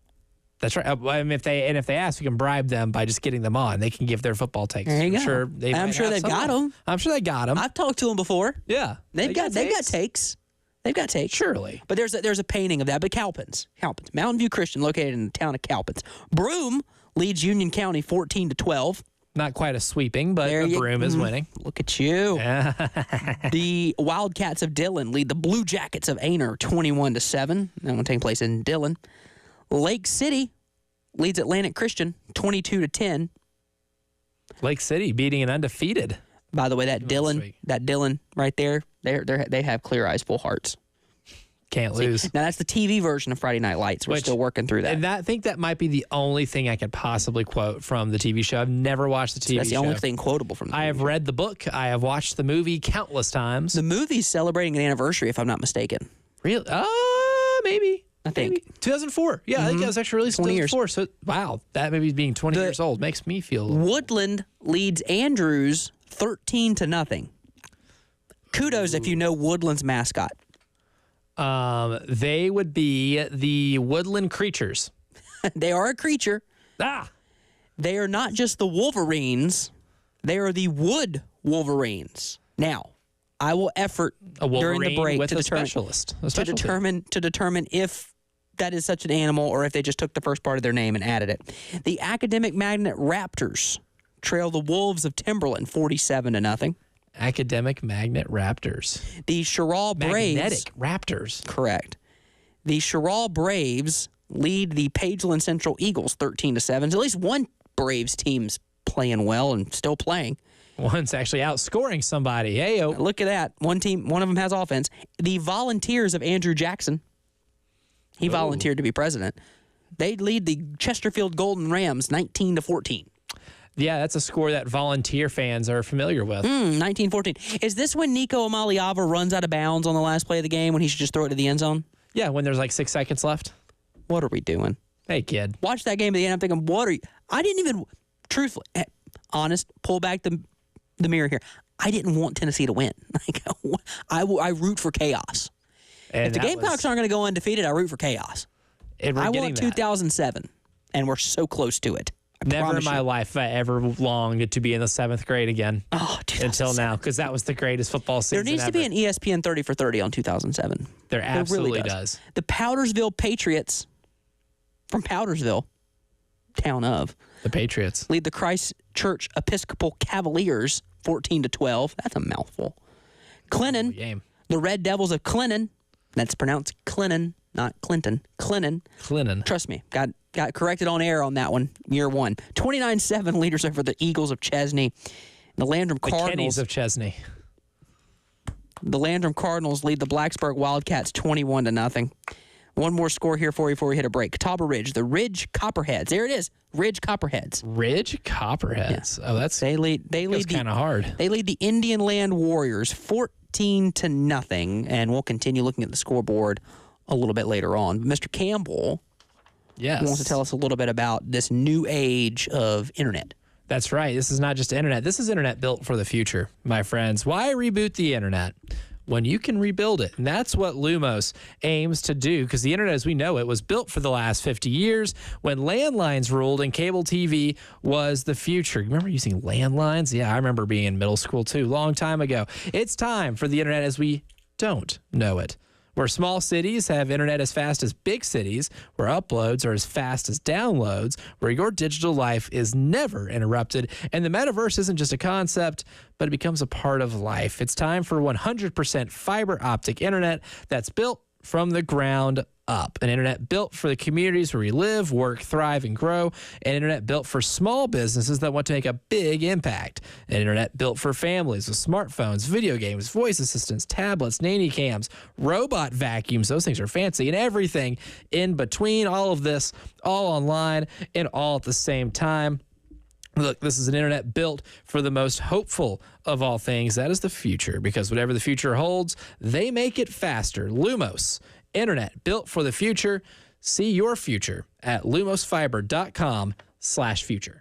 That's right. If they ask, we can bribe them by just getting them on. They can give their football takes. There you go. I'm sure they've got them. I'm sure they got them. I've talked to them before. Yeah, they've got takes. They've got takes. Surely. But there's a painting of that. But Cowpens, Mountain View Christian, located in the town of Cowpens. Broome leads Union County 14-12. Not quite a sweeping, but Broome is winning. Look at you. The Wildcats of Dillon lead the Blue Jackets of Aner 21-7. That one taking place in Dillon. Lake City leads Atlantic Christian 22-10. Lake City beating an undefeated. By the way, that Dillon right there, they have clear eyes, full hearts. Can't lose. Now that's the TV version of Friday Night Lights. We're still working through that. And I think that might be the only thing I could possibly quote from the TV show. I've never watched the TV show. That's the only thing quotable from the TV I have read the book. I have watched the movie countless times. The movie's celebrating an anniversary, if I'm not mistaken. Really? Maybe. I think. Maybe. 2004. Yeah, I think that was actually released in 2004. So, wow, that maybe being 20 years old makes me feel... Woodland leads Andrews 13-0. Kudos if you know Woodland's mascot. They would be the Woodland Creatures. They are a creature. Ah! They are not just the Wolverines. They are the Wood Wolverines. Now, I will effort during the break with to determine if that is such an animal or if they just took the first part of their name and added it. The Academic Magnet Raptors trail the Wolves of Timberland 47-0. Academic Magnet Raptors. The Sherrall Braves. Magnetic Raptors. Correct. The Sherrall Braves lead the Pageland Central Eagles 13-7. So at least one Braves team's playing well and still playing. One's actually outscoring somebody. Hey-o. Look at that. One of them has offense. The Volunteers of Andrew Jackson. He volunteered to be president. They lead the Chesterfield Golden Rams 19-14. Yeah, that's a score that Volunteer fans are familiar with. 19-14. Is this when Nico Amaliava runs out of bounds on the last play of the game when he should just throw it to the end zone? Yeah, when there's like 6 seconds left. What are we doing? Hey, kid. Watch that game at the end. I'm thinking, what are you? I didn't even, truthfully, honest, pull back the mirror here. I didn't want Tennessee to win. Like, I root for chaos. And if the Gamecocks aren't going to go undefeated, I root for chaos. I want 2007, and we're so close to it. Never in my life have I ever longed to be in the 7th grade again. Oh, until now, because that was the greatest football season There needs ever. to be an ESPN 30 for 30 on 2007. There absolutely really does. The Powdersville Patriots from Powdersville, town of. The Patriots. Lead the Christchurch Episcopal Cavaliers 14-12. That's a mouthful. Clennon, game. the Red Devils of Clennon, that's pronounced Clennon, not Clinton. Clinton. Trust me, got corrected on air on that one, year one. 29-7 leaders over the Eagles of Chesney. The Landrum Cardinals. The Kennies of Chesney. The Landrum Cardinals lead the Blacksburg Wildcats 21-0. One more score here for you before we hit a break. Catawba Ridge, the Ridge Copperheads. There it is, Ridge Copperheads. Ridge Copperheads. Yeah. Oh, that's kind of hard. They lead the Indian Land Warriors 14-0, and we'll continue looking at the scoreboard a little bit later on. Mr. Campbell wants to tell us a little bit about this new age of internet. That's right. This is not just internet. This is internet built for the future, my friends. Why reboot the internet when you can rebuild it? And that's what Lumos aims to do, because the internet as we know it was built for the last 50 years when landlines ruled and cable TV was the future. Remember using landlines? Yeah, I remember being in middle school too, long time ago. It's time for the internet as we don't know it. Where small cities have internet as fast as big cities, where uploads are as fast as downloads, where your digital life is never interrupted, and the metaverse isn't just a concept, but it becomes a part of life. It's time for 100% fiber optic internet that's built from the ground up. An internet built for the communities where we live, work, thrive, and grow. An internet built for small businesses that want to make a big impact. An internet built for families with smartphones, video games, voice assistants, tablets, nanny cams, robot vacuums. Those things are fancy, and everything in between. All of this, all online and all at the same time. Look, this is an internet built for the most hopeful of all things. That is the future, because whatever the future holds, they make it faster. Lumos, internet built for the future. See your future at lumosfiber.com/future.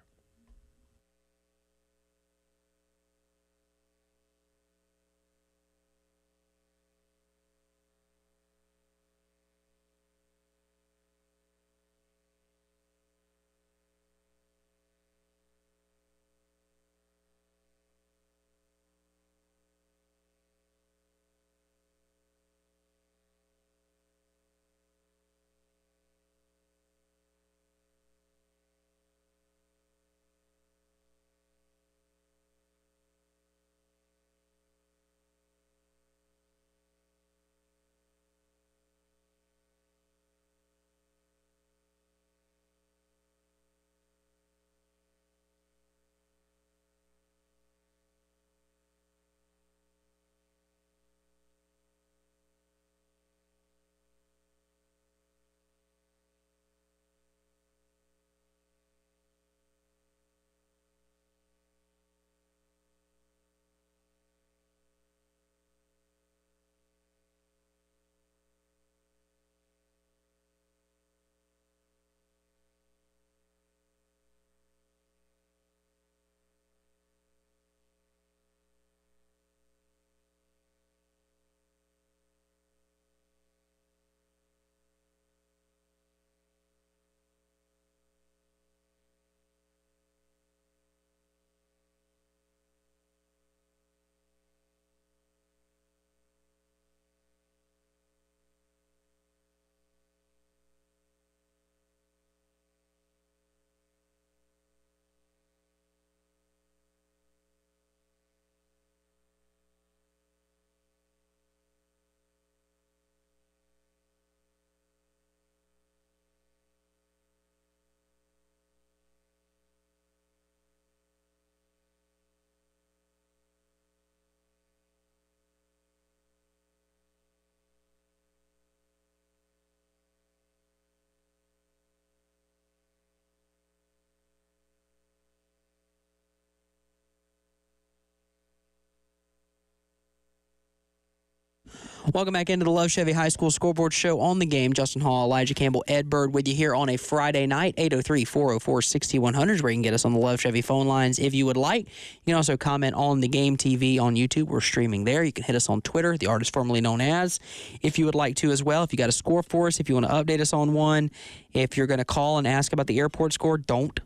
Welcome back into the Love Chevy High School Scoreboard Show on the game. Justin Hall, Elijah Campbell, Ed Bird with you here on a Friday night. 803-404-6100 where you can get us on the Love Chevy phone lines if you would like. You can also comment on the Game TV on YouTube. We're streaming there. You can hit us on Twitter, the artist formerly known as, if you would like to as well. If you got a score for us, if you want to update us on one, if you're going to call and ask about the airport score, don't.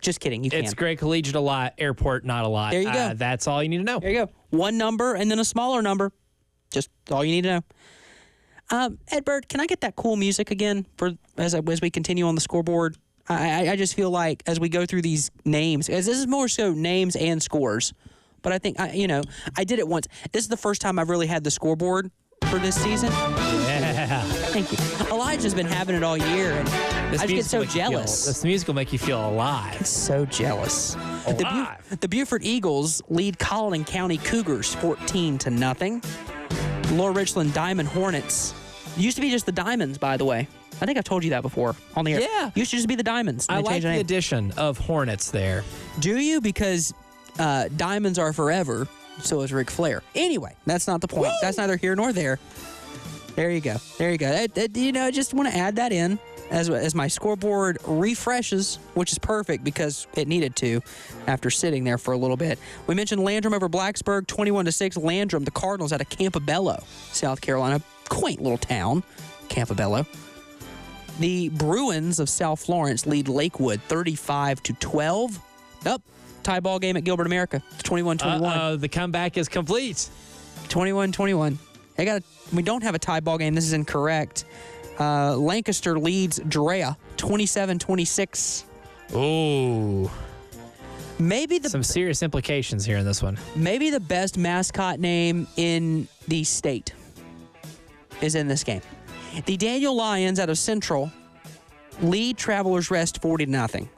Just kidding. You can. It's Great Collegiate a lot, airport not a lot. There you go. That's all you need to know. There you go. One number and then a smaller number. Just all you need to know. Ed Bird, can I get that cool music again for as we continue on the scoreboard? I just feel like as we go through these names, as this is more so names and scores, but I think I did it once. This is the first time I've really had the scoreboard for this season. Yeah. Thank you. Elijah's been having it all year, and I just get so jealous. This music will make you feel alive. It's so jealous. The Beaufort Eagles lead Colleton County Cougars 14-0. Lower Richland Diamond Hornets. Used to be just the Diamonds, by the way. I think I've told you that before on the air. Yeah. Used to just be the Diamonds. I like the addition of Hornets there. Do you? Because diamonds are forever, so is Ric Flair. Anyway, that's not the point. Woo! That's neither here nor there. There you go. There you go. I just want to add that in as my scoreboard refreshes, which is perfect because it needed to after sitting there for a little bit. We mentioned Landrum over Blacksburg, 21-6. Landrum, the Cardinals out of Campobello, South Carolina. Quaint little town, Campobello. The Bruins of South Florence lead Lakewood 35-12. Tie ball game at Gilbert America. It's 21-21. The comeback is complete. 21-21. We don't have a tie ball game. This is incorrect. Lancaster leads Drea 27-26. Ooh. Maybe some serious implications here in this one. Maybe the best mascot name in the state is in this game. The Daniel Lions out of Central lead Travelers Rest 40-0.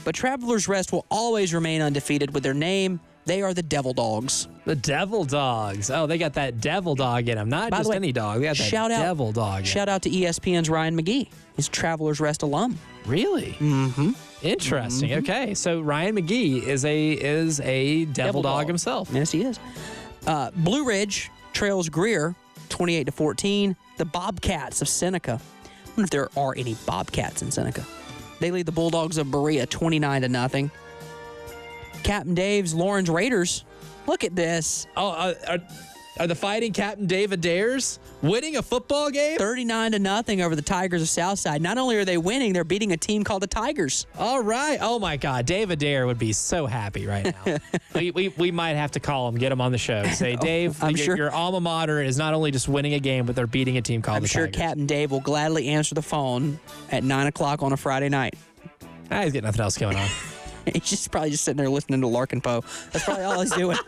But Travelers Rest will always remain undefeated with their name. They are the Devil Dogs. The Devil Dogs. Oh, they got that devil dog in them. Not just any dog. They got that devil dog. Shout out to ESPN's Ryan McGee. He's Travelers Rest alum. Really? Mm-hmm. Interesting. Mm-hmm. Okay, so Ryan McGee is a devil dog himself. Yes, he is. Blue Ridge trails Greer 28-14. The Bobcats of Seneca. I wonder if there are any Bobcats in Seneca. They lead the Bulldogs of Berea 29-0. Captain Dave's Lawrence Raiders. Look at this. Oh, are the Fighting Captain Dave Adair's winning a football game? 39-0 over the Tigers of Southside. Not only are they winning, they're beating a team called the Tigers. All right. Oh, my God. Dave Adair would be so happy right now. we might have to call him, get him on the show. Say, Dave, your alma mater is not only just winning a game, but they're beating a team called the Tigers. I'm sure Captain Dave will gladly answer the phone at 9 o'clock on a Friday night. He's got nothing else going on. He's probably just sitting there listening to Larkin Poe. That's probably all he's doing.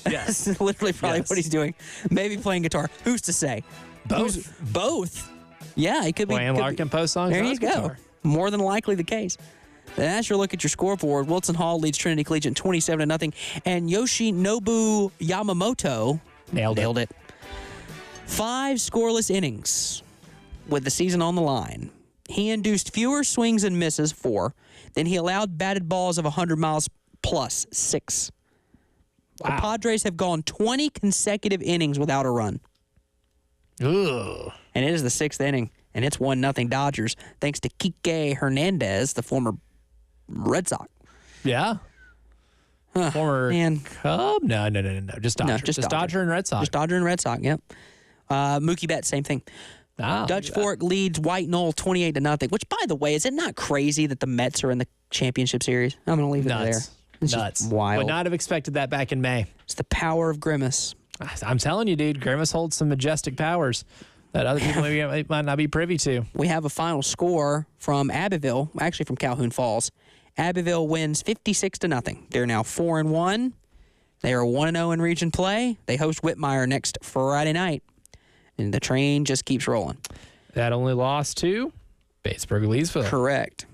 Yes. That's literally probably what he's doing. Maybe playing guitar. Who's to say? Both. Yeah, he could be. Playing Larkin Poe songs. There you go. Guitar. More than likely the case. That's your look at your scoreboard. Wilson Hall leads Trinity Collegiate 27-0. And Yoshinobu Yamamoto nailed it. 5 scoreless innings with the season on the line. He induced fewer swings and misses, 4. Then he allowed batted balls of 100 miles plus, 6. Wow. The Padres have gone 20 consecutive innings without a run. Ugh. And it is the 6th inning, and it's 1-0 Dodgers, thanks to Kike Hernandez, the former Red Sox. Yeah. Former Cub? No. Just Dodger. No, just Dodger and Red Sox. Just Dodger and Red Sox, yep. Mookie Betts, same thing. Dutch Fork leads White Knoll 28-0, which, by the way, is it not crazy that the Mets are in the championship series? I'm going to leave it there. It's nuts. Wild. Would not have expected that back in May. It's the power of Grimace. I'm telling you, dude, Grimace holds some majestic powers that other people might not be privy to. We have a final score from Abbeville, actually from Calhoun Falls. Abbeville wins 56-0. They're now 4-1. They are 1-0 in region play. They host Whitmire next Friday night. And the train just keeps rolling. That only lost to Batesburg-Leesville. Correct.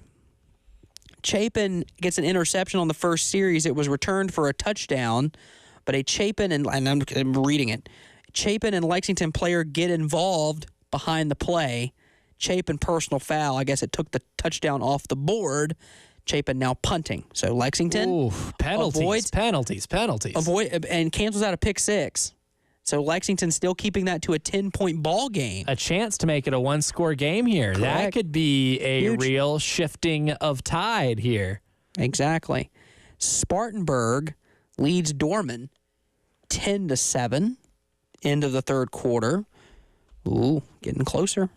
Chapin gets an interception on the first series. It was returned for a touchdown, but a Chapin, and I'm reading it, Chapin and Lexington player get involved behind the play. Chapin personal foul. I guess it took the touchdown off the board. Chapin now punting. So Lexington penalties. Avoid and cancels out a pick 6. So Lexington still keeping that to a 10-point ball game. A chance to make it a 1-score game here. Correct. That could be a Huge. real shifting of tide here. Exactly. Spartanburg leads Dorman 10-7. End of the third quarter. Ooh, getting closer.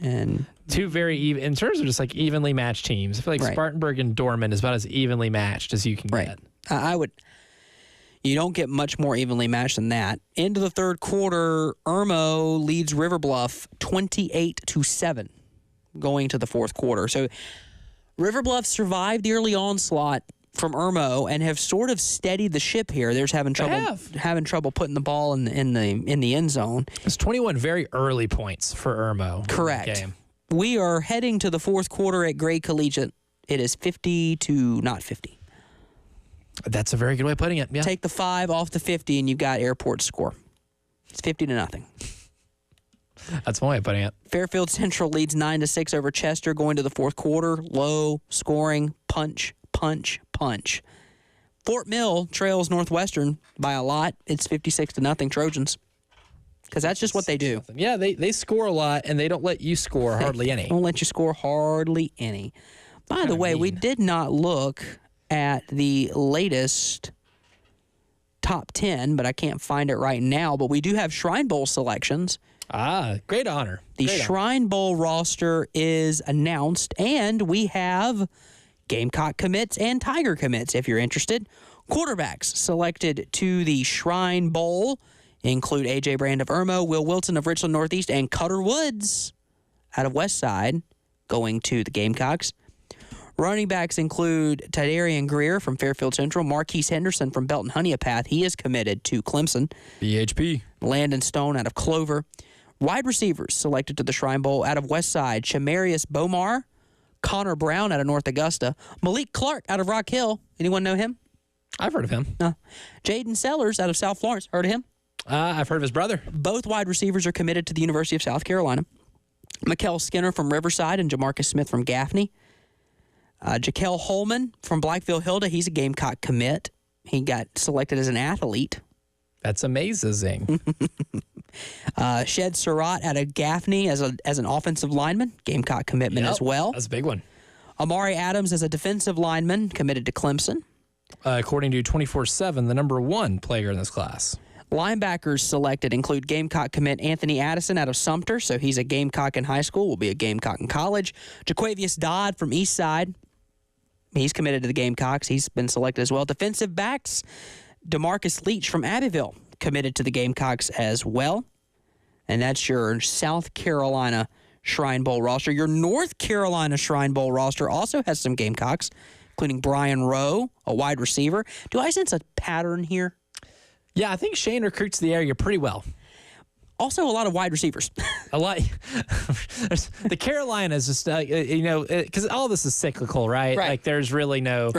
And 2 very even, in terms of just like evenly matched teams. I feel like Spartanburg and Dorman is about as evenly matched as you can get. You don't get much more evenly matched than that. Into the third quarter, Irmo leads River Bluff 28-7 going to the fourth quarter. So River Bluff survived the early onslaught from Irmo and have sort of steadied the ship here. They're just having trouble putting the ball in the end zone. It's 21 very early points for Irmo. Correct. In the game. We are heading to the fourth quarter at Gray Collegiate. It is 50 to not 50. That's a very good way of putting it. Yeah. Take the 5 off the 50, and you've got Airport's score. It's 50 to nothing. That's one way of putting it. Fairfield Central leads 9-6 over Chester going to the fourth quarter. Low scoring, punch. Fort Mill trails Northwestern by a lot. It's 56 to nothing Trojans. Because that's just what they do. Yeah, they score a lot, and they don't let you score hardly any. Don't let you score hardly any. By the way, we did not look at the latest top 10, but I can't find it right now. But we do have Shrine Bowl selections. Great honor. The Shrine Bowl roster is announced, and we have Gamecock commits and Tiger commits, if you're interested. Quarterbacks selected to the Shrine Bowl include A.J. Brand of Irmo, Will Wilson of Richland Northeast, and Cutter Woods out of Westside going to the Gamecocks. Running backs include Tydarian Greer from Fairfield Central, Marquise Henderson from Belton Honeypath. He is committed to Clemson. BHP. Landon Stone out of Clover. Wide receivers selected to the Shrine Bowl out of Westside, Shamarius Bomar, Connor Brown out of North Augusta, Malik Clark out of Rock Hill. Anyone know him? I've heard of him. Jaden Sellers out of South Florence. Heard of him? I've heard of his brother. Both wide receivers are committed to the University of South Carolina. Mikkel Skinner from Riverside and Jamarcus Smith from Gaffney. Jaquel Holman from Blackville Hilda. He's a Gamecock commit. He got selected as an athlete. That's amazing. Shed Surratt out of Gaffney as an offensive lineman. Gamecock commitment as well. That's a big one. Amari Adams as a defensive lineman committed to Clemson. According to 24/7, the number 1 player in this class. Linebackers selected include Gamecock commit Anthony Addison out of Sumter, so he's a Gamecock in high school, will be a Gamecock in college. Jaquavius Dodd from Eastside, he's committed to the Gamecocks. He's been selected as well. Defensive backs, DeMarcus Leach from Abbeville, committed to the Gamecocks as well. And that's your South Carolina Shrine Bowl roster. Your North Carolina Shrine Bowl roster also has some Gamecocks, including Brian Rowe, a wide receiver. Do I sense a pattern here? Yeah, I think Shane recruits the area pretty well. Also, a lot of wide receivers. A lot. The Carolinas just, because all this is cyclical, right? Like, there's really no,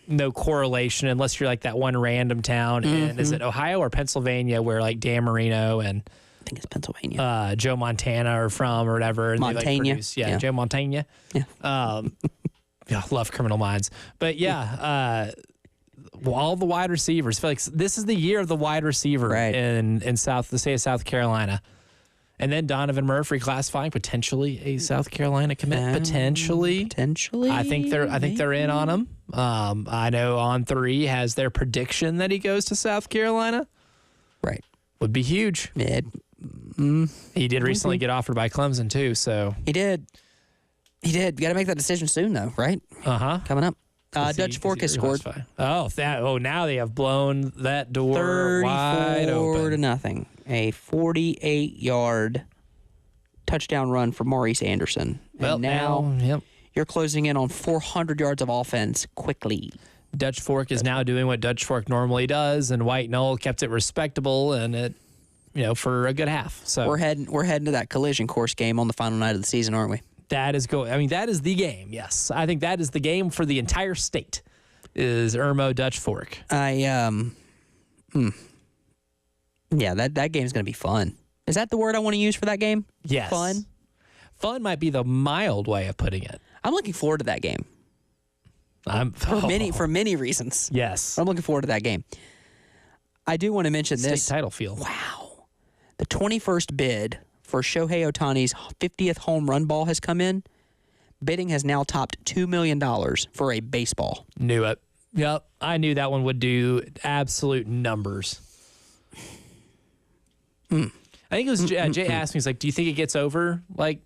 no correlation unless you're like that one random town. And is it Ohio or Pennsylvania where like Dan Marino and I think it's Pennsylvania. Joe Montana are from or whatever. And Montana. They, like, produce, Joe Montana. Yeah. Love Criminal Minds. But all the wide receivers. I feel like this is the year of the wide receiver in the state of South Carolina. And then Donovan Murphy classifying potentially a South Carolina commit. Potentially. I think they're in on him. I know On3 has their prediction that he goes to South Carolina. Right. Would be huge. He did recently get offered by Clemson too, so. He did. Got to make that decision soon though, right? Coming up. Dutch Fork has scored. Now they have blown that door wide open. 34-0. A 48-yard touchdown run for Maurice Anderson. And now you're closing in on 400 yards of offense quickly. Dutch Fork is now doing what Dutch Fork normally does, and White Knoll kept it respectable and it, for a good half. So we're heading to that collision course game on the final night of the season, aren't we? That is that is the game. Yes, I think that is the game for the entire state. Is Irmo Dutch Fork? Yeah, that game's going to be fun. Is that the word I want to use for that game? Yes. Fun? Fun might be the mild way of putting it. I'm looking forward to that game. For many reasons. Yes. I'm looking forward to that game. I do want to mention this. State title field. Wow. The 21st bid for Shohei Ohtani's 50th home run ball has come in. Bidding has now topped $2 million for a baseball. Knew it. Yep. I knew that one would do absolute numbers. I think it was Jay asked me, he's like, do you think it gets over like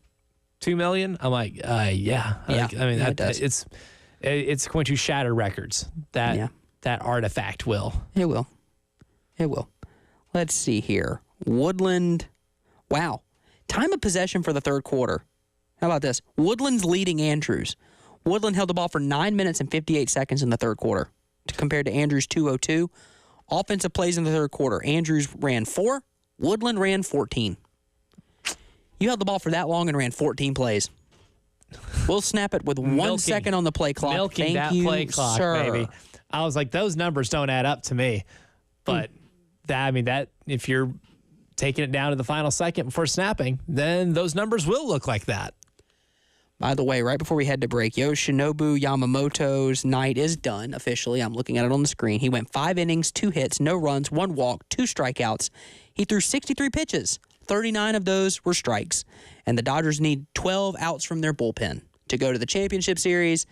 $2 million? I'm like, yeah. It does. It's going to shatter records. That artifact will. It will. Let's see here. Woodland. Wow. Time of possession for the third quarter. How about this? Woodland's leading Andrews. Woodland held the ball for 9 minutes and 58 seconds in the third quarter, compared to Andrews' 2:02. Offensive plays in the third quarter. Andrews ran 4. Woodland ran 14. You held the ball for that long and ran 14 plays. We'll snap it with 1 second on the play clock. Milking Thank that you, play clock, sir. baby. I was like, those numbers don't add up to me. But that if you're taking it down to the final second before snapping, then those numbers will look like that. By the way, right before we head to break, Yoshinobu Yamamoto's night is done officially. I'm looking at it on the screen. He went 5 innings, 2 hits, no runs, 1 walk, 2 strikeouts. He threw 63 pitches. 39 of those were strikes. And the Dodgers need 12 outs from their bullpen to go to the championship series,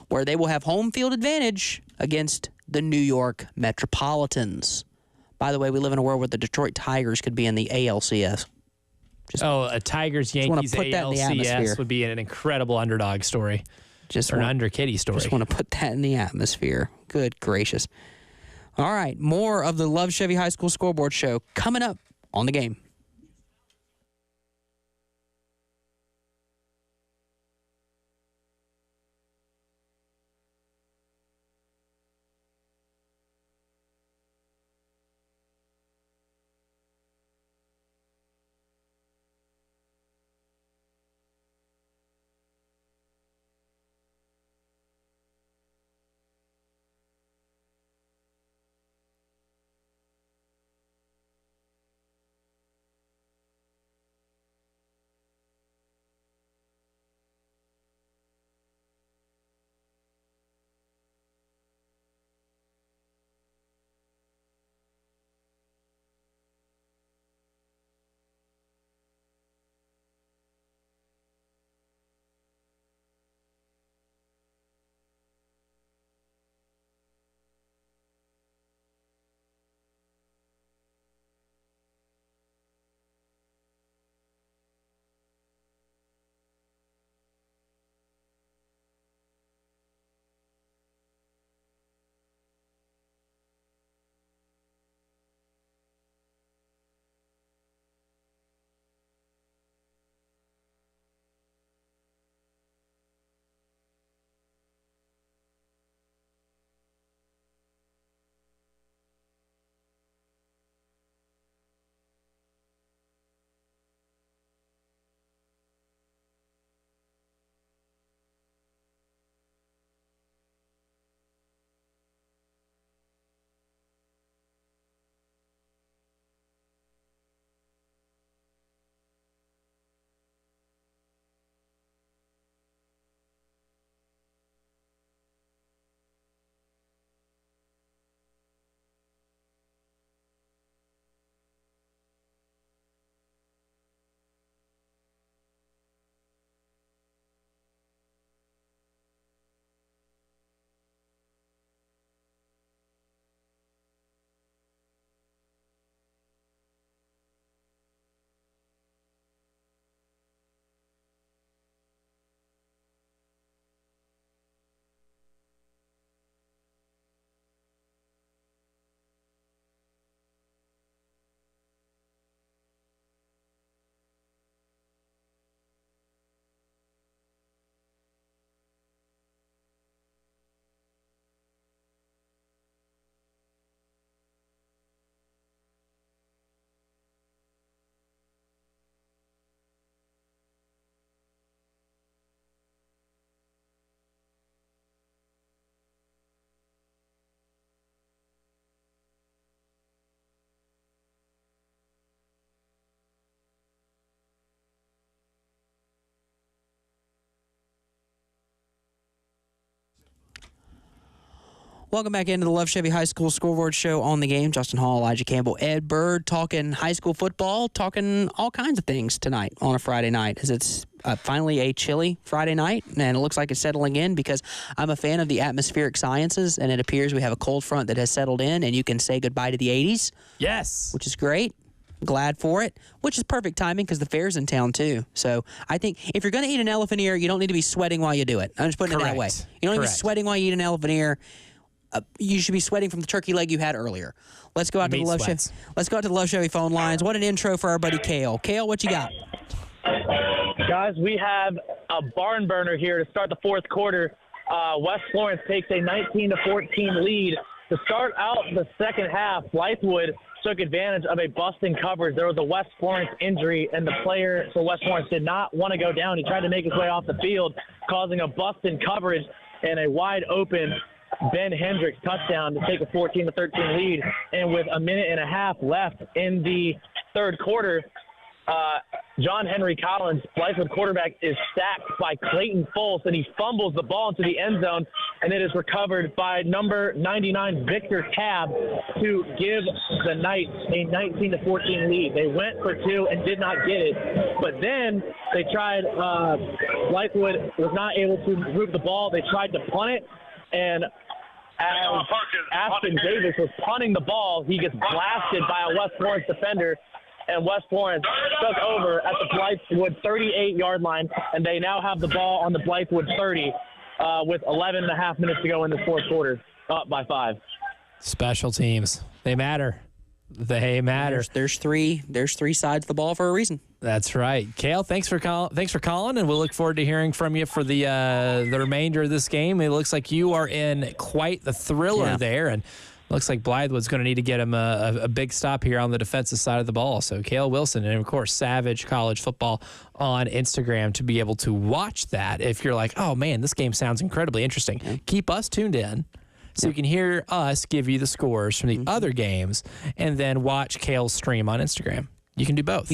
where they will have home field advantage against the New York Metropolitans. By the way, we live in a world where the Detroit Tigers could be in the ALCS. A Tigers-Yankees ALCS would be an incredible underdog story. An under-kitty story. Just want to put that in the atmosphere. Good gracious. All right, more of the Love Chevy High School Scoreboard Show coming up on the game. Welcome back into the Love Chevy High School Scoreboard Show on the game. Justin Hall, Elijah Campbell, Ed Bird talking high school football, talking all kinds of things tonight on a Friday night, as it's finally a chilly Friday night, and it looks like it's settling in because I'm a fan of the atmospheric sciences, and it appears we have a cold front that has settled in, and you can say goodbye to the 80s. Yes. Which is great. Glad for it, which is perfect timing because the fair's in town too. So I think if you're going to eat an elephant ear, you don't need to be sweating while you do it. I'm just putting it that way. You don't need to be sweating while you eat an elephant ear. You should be sweating from the turkey leg you had earlier. Let's go out to the Love Chevy. Let's go out to the Love Chevy phone lines. What an intro for our buddy Kale. Kale, what you got? Guys, we have a barn burner here to start the fourth quarter. West Florence takes a 19-14 lead. To start out the second half, Blythewood took advantage of a busting coverage. There was a West Florence injury, and the player for West Florence did not want to go down. He tried to make his way off the field, causing a bust-in coverage and a wide-open Ben Hendricks touchdown to take a 14-13 lead. And with a minute and a half left in the third quarter, John Henry Collins, Blythewood quarterback, is sacked by Clayton Fultz, and he fumbles the ball into the end zone, and it is recovered by number 99, Victor Tabb, to give the Knights a 19-14 lead. They went for two and did not get it, but then they tried, Blythewood was not able to move the ball. They tried to punt it, and as Aston Davis was punting the ball, he gets blasted by a West Florence defender, and West Florence took over at the Blythewood 38-yard line, and they now have the ball on the Blythewood 30 with 11 and a half minutes to go in the fourth quarter, up by 5. Special teams. They matter. They matter. There's three sides of the ball for a reason. That's right. Cale, thanks for calling, and we'll look forward to hearing from you for the remainder of this game. It looks like you are in quite the thriller there, and looks like Blythewood's going to need to get him a big stop here on the defensive side of the ball. So Cale Wilson, and of course Savage College Football on Instagram to be able to watch that. If you're like, oh man, this game sounds incredibly interesting, keep us tuned in so you can hear us give you the scores from the other games, and then watch Cale's stream on Instagram. You can do both.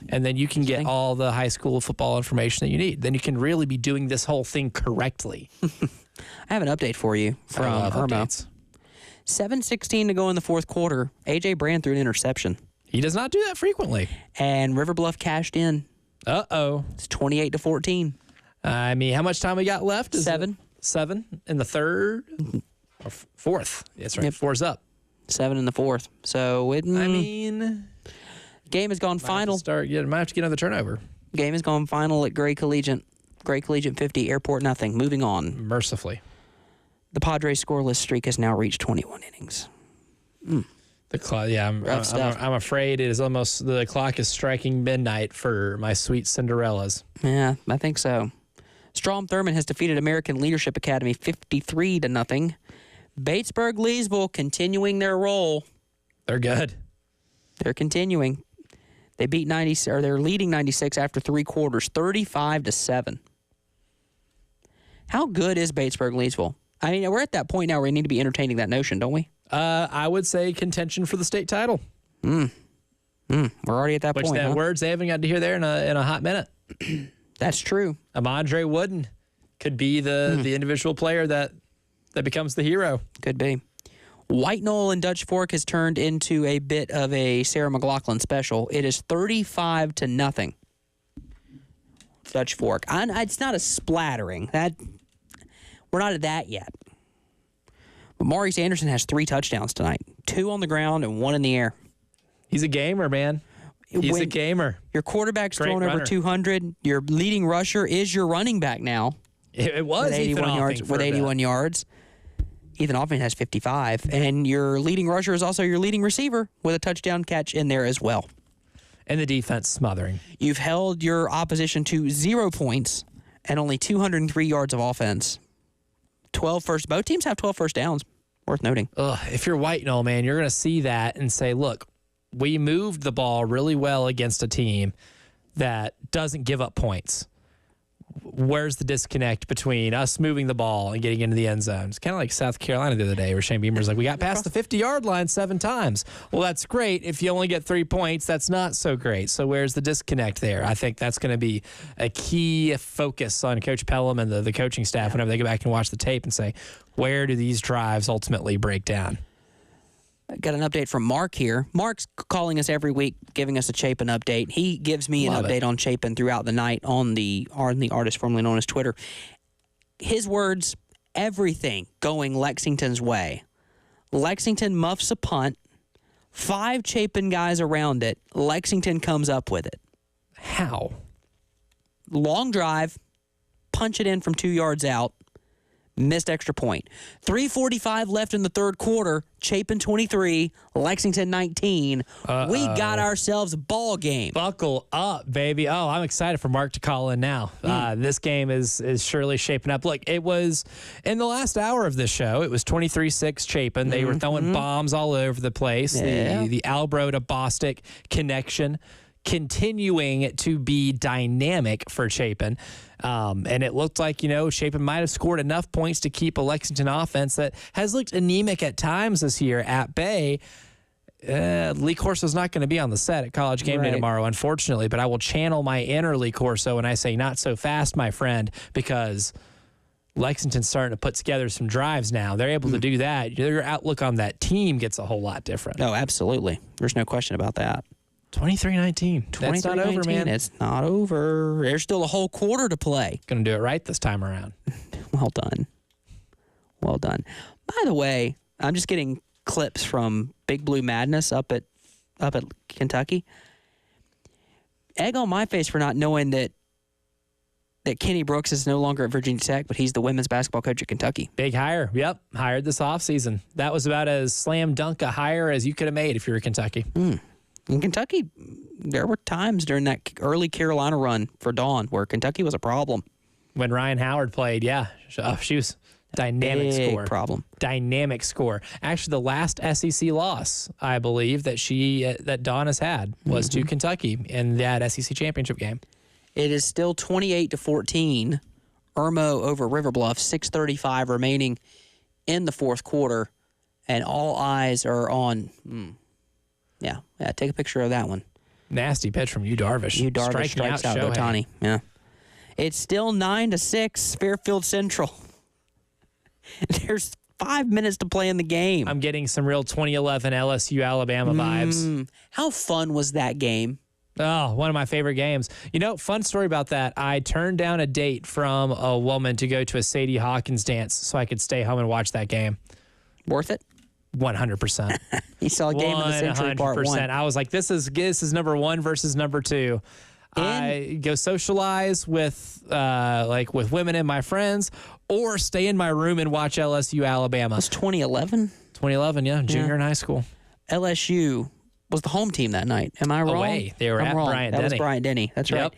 And then you can get all the high school football information that you need. Then you can really be doing this whole thing correctly. I have an update for you from Irmo. 7:16 to go in the fourth quarter. A.J. Brand threw an interception. He does not do that frequently. And River Bluff cashed in. Uh-oh. It's 28-14. I mean, how much time we got left? Seven. 7 in the third? Or fourth. That's right. Yep. 4's up. 7 in the fourth. So, I mean, game has gone final. Might have to get another turnover. Game has gone final at Gray Collegiate. Gray Collegiate 50, Airport nothing. Moving on. Mercifully. The Padres scoreless streak has now reached 21 innings. The clock, I'm afraid it is almost, the clock is striking midnight for my sweet Cinderellas. Yeah, I think so. Strom Thurmond has defeated American Leadership Academy 53-0. Batesburg-Leesville continuing their roll. They're good. They're continuing. They beat they're leading 96 after 3 quarters, 35-7. How good is Batesburg-Leesville? I mean, we're at that point now where we need to be entertaining that notion, don't we? I would say contention for the state title. We're already at that point. Which words they haven't got to hear there in a hot minute. That's true. Amandre Wooden could be the individual player that becomes the hero. Could be. White Knoll and Dutch Fork has turned into a bit of a Sarah McLaughlin special. It is 35-0. Dutch Fork. It's not a splattering. We're not at that yet. But Maurice Anderson has 3 touchdowns tonight. 2 on the ground and 1 in the air. He's a gamer, man. He's a gamer. Your quarterback's thrown over 200. Your leading rusher is your running back now. It was with 81 yards. Ethan Offing has 55. And your leading rusher is also your leading receiver with a touchdown catch in there as well. And the defense smothering. You've held your opposition to 0 points and only 203 yards of offense. Both teams have 12 first downs. Worth noting. If you're White Knoll, man, you're going to see that and say, look, we moved the ball really well against a team that doesn't give up points. Where's the disconnect between us moving the ball and getting into the end zone? It's kind of like South Carolina the other day where Shane Beamer's like, we got past the 50-yard line 7 times. Well, that's great. If you only get 3 points, that's not so great. So where's the disconnect there? I think that's going to be a key focus on Coach Pelham and the coaching staff whenever they go back and watch the tape and say, where do these drives ultimately break down? I got an update from Mark here. Mark's calling us every week, giving us a Chapin update. He gives me an update on Chapin throughout the night on the artist formerly known as Twitter. His words, everything going Lexington's way. Lexington muffs a punt, 5 Chapin guys around it. Lexington comes up with it. How? Long drive, punch it in from 2 yards out. Missed extra point. 3:45 left in the third quarter. Chapin 23, Lexington 19. We got ourselves a ball game. Buckle up, baby. Oh, I'm excited for Mark to call in now. This game is surely shaping up. Look, it was in the last hour of this show, it was 23-6 Chapin. They were throwing bombs all over the place. Yeah. The Albro to Bostic connection continuing to be dynamic for Chapin. And it looked like, Chapin might have scored enough points to keep a Lexington offense that has looked anemic at times this year at bay. Lee Corso's not going to be on the set at College Game Day tomorrow, unfortunately, but I will channel my inner Lee Corso and I say, not so fast, my friend, because Lexington's starting to put together some drives now. They're able to do that. Your outlook on that team gets a whole lot different. Oh, absolutely. There's no question about that. 23-19. That's not over, man. It's not over. There's still a whole quarter to play. Going to do it right this time around. Well done. Well done. By the way, I'm just getting clips from Big Blue Madness up at Kentucky. Egg on my face for not knowing that Kenny Brooks is no longer at Virginia Tech, but he's the women's basketball coach at Kentucky. Big hire. Yep. Hired this offseason. That was about as slam dunk a hire as you could have made if you were Kentucky. In Kentucky, there were times during that early Carolina run for Dawn where Kentucky was a problem. When Ryan Howard played, yeah. She was dynamic Big score. problem. Dynamic score. Actually, the last SEC loss, I believe, that Dawn has had was to Kentucky in that SEC championship game. It is still 28-14. Irmo over River Bluff, 6:35 remaining in the fourth quarter, and all eyes are on. Yeah, take a picture of that one. Nasty pitch from Yu Darvish. Yu Darvish strikes out Otani. Yeah. It's still 9-6, Fairfield Central. There's 5 minutes to play in the game. I'm getting some real 2011 LSU Alabama vibes. How fun was that game? Oh, one of my favorite games. Fun story about that. I turned down a date from a woman to go to a Sadie Hawkins dance so I could stay home and watch that game. Worth it? 100%. You saw a game of the century, part 1. I was like, this is number 1 versus number 2. I go socialize with women and my friends, or stay in my room and watch LSU Alabama. It was 2011? 2011, yeah, junior in high school. LSU was the home team that night. Am I wrong? Away. They were I'm at wrong. Bryant-Denny. That was Bryant-Denny. That's right.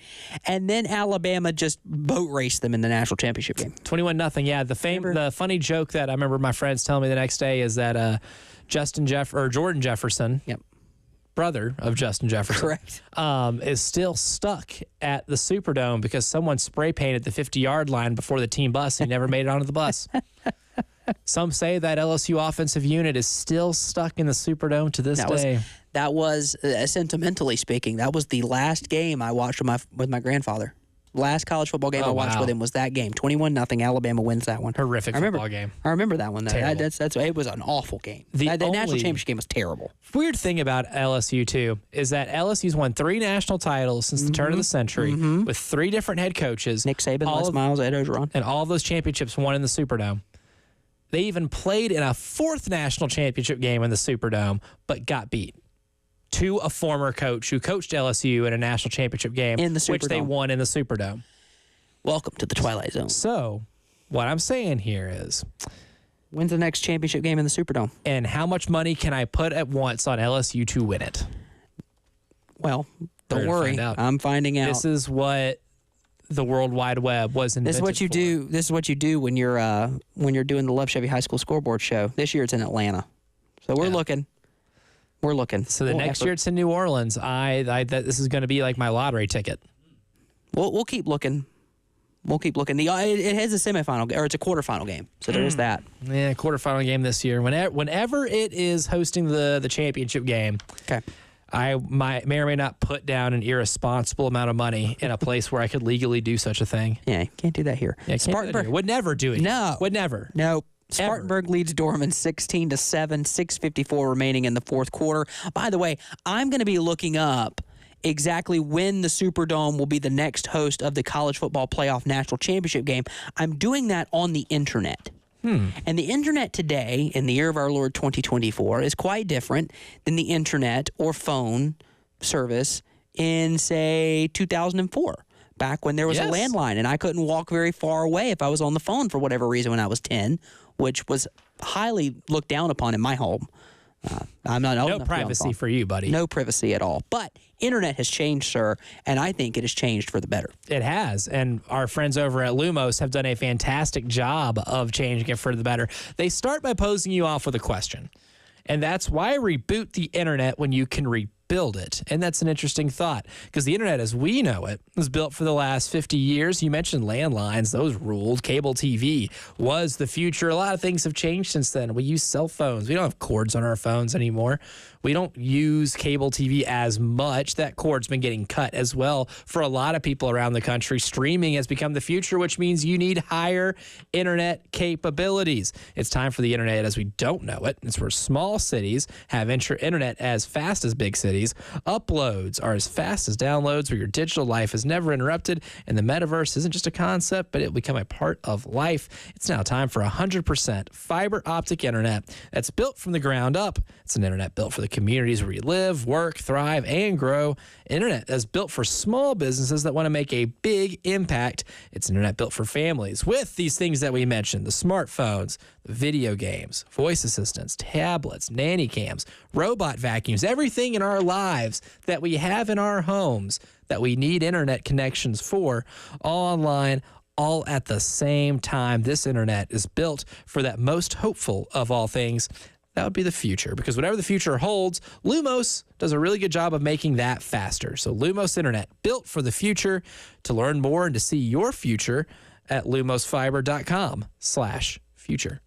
And then Alabama just boat raced them in the national championship game. 21-0. Yeah, the funny joke that I remember my friends telling me the next day is that Jordan Jefferson, brother of Justin Jefferson, correct, is still stuck at the Superdome because someone spray painted the 50-yard line before the team bus. He never made it onto the bus. Some say that LSU offensive unit is still stuck in the Superdome to this day. That was sentimentally speaking, that was the last game I watched with my grandfather. Last college football game I watched with him was that game. 21-0. Alabama wins that one. Horrific football game. I remember that one. It was an awful game. The national championship game was terrible. Weird thing about LSU too is that LSU's won 3 national titles since the turn of the century with 3 different head coaches. Nick Saban, Les Miles, Ed Ogeron, and all of those championships won in the Superdome. They even played in a 4th national championship game in the Superdome, but got beat to a former coach who coached LSU in a national championship game, in the Superdome, which they won in the Superdome. Welcome to the Twilight Zone. So, what I'm saying here is, when's the next championship game in the Superdome? And how much money can I put at once on LSU to win it? Well, don't worry. I'm finding out. This is what the World Wide Web was invented This is what you do. This is what you do when you're doing the Love Chevy High School Scoreboard show. This year it's in Atlanta, so we're looking. We're looking. So the next year it's in New Orleans. This is going to be like my lottery ticket. We'll keep looking. We'll keep looking. It has a semifinal or it's a quarterfinal game, so there is that. Yeah, quarterfinal game this year. Whenever it is hosting the championship game. Okay. I may or may not put down an irresponsible amount of money in a place where I could legally do such a thing. Yeah, can't do that here. Yeah, Spartanburg would never do it. No. Would never. No. Spartanburg leads Dorman 16-7, 6:54 remaining in the fourth quarter. By the way, I'm going to be looking up exactly when the Superdome will be the next host of the College Football Playoff National Championship game. I'm doing that on the internet. And the internet today, in the year of our Lord 2024, is quite different than the internet or phone service in, say, 2004. back when there was a landline and I couldn't walk very far away if I was on the phone for whatever reason when I was 10, which was highly looked down upon in my home. I'm not old enough to be on the privacy phone. for you, buddy. No privacy at all. But internet has changed, sir, and I think it has changed for the better. It has, and our friends over at Lumos have done a fantastic job of changing it for the better. They start by posing you off with a question, and that's why reboot the internet when you can rebuild it. And that's an interesting thought, because the internet as we know it was built for the last 50 years. You mentioned landlines. Those ruled. Cable TV was the future. A lot of things have changed since then. We use cell phones. We don't have cords on our phones anymore. We don't use cable TV as much. That cord's been getting cut as well for a lot of people around the country. Streaming has become the future, which means you need higher internet capabilities. It's time for the internet as we don't know it. It's where small cities have internet as fast as big cities. Uploads are as fast as downloads, where your digital life is never interrupted, and the metaverse isn't just a concept, but it will become a part of life. It's now time for 100% fiber optic internet that's built from the ground up. It's an internet built for the communities where you live, work, thrive, and grow. Internet that's built for small businesses that want to make a big impact. It's internet built for families with these things that we mentioned: the smartphones, the video games, voice assistants, tablets, nanny cams, robot vacuums, everything in our lives that we have in our homes that we need internet connections for, all online, all at the same time. This internet is built for that most hopeful of all things. That would be the future, because whatever the future holds, Lumos does a really good job of making that faster. So Lumos Internet, built for the future. To learn more and to see your future at lumosfiber.com/future.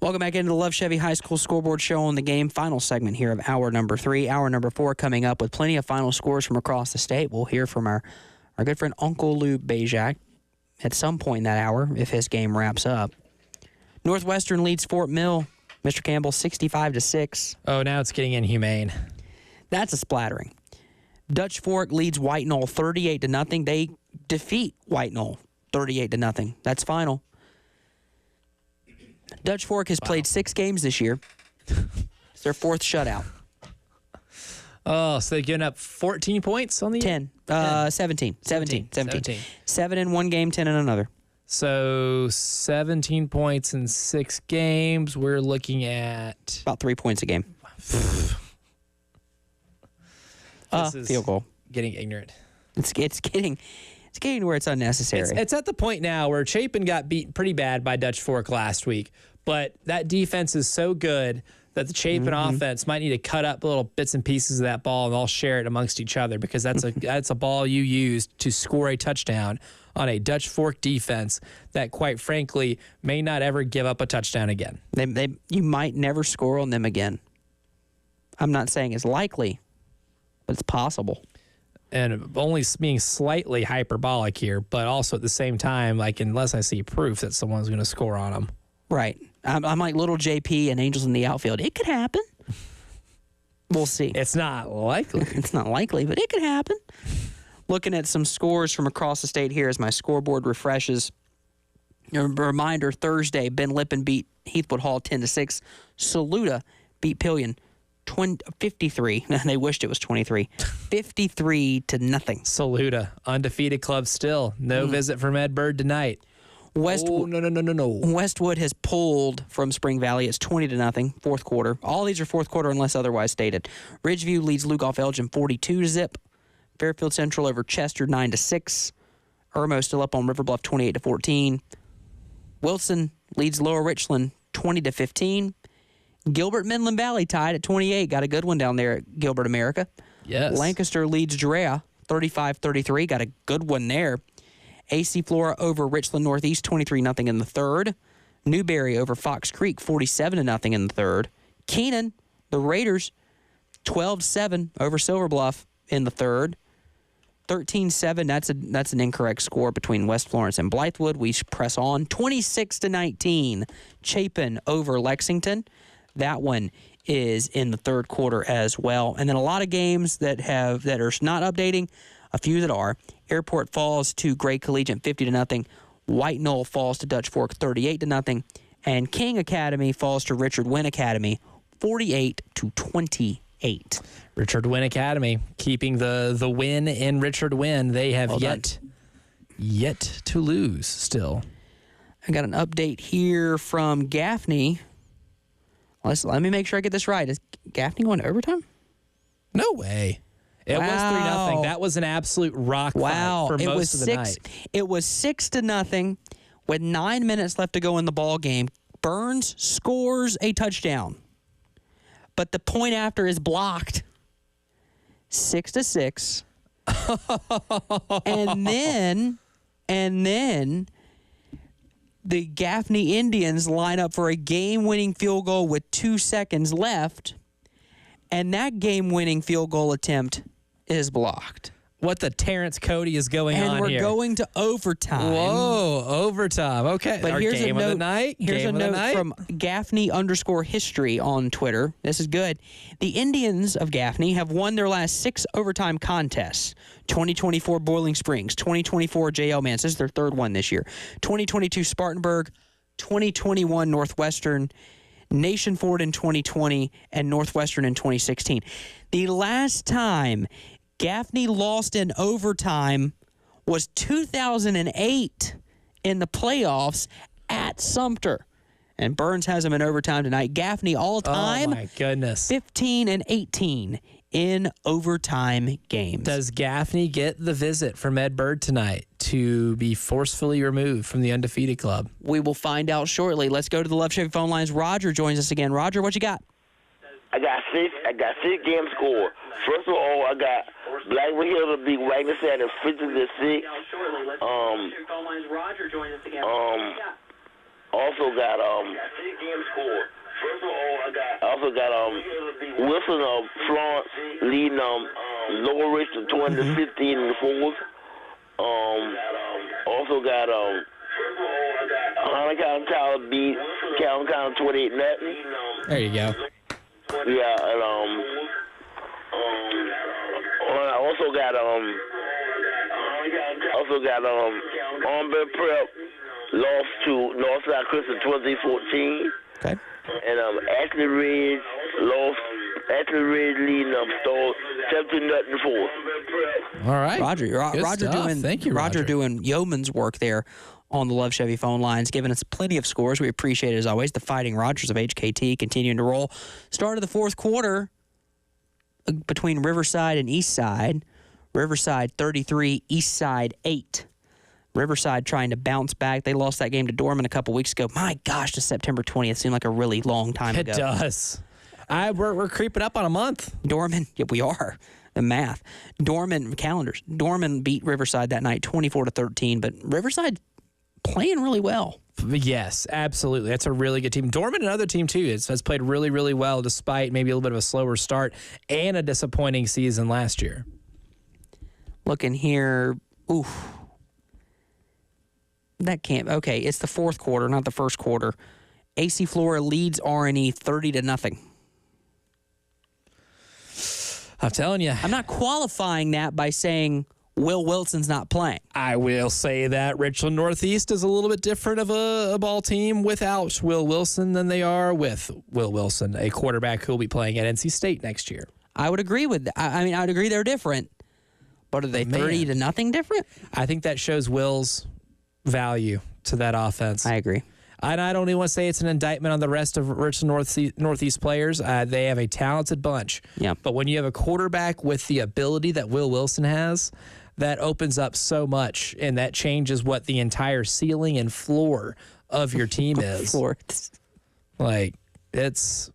Welcome back into the Love Chevy High School Scoreboard Show on the Game. Final segment here of hour number 3. Hour number 4 coming up with plenty of final scores from across the state. We'll hear from our good friend Uncle Lou Bajak at some point in that hour if his game wraps up. Northwestern leads Fort Mill. Mr. Campbell, 65-6. Oh, now it's getting inhumane. That's a splattering. Dutch Fork leads White Knoll 38-0. They defeat White Knoll 38-0. That's final. Dutch Fork has played 6 games this year. It's their 4th shutout. Oh, so they've given up 14 points on the 10. 17. 7 in one game, 10 in another. So 17 points in 6 games. We're looking at about 3 points a game. Field goal. Getting ignorant. It's getting to where it's unnecessary. It's at the point now where Chapin got beat pretty bad by Dutch Fork last week. But that defense is so good that the Chapin offense might need to cut up little bits and pieces of that ball and all share it amongst each other, because that's a ball you use to score a touchdown on a Dutch Fork defense that, quite frankly, may not ever give up a touchdown again. You might never score on them again. I'm not saying it's likely, but it's possible. And only being slightly hyperbolic here, but also at the same time, like, unless I see proof that someone's going to score on them. Right. I'm like little JP and Angels in the outfield. It could happen. We'll see. It's not likely. It's not likely, but it could happen. Looking at some scores from across the state here as my scoreboard refreshes. A reminder, Thursday, Ben Lippen beat Heathwood Hall 10-6. Saluda beat Pillion 53. They wished it was 23. 53-0. Saluda, undefeated club still. No visit from Ed Bird tonight. No. Westwood has pulled from Spring Valley. It's 20-0, fourth quarter. All these are fourth quarter unless otherwise stated. Ridgeview leads Lugoff Elgin 42-0. Fairfield Central over Chester 9-6. Irmo still up on River Bluff 28-14. Wilson leads Lower Richland 20-15. Gilbert Midland Valley tied at 28. Got a good one down there at Gilbert America. Yes. Lancaster leads Drea 35-33. Got a good one there. AC Flora over Richland Northeast 23-0 in the third. Newberry over Fox Creek 47-0 in the third. Keenan, the Raiders, 12-7 over Silver Bluff in the third. 13-7, that's an incorrect score between West Florence and Blythewood. We press on. 26-19, Chapin over Lexington. That one is in the third quarter as well. And then a lot of games that are not updating, a few that are. Airport falls to Gray Collegiate 50-0. White Knoll falls to Dutch Fork 38-0. And King Academy falls to Richard Wynn Academy 48-28. Richard Wynn Academy keeping the win in Richard Wynn. They have yet to lose still. I got an update here from Gaffney. Let me make sure I get this right. Is Gaffney going to overtime? No way. It was 3-0. That was an absolute rock fight for most of the night. It was 6-0 with 9 minutes left to go in the ball game. Burns scores a touchdown, but the point after is blocked. 6-6, and then the Gaffney Indians line up for a game-winning field goal with 2 seconds left, and that game-winning field goal attempt is blocked. What the Terrence Cody is going on here? And we're going to overtime. Whoa, overtime. Okay. But here's game a note, of the night. Here's game a of note the night. from Gaffney_history on Twitter. This is good. The Indians of Gaffney have won their last 6 overtime contests. 2024 Boiling Springs, 2024 J.L. Mance. This is their third one this year. 2022 Spartanburg, 2021 Northwestern, Nation Ford in 2020, and Northwestern in 2016. The last time Gaffney lost in overtime was 2008 in the playoffs at Sumter. And Burns has them in overtime tonight. Gaffney all-time, oh my goodness, 15-18 in overtime games. Does Gaffney get the visit from Ed Bird tonight to be forcefully removed from the undefeated club? We will find out shortly. Let's go to the Love Chevy phone lines. Roger joins us again. Roger, what you got? I got six game score. First of all, I got Blackwood Hill to beat Wagner Center 50-6. Also got Wilson of Florence leading Lower Richland 20-15 in the fourth. Also got Hunter County Tower beat Calhoun County 28-0. There you go. Yeah, and I also got Auburn Prep lost to Northside Christian 2014. Okay. And Ashley Ridge leading Stole 17-0 fourth. All right, Roger Thank you, Roger. doing yeoman's work there on the Love Chevy phone lines, giving us plenty of scores. We appreciate it as always. The Fighting Rogers of HKT continuing to roll. Start of the fourth quarter between Riverside and Eastside. Riverside 33, Eastside 8. Riverside trying to bounce back. They lost that game to Dorman a couple weeks ago. My gosh, the September 20th seemed like a really long time ago. It does. We're creeping up on a month. Dorman, yeah, we are. The math. Dorman beat Riverside that night 24-13, but Riverside playing really well. Yes, absolutely. That's a really good team. Dorman, another team, too, has played really, really well despite maybe a little bit of a slower start and a disappointing season last year. Looking here. Oof. That can't. Okay, it's the fourth quarter, not the first quarter. AC Flora leads R&E 30-0. I'm telling you. I'm not qualifying that by saying Will Wilson's not playing. I will say that Richland Northeast is a little bit different of a ball team without Will Wilson than they are with Will Wilson, a quarterback who will be playing at NC State next year. I would agree with that. I mean, I would agree they're different. But are they 30-0 different? I think that shows Will's value to that offense. I agree. And I don't even want to say it's an indictment on the rest of Richland Northeast players. They have a talented bunch. Yeah. But when you have a quarterback with the ability that Will Wilson has, that opens up so much, and that changes what the entire ceiling and floor of your team is. Like, it's...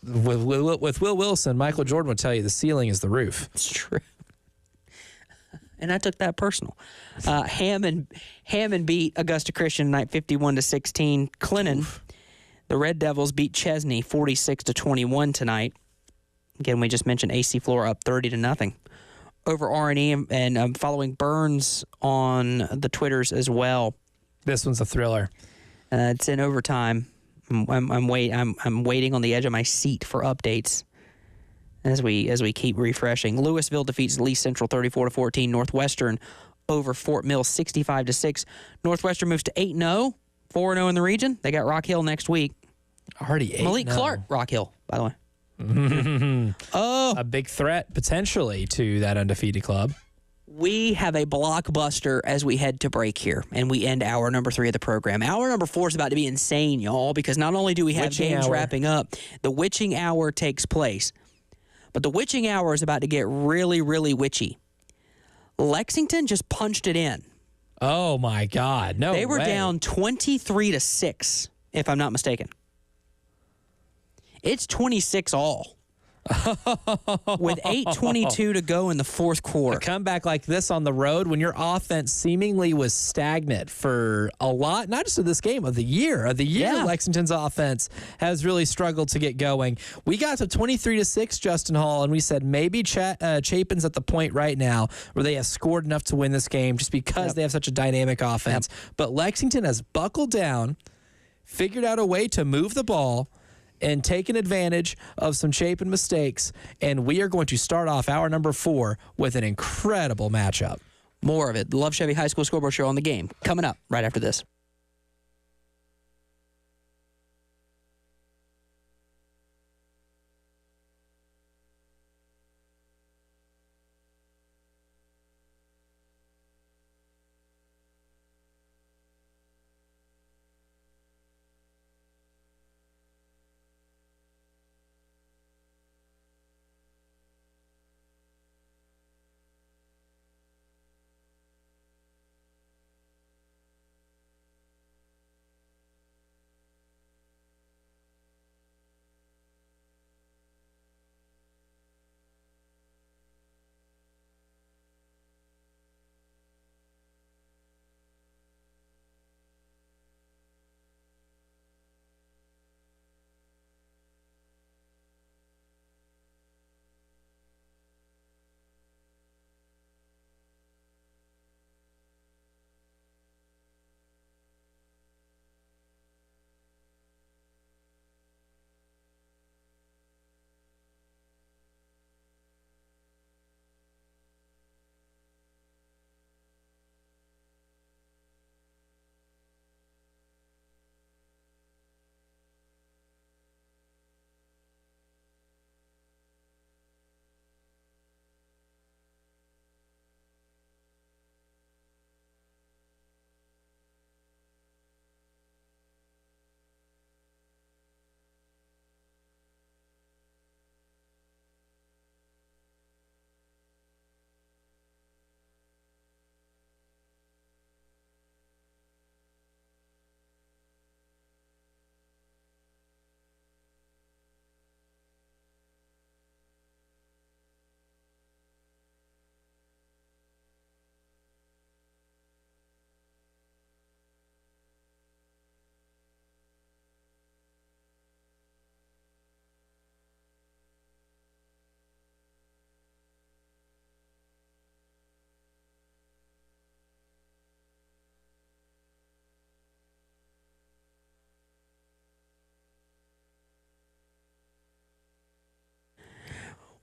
With Will Wilson, Michael Jordan would tell you the ceiling is the roof. It's true. And I took that personal. Hammond beat Augusta Christian tonight 51-16. Clinton, the Red Devils beat Chesney 46-21 tonight. Again, we just mentioned AC Flora up 30-0 over R&E, and following Burns on the Twitters as well. This one's a thriller. It's in overtime. I'm waiting on the edge of my seat for updates as we keep refreshing. Louisville defeats Lee Central 34-14. Northwestern over Fort Mill 65-6. Northwestern moves to 8-0, 4-0 in the region. They got Rock Hill next week. Already 8-0. Malik Clark, Rock Hill, by the way. A big threat potentially to that undefeated club. We have a blockbuster as we head to break here, and we end hour number 3 of the program. Hour number 4 is about to be insane, y'all, because not only do we have Witching games hour. wrapping up, the witching hour takes place. But the witching hour is about to get really, really witchy. Lexington just punched it in. Oh, my God. No They were way. down 23-6, if I'm not mistaken. It's 26 all. With 8:22 to go in the fourth quarter. A comeback like this on the road when your offense seemingly was stagnant for a lot, not just of this game, of the year. Yeah. Lexington's offense has really struggled to get going. We got to 23-6, Justin Hall, and we said maybe Chapin's at the point right now where they have scored enough to win this game just because they have such a dynamic offense. But Lexington has buckled down, figured out a way to move the ball, and taken advantage of some Chapin mistakes, and we are going to start off hour number 4 with an incredible matchup. More of it. The Love Chevy High School Scoreboard Show on the game. Coming up right after this.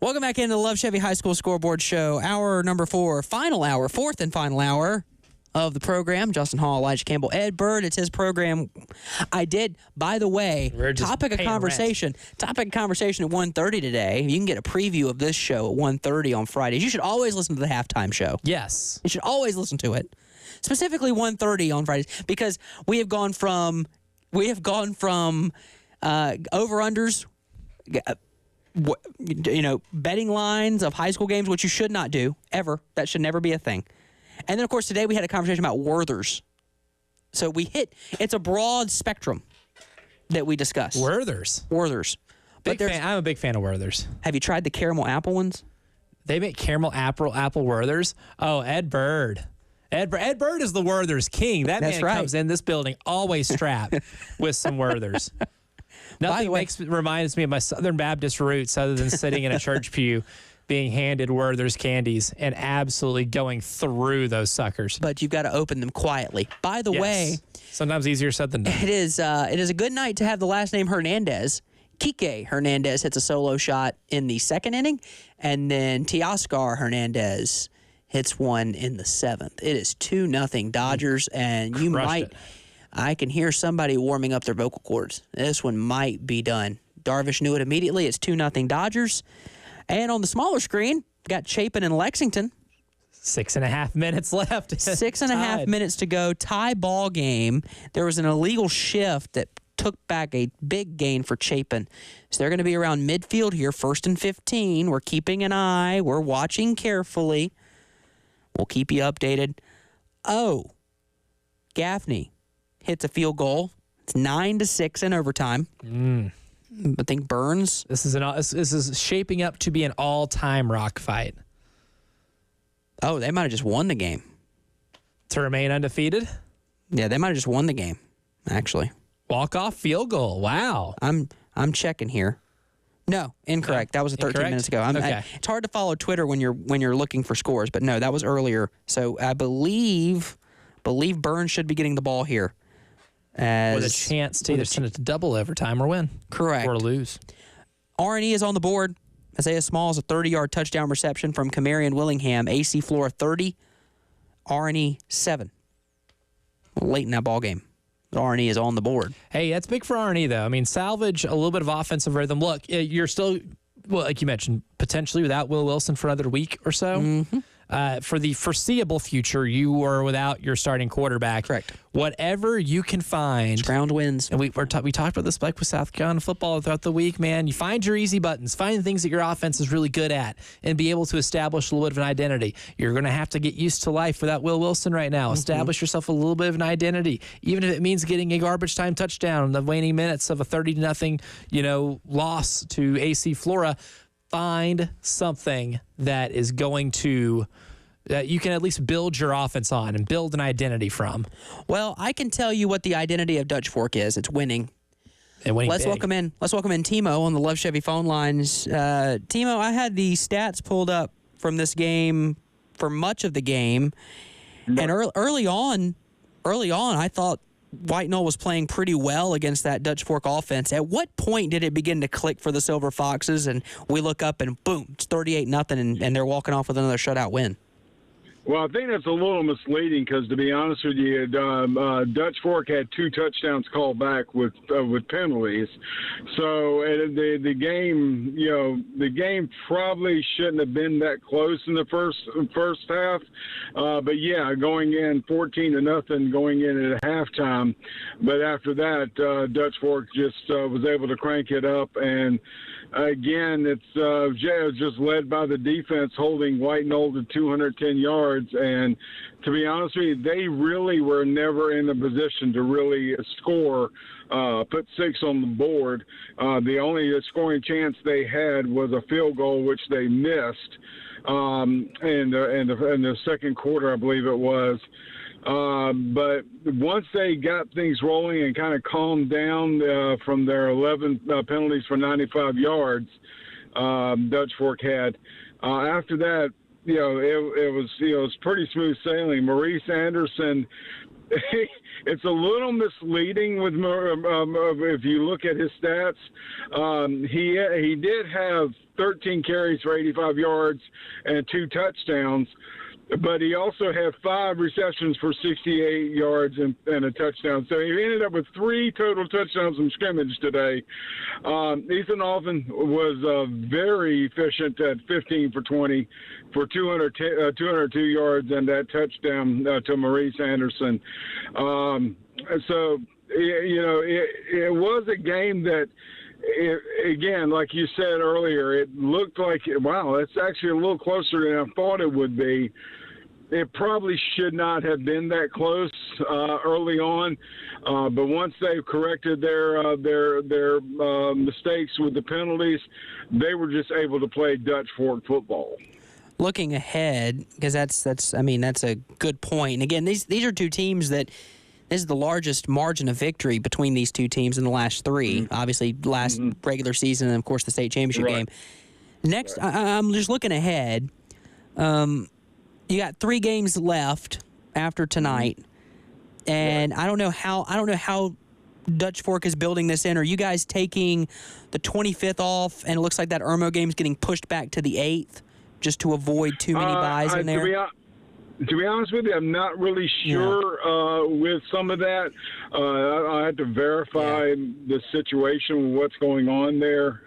Welcome back into the Love Chevy High School Scoreboard Show. Hour number 4, fourth and final hour of the program. Justin Hall, Elijah Campbell, Ed Bird. It's his program. I did, by the way, topic of conversation at 1:30 today. You can get a preview of this show at 1:30 on Fridays. You should always listen to the halftime show. Yes. You should always listen to it. Specifically 1:30 on Fridays, because we have gone from over-unders, betting lines of high school games, which you should not do ever. That should never be a thing. And then, of course, today we had a conversation about Werthers. So it's a broad spectrum that we discuss. Werthers. I'm a big fan of Werthers. Have you tried the caramel apple ones? They make caramel apple Werthers. Oh, Ed Bird. Ed Bird is the Werthers king. That's man right. Comes in this building always strapped with some Werthers. Nothing reminds me of my Southern Baptist roots other than sitting in a church pew being handed Werther's candies and absolutely going through those suckers. But you've got to open them quietly. By the way, sometimes easier said than done. It is a good night to have the last name Hernandez. Kike Hernandez hits a solo shot in the 2nd inning, and then Teoscar Hernandez hits one in the 7th. It is 2-0 Dodgers, and you might. I can hear somebody warming up their vocal cords. This one might be done. Darvish knew it immediately. It's 2-0 Dodgers. And on the smaller screen, got Chapin and Lexington. 6.5 minutes left. 6.5 minutes to go. Tie ball game. There was an illegal shift that took back a big gain for Chapin. So they're going to be around midfield here, 1st and 15. We're keeping an eye. We're watching carefully. We'll keep you updated. Oh, Gaffney hits a field goal. It's 9-6 in overtime. I think Burns. This is shaping up to be an all-time rock fight. Oh, they might have just won the game. To remain undefeated? Yeah, they might have just won the game, actually. Walk-off field goal. Wow. I'm checking here. No, incorrect. That was 13 minutes ago. Okay. It's hard to follow Twitter when you're looking for scores, but no, that was earlier. So I believe Burns should be getting the ball here. With a chance to either send it to double overtime or win. Correct. Or lose. R&E is on the board. Isaiah Smalls, a 30-yard touchdown reception from Camarion Willingham. AC Flora 30, R&E 7. Late in that ball game. R&E is on the board. Hey, that's big for R&E, though. I mean, salvage a little bit of offensive rhythm. Look, you're still, like you mentioned, potentially without Will Wilson for another week or so. Mm-hmm. For the foreseeable future, you are without your starting quarterback. Correct. Whatever you can find. Ground wins. And we talked about this like with South Carolina football throughout the week, man. You find your easy buttons. Find the things that your offense is really good at and be able to establish a little bit of an identity. You're going to have to get used to life without Will Wilson right now. Mm-hmm. Establish yourself a little bit of an identity, even if it means getting a garbage time touchdown in the waning minutes of a 30-0, loss to AC Flora. Find something that is going to that you can at least build your offense on and build an identity from. Well, I can tell you what the identity of Dutch Fork is. It's winning. And winning Let's big. welcome in Timo on the Love Chevy phone lines. Timo, I had the stats pulled up from this game for much of the game, and early on, I thought White Knoll was playing pretty well against that Dutch Fork offense. At what point did it begin to click for the Silver Foxes, and we look up and boom, it's 38-0, and they're walking off with another shutout win? Well, I think that's a little misleading because, to be honest with you, Dutch Fork had 2 touchdowns called back with penalties. So the game probably shouldn't have been that close in the first half. But yeah, going in 14-0, going in at halftime. But after that, Dutch Fork just was able to crank it up. And again, it's just led by the defense holding White Knoll to 210 yards. And to be honest with you, they really were never in a position to really score, put 6 on the board. The only scoring chance they had was a field goal, which they missed in the second quarter, I believe it was. But once they got things rolling and kind of calmed down from their 11 penalties for 95 yards, Dutch Fork had, after that, it was pretty smooth sailing. Maurice Anderson it's a little misleading with if you look at his stats. He did have 13 carries for 85 yards and 2 touchdowns, but he also had 5 receptions for 68 yards and a touchdown. So he ended up with 3 total touchdowns from scrimmage today. Ethan Alvin was very efficient at 15 for 20 for 202 yards and that touchdown to Maurice Anderson. So, it was a game that, again, like you said earlier, it looked like, wow, it's actually a little closer than I thought it would be. It probably should not have been that close early on, but once they've corrected their mistakes with the penalties, they were just able to play Dutch Fork football. Looking ahead, because that's a good point. And again, these are two teams that this is the largest margin of victory between these two teams in the last 3. Mm-hmm. Obviously, last regular season and, of course, the state championship game. Next, I'm just looking ahead. You got 3 games left after tonight, and I don't know how Dutch Fork is building this in. Are you guys taking the 25th off, and it looks like that Irmo game is getting pushed back to the 8th just to avoid too many buys in there? To be honest with you, I'm not really sure with some of that. I had to verify the situation, what's going on there.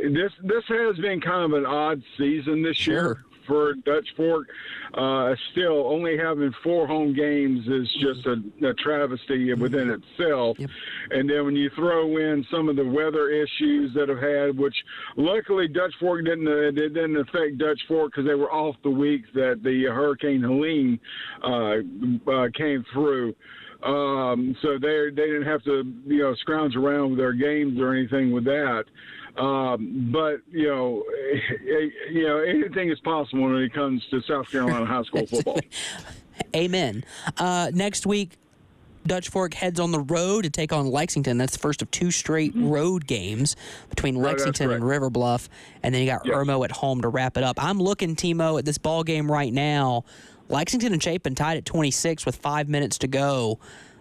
This has been kind of an odd season this year for Dutch Fork. Still, only having 4 home games is just a travesty within itself. Yep. And then when you throw in some of the weather issues that have had, which luckily Dutch Fork didn't affect Dutch Fork because they were off the week that the Hurricane Helene came through. So they didn't have to scrounge around with their games or anything with that. But anything is possible when it comes to South Carolina high school football. Amen. Next week, Dutch Fork heads on the road to take on Lexington. That's the first of 2 straight road games between Lexington and River Bluff, and then you got Irmo at home to wrap it up. I'm looking, Timo, at this ball game right now. Lexington and Chapin tied at 26 with 5 minutes to go.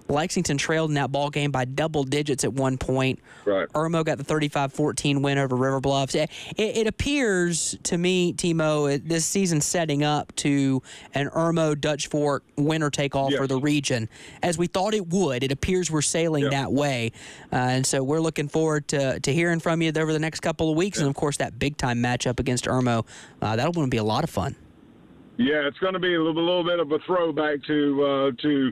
Lexington trailed in that ball game by double digits at one point. Right. Irmo got the 35-14 win over River Bluffs. It appears to me, Timo, this season setting up to an Irmo Dutch Fork winner-take-all for the region. As we thought it would, it appears we're sailing that way. And so we're looking forward to hearing from you over the next couple of weeks. And, of course, that big-time matchup against Irmo. That'll be a lot of fun. Yeah, it's going to be a little bit of a throwback to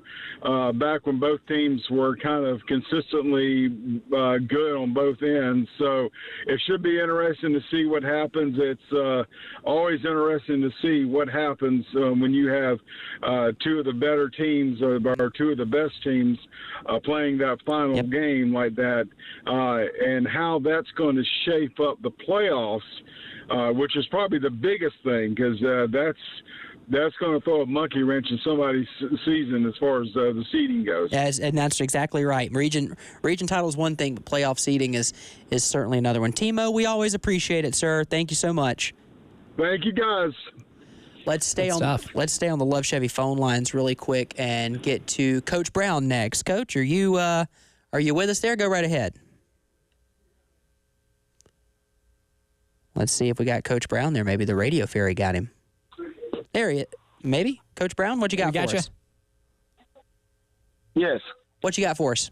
back when both teams were kind of consistently good on both ends. So it should be interesting to see what happens. It's always interesting to see what happens when you have 2 of the better teams or 2 of the best teams playing that final game like that, and how that's going to shape up the playoffs. Which is probably the biggest thing because that's going to throw a monkey wrench in somebody's season as far as the seeding goes. Yes, and that's exactly right. Region title is one thing, but playoff seeding is certainly another one. Timo, we always appreciate it, sir. Thank you so much. Thank you, guys. Let's stay on the Love Chevy phone lines really quick and get to Coach Brown next. Coach, are you with us there? Go right ahead. Let's see if we got Coach Brown there. Maybe the radio fairy got him. There he is. Maybe. Coach Brown, what you got for us? Yes. What you got for us?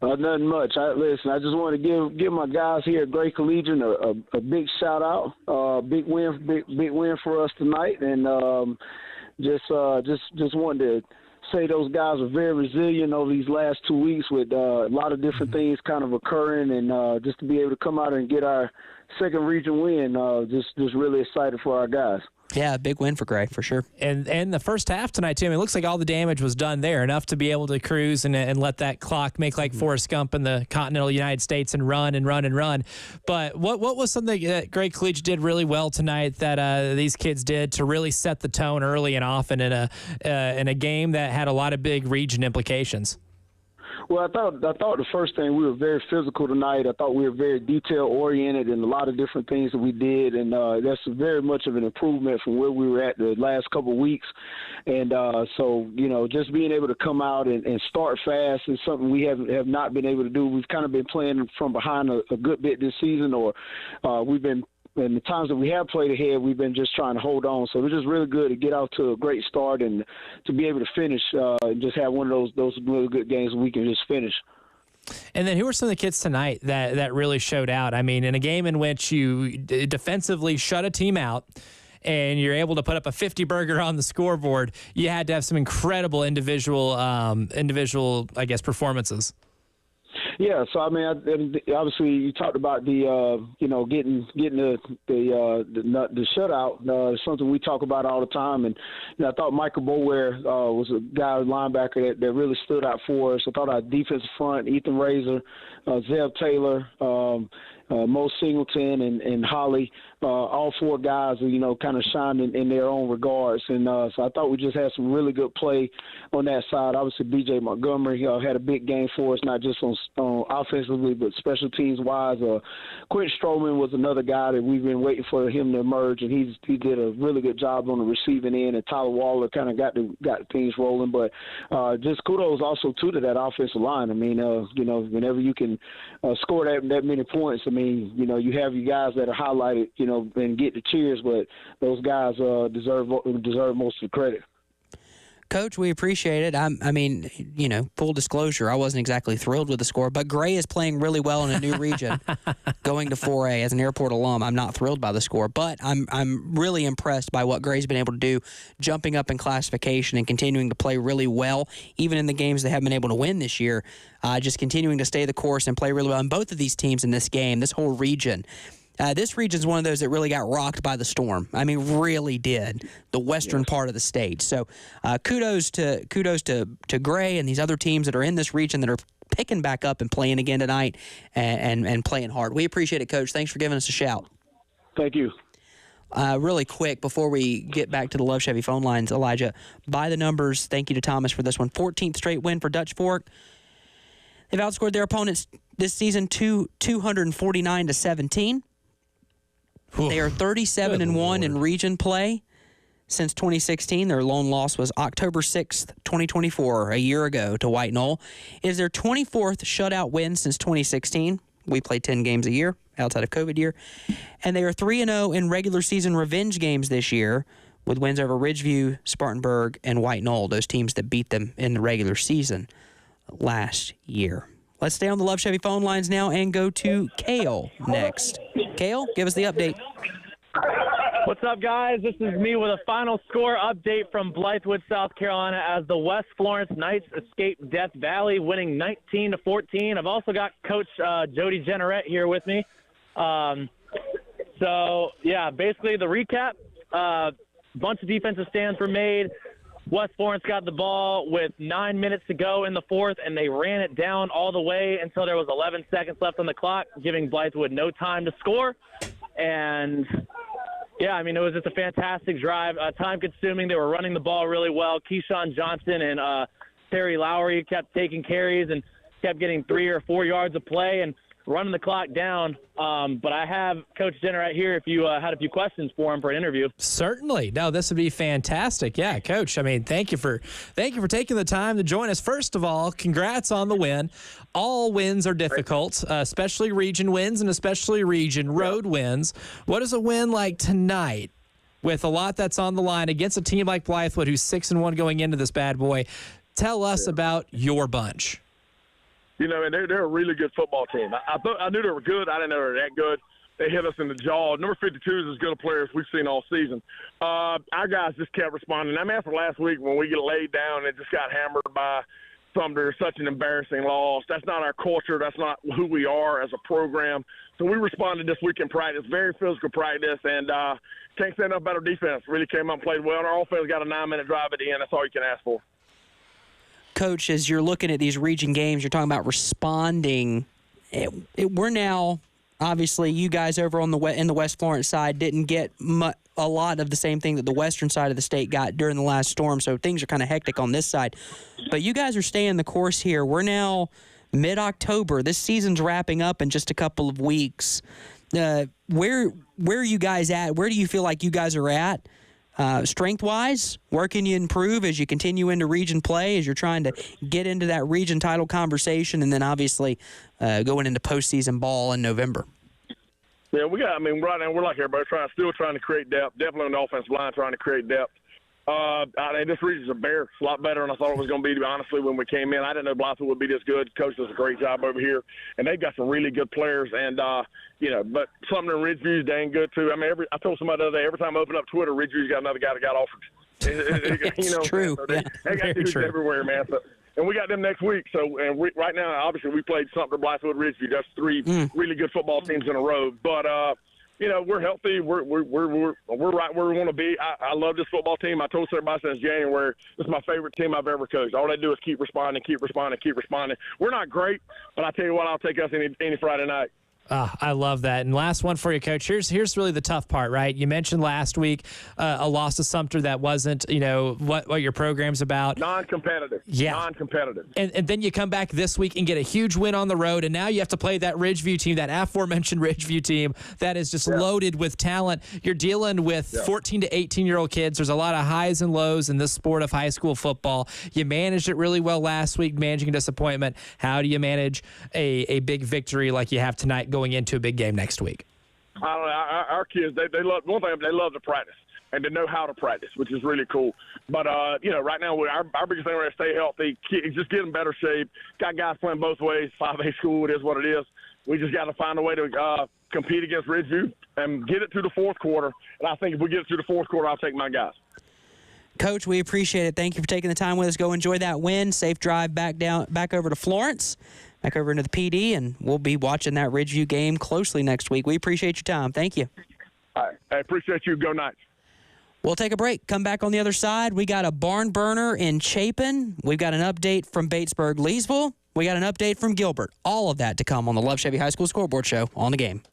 Nothing much. I just want to give my guys here at Gray Collegiate a big shout out. Big win for us tonight, and just wanted to say those guys are very resilient over these last 2 weeks with a lot of different things kind of occurring, and just to be able to come out and get our second region win, just really excited for our guys. Yeah, a big win for Gray, for sure. And the first half tonight, too, it looks like all the damage was done there, enough to be able to cruise and let that clock make like Forrest Gump in the continental United States and run and run and run. But what was something that Gray Collegiate did really well tonight that these kids did to really set the tone early and often in a game that had a lot of big region implications? Well, I thought the first thing, we were very physical tonight. I thought we were very detail-oriented in a lot of different things that we did, and that's very much of an improvement from where we were at the last couple of weeks. And so, just being able to come out and start fast is something we have not been able to do. We've kind of been playing from behind a good bit this season, or we've been – and the times that we have played ahead, we've been just trying to hold on. So it's just really good to get out to a great start and to be able to finish and just have one of those really good games we can just finish. And then who are some of the kids tonight that really showed out? I mean, in a game in which you defensively shut a team out and you're able to put up a 50-burger on the scoreboard, you had to have some incredible individual, I guess, performances. Yeah, so I mean, obviously you talked about the getting the shutout. Something we talk about all the time, and I thought Michael Bower was a guy, linebacker that really stood out for us. I thought our defensive front, Ethan Razor, Zeb Taylor, Mo Singleton, and Holly, all four guys, kind of shined in their own regards. And so I thought we just had some really good play on that side. Obviously, B.J. Montgomery had a big game for us, not just on offensively, but special teams-wise. Quentin Stroman was another guy that we've been waiting for him to emerge, and he did a really good job on the receiving end, and Tyler Waller kind of got things rolling. But just kudos also, too, to that offensive line. I mean, whenever you can score that many points, I mean, you have your guys that are highlighted, and get the cheers, but those guys deserve most of the credit. Coach, we appreciate it. I mean, full disclosure, I wasn't exactly thrilled with the score, but Gray is playing really well in a new region, going to 4A as an airport alum. I'm not thrilled by the score, but I'm really impressed by what Gray's been able to do, jumping up in classification and continuing to play really well, even in the games they haven't been able to win this year, just continuing to stay the course and play really well. And both of these teams in this game, this whole region, this region's one of those that really got rocked by the storm. I mean, really did. The western part of the state. So kudos to Gray and these other teams that are in this region that are picking back up and playing again tonight and playing hard. We appreciate it, Coach. Thanks for giving us a shout. Thank you. Really quick, before we get back to the Love Chevy phone lines, Elijah, by the numbers, thank you to Thomas for this one. 14th straight win for Dutch Fork. They've outscored their opponents this season 249-17. They are 37-1 in region play since 2016. Their lone loss was October 6th, 2024, a year ago to White Knoll. It is their 24th shutout win since 2016. We play 10 games a year outside of COVID year. And they are 3-0 in regular season revenge games this year with wins over Ridgeview, Spartanburg, and White Knoll, those teams that beat them in the regular season last year. Let's stay on the Love Chevy phone lines now and go to Kale next. Kale, give us the update. What's up, guys? This is me with a final score update from Blythewood, South Carolina, as the West Florence Knights escape Death Valley, winning 19-14. I've also got Coach Jody Generette here with me. So, yeah, basically the recap, a bunch of defensive stands were made. West Florence got the ball with 9 minutes to go in the fourth, and they ran it down all the way until there was 11 seconds left on the clock, giving Blythewood no time to score. And, yeah, I mean, it was just a fantastic drive, time-consuming. They were running the ball really well. Keyshawn Johnson and Terry Lowry kept taking carries and kept getting 3 or 4 yards of play and running the clock down. But I have Coach Jenner right here if you had a few questions for him for an interview. Certainly. No, this would be fantastic. Yeah, Coach, I mean, thank you for taking the time to join us. First of all, congrats on the win. All wins are difficult, especially region wins and especially region road wins. What is a win like tonight with a lot that's on the line against a team like Blythewood, who's 6-1 going into this bad boy? Tell us about your bunch. And they're a really good football team. I knew they were good. I didn't know they were that good. They hit us in the jaw. Number 52 is as good a player as we've seen all season. Our guys just kept responding. I mean, after last week when we get laid down and just got hammered by Sumter, such an embarrassing loss. That's not our culture. That's not who we are as a program. So we responded this week in practice, very physical practice, and can't say enough about our defense. Really came up and played well. And our offense got a 9-minute drive at the end. That's all you can ask for. Coach, as you're looking at these region games, you're talking about responding. We're now, obviously, you guys over on in the West Florence side didn't get a a lot of the same thing that the western side of the state got during the last storm, so things are kind of hectic on this side. But you guys are staying the course here. We're now mid-October. This season's wrapping up in just a couple of weeks. Where are you guys at? Where do you feel like you guys are at? Strength-wise, where can you improve as you continue into region play, as you're trying to get into that region title conversation, and then obviously going into postseason ball in November? Yeah, right now we're like everybody, still trying to create depth. Definitely on the offensive line, trying to create depth. This region's a bear. It's a lot better than I thought it was going to be honestly, when we came in. I didn't know Blythewood would be this good. Coach does a great job over here, and they've got some really good players. And but something in Ridgeview is dang good too. I mean, I told somebody the other day, every time I open up Twitter, Ridgeview's got another guy that got offered. It's true. So they got dudes everywhere, man. So, and we got them next week. So, right now, obviously, we played Sumter, Blythewood, Ridgeview. That's three really good football teams in a row. But we're healthy. We're right where we want to be. I love this football team. I told everybody since January, this is my favorite team I've ever coached. All they do is keep responding. We're not great, but I tell you what, I'll take us any Friday night. I love that. And last one for you, Coach. Here's really the tough part, right? You mentioned last week a loss to Sumter that wasn't, what your program's about. Non-competitive. Yeah. Non-competitive. And then you come back this week and get a huge win on the road, and now you have to play that Ridgeview team, that aforementioned Ridgeview team that is just loaded with talent. You're dealing with 14 to 18-year-old kids. There's a lot of highs and lows in this sport of high school football. You managed it really well last week, managing a disappointment. How do you manage a big victory like you have tonight going into a big game next week? I don't know. Our kids, they love one thing. They love to practice and to know how to practice, which is really cool. But right now, our biggest thing is to stay healthy, just get in better shape. Got guys playing both ways. 5A school, it is what it is. We just got to find a way to compete against Ridgeview and get it to the fourth quarter. And I think if we get it to the fourth quarter, I'll take my guys. Coach, we appreciate it. Thank you for taking the time with us. Go enjoy that win. Safe drive back over to Florence, back over into the PD, and we'll be watching that Ridgeview game closely next week. We appreciate your time. Thank you. All right. I appreciate you. Go Knights. We'll take a break. Come back on the other side. We got a barn burner in Chapin. We've got an update from Batesburg, Leesville. We got an update from Gilbert. All of that to come on the Love Chevy High School Scoreboard Show on the game.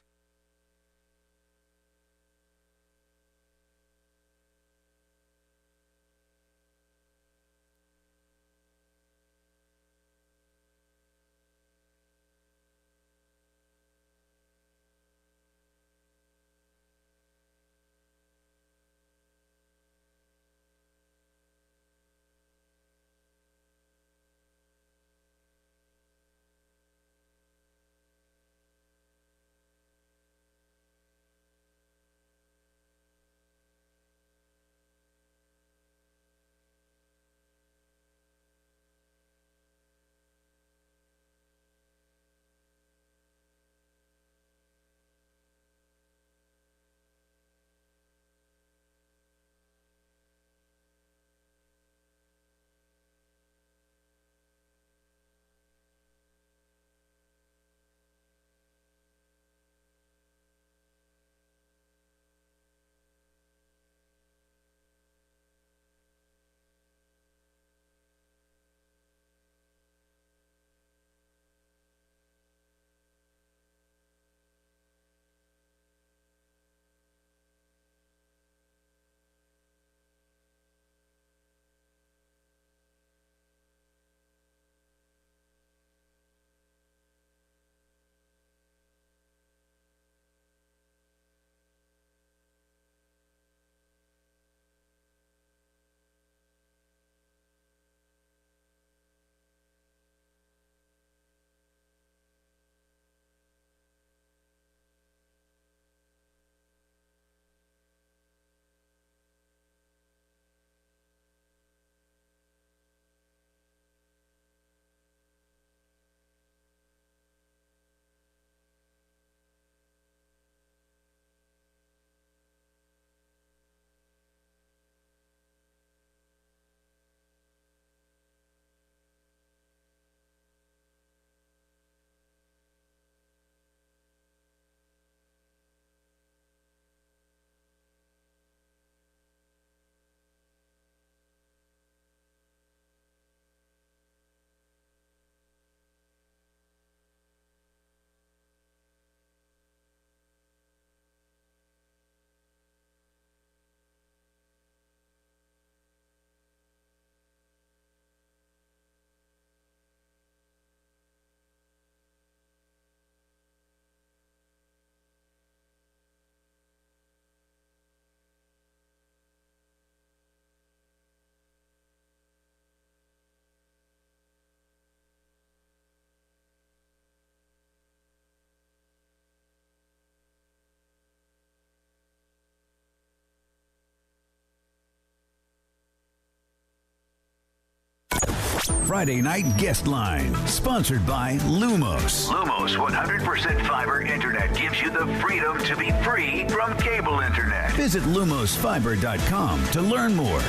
Friday Night Guest Line, sponsored by Lumos. Lumos 100% fiber internet gives you the freedom to be free from cable internet. Visit lumosfiber.com to learn more.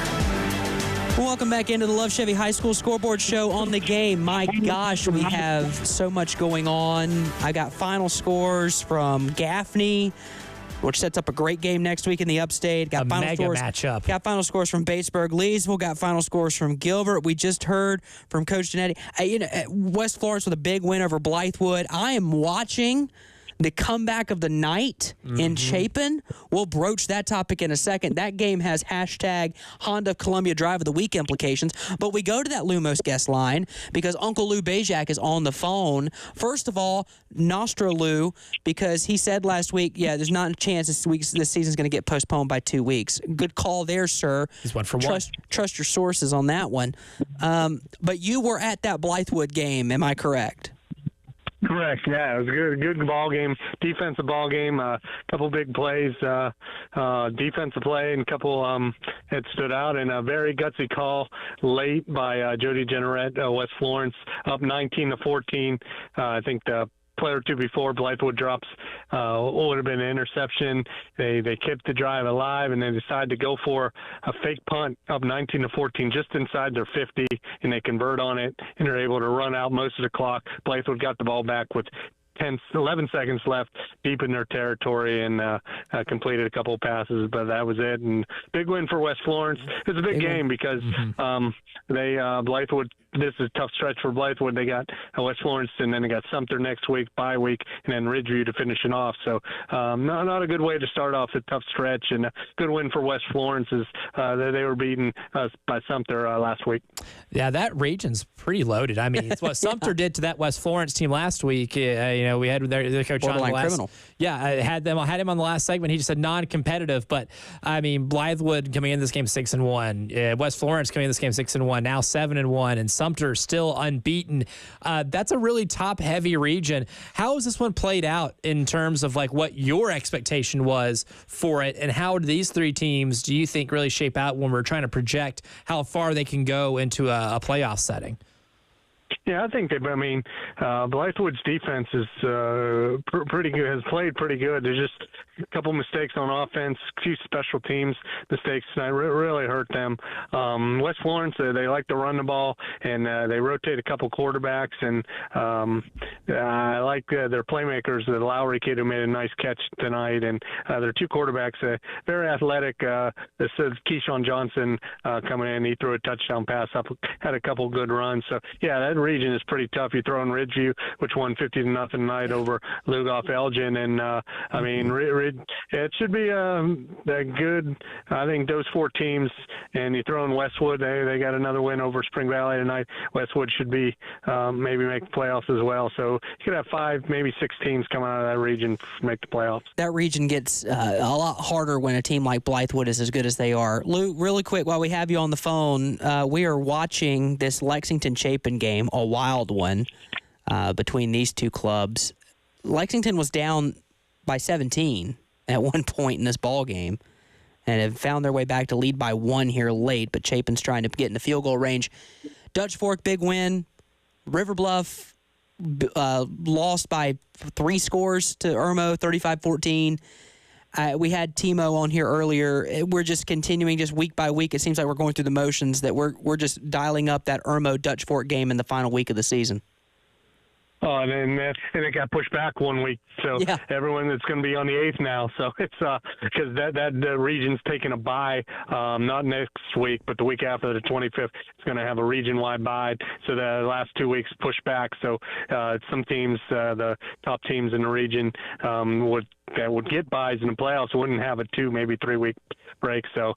Welcome back into the Love Chevy High School Scoreboard Show on the game. My gosh, we have so much going on. I got final scores from Gaffney, which sets up a great game next week in the Upstate. Got final mega scores, matchup. Got final scores from Batesburg, Leesville. Got final scores from Gilbert. We just heard from Coach Genetti. West Florence with a big win over Blythewood. I am watching the comeback of the night in Chapin. We'll broach that topic in a second. That game has hashtag Honda Columbia Drive of the Week implications. But we go to that Lumos guest line because Uncle Lou Bajak is on the phone. First of all, Nostra Lou, because he said last week, there's not a chance this season's going to get postponed by 2 weeks. Good call there, sir. He's one for one. Trust your sources on that one. But you were at that Blythewood game, am I correct? Correct. Yeah, it was a good ball game, defensive ball game. A couple big plays, defensive play, and a couple that stood out. And a very gutsy call late by Jody Generette, West Florence, up 19-14. I think the play or two before Blythewood drops would have been an interception. They kept the drive alive, and they decided to go for a fake punt up 19-14 just inside their 50, and they convert on it, and they're able to run out most of the clock. Blythewood got the ball back with 11 seconds left, deep in their territory, and completed a couple of passes, but that was it. And big win for West Florence. It was a big game because Blythewood, this is a tough stretch for Blythewood. They got West Florence, and then they got Sumter next week, bye week, and then Ridgeview to finish it off. So not a good way to start off a tough stretch, and a good win for West Florence as they were beaten by Sumter last week. Yeah, that region's pretty loaded. I mean, it's what Sumter did to that West Florence team last week. We had their coach on the last. Criminal. Yeah, I had him on the last segment. He just said non-competitive, but I mean, Blythewood coming in this game 6-1, West Florence coming in this game 6-1, now 7-1, and Sumter still unbeaten. That's a really top-heavy region. How has this one played out in terms of like what your expectation was for it, and how do these three teams do you think really shape out when we're trying to project how far they can go into a playoff setting? Yeah, I think Blythewood's defense is pretty good. Has played pretty good. There's just a couple mistakes on offense, a few special teams mistakes that really hurt them. West Florence, they like to run the ball, and they rotate a couple quarterbacks. And I like their playmakers. The Lowry kid who made a nice catch tonight, and their two quarterbacks, very athletic. This is Keyshawn Johnson coming in. He threw a touchdown pass up, had a couple good runs. So yeah, that region is pretty tough. You throw in Ridgeview, which won 50-0 tonight over Lugoff Elgin, and it should be a good. I think those four teams, and you throw in Westwood, they got another win over Spring Valley tonight. Westwood should be maybe make the playoffs as well. So you could have 5, maybe 6 teams come out of that region make the playoffs. That region gets a lot harder when a team like Blythewood is as good as they are. Lou, really quick, while we have you on the phone, we are watching this Lexington-Chapin game, a wild one between these two clubs. Lexington was down by 17 at one point in this ball game and have found their way back to lead by 1 here late, but Chapin's trying to get in the field goal range. Dutch Fork, big win. River Bluff lost by 3 scores to Irmo, 35-14. We had Timo on here earlier. We're just continuing just week by week. It seems like we're going through the motions that we're just dialing up that Irmo Dutch Fork game in the final week of the season. Oh, and it got pushed back 1 week, so everyone that's going to be on the 8th now. So it's because that region's taking a bye, not next week, but the week after the 25th, it's going to have a region-wide bye. So the last 2 weeks pushed back. So some teams, the top teams in the region, would get buys in the playoffs wouldn't have a 2, maybe 3 week break. So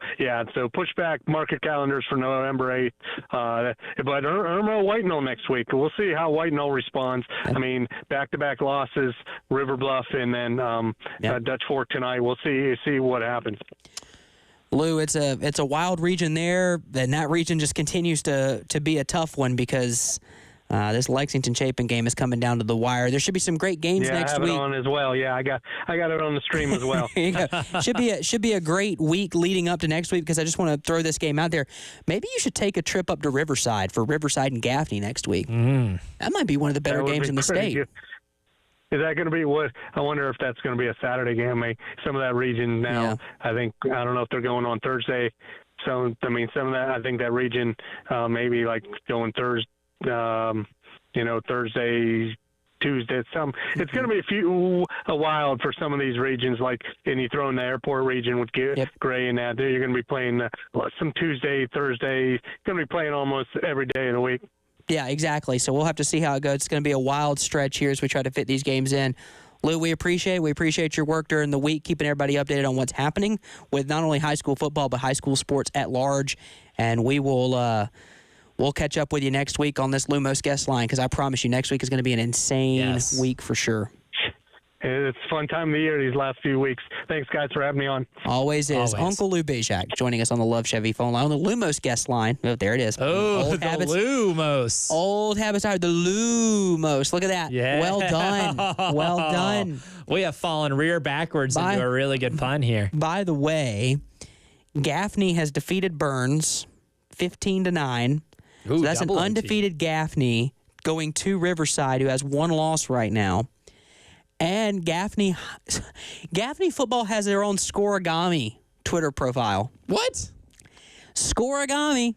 so push back market calendars for November 8th. But Irmo White Knoll next week. We'll see how White Knoll responds. I mean, back-to-back losses, River Bluff, and then Dutch Fork tonight. We'll see what happens. Lou, it's a wild region there, and that region just continues to be a tough one because This Lexington-Chapin game is coming down to the wire. There should be some great games next week. I have it on as well. Yeah, I got it on the stream as well. There you go. Should be a great week leading up to next week because I just want to throw this game out there. Maybe you should take a trip up to Riverside for Riverside and Gaffney next week. That might be one of the better games in the state. Is that going to be what? I wonder if that's going to be a Saturday game. Some of that region now, I don't know if they're going on Thursday. So, some of that, I think that region maybe like going Thursday, Thursday, Tuesday. It's going to be a while for some of these regions. And you throw in the airport region with Gray and that. You're going to be playing some Tuesday, Thursday. Going to be playing almost every day of the week. Yeah, exactly. So we'll have to see how it goes. It's going to be a wild stretch here as we try to fit these games in. Lou, we appreciate your work during the week, keeping everybody updated on what's happening with not only high school football but high school sports at large. And we will we'll catch up with you next week on this Lumos guest line because I promise you next week is going to be an insane week for sure. It's a fun time of the year these last few weeks. Thanks, guys, for having me on. Always is. Uncle Lou Bijak joining us on the Love Chevy phone line on the Lumos guest line. Oh, there it is. Old habits. Lumos. Old habits are the Lumos. Look at that. Yeah. Well done. Well done. We have fallen rear backwards into a really good pun here. By the way, Gaffney has defeated Burns 15-9. So that's an undefeated Gaffney going to Riverside, who has one loss right now. And Gaffney football has their own Scorigami Twitter profile. What? Scorigami.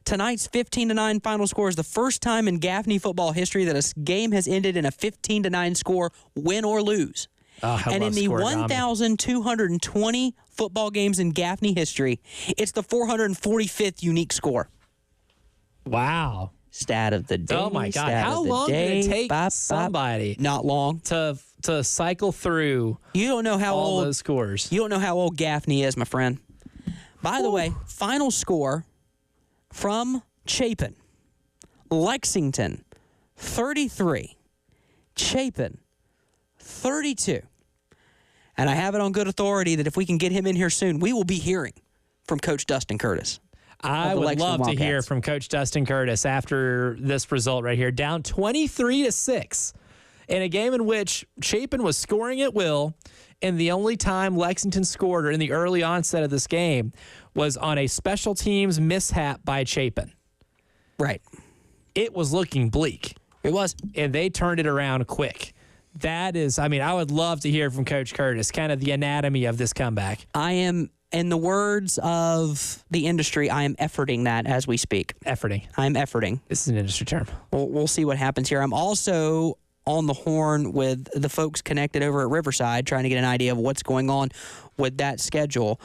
Tonight's 15-9 final score is the first time in Gaffney football history that a game has ended in a 15-9 score, win or lose. And in the 1,220 football games in Gaffney history, it's the 445th unique score. Wow. Stat of the day. Oh, my God. How long did it take somebody not long to cycle through you don't know how all old, those scores? You don't know how old Gaffney is, my friend. By the way, final score from Chapin. Lexington, 33. Chapin, 32. And I have it on good authority that if we can get him in here soon, we will be hearing from Coach Dustin Curtis. I would love to hear from Coach Dustin Curtis after this result right here. Down 23-6 in a game in which Chapin was scoring at will, and the only time Lexington scored in the early onset of this game was on a special teams mishap by Chapin. Right. It was looking bleak. It was. And they turned it around quick. That is, I would love to hear from Coach Curtis, kind of the anatomy of this comeback. I am... In the words of the industry, I am efforting that as we speak. Efforting. I'm efforting. This is an industry term. We'll see what happens here. I'm also on the horn with the folks connected over at Riverside, trying to get an idea of what's going on with that schedule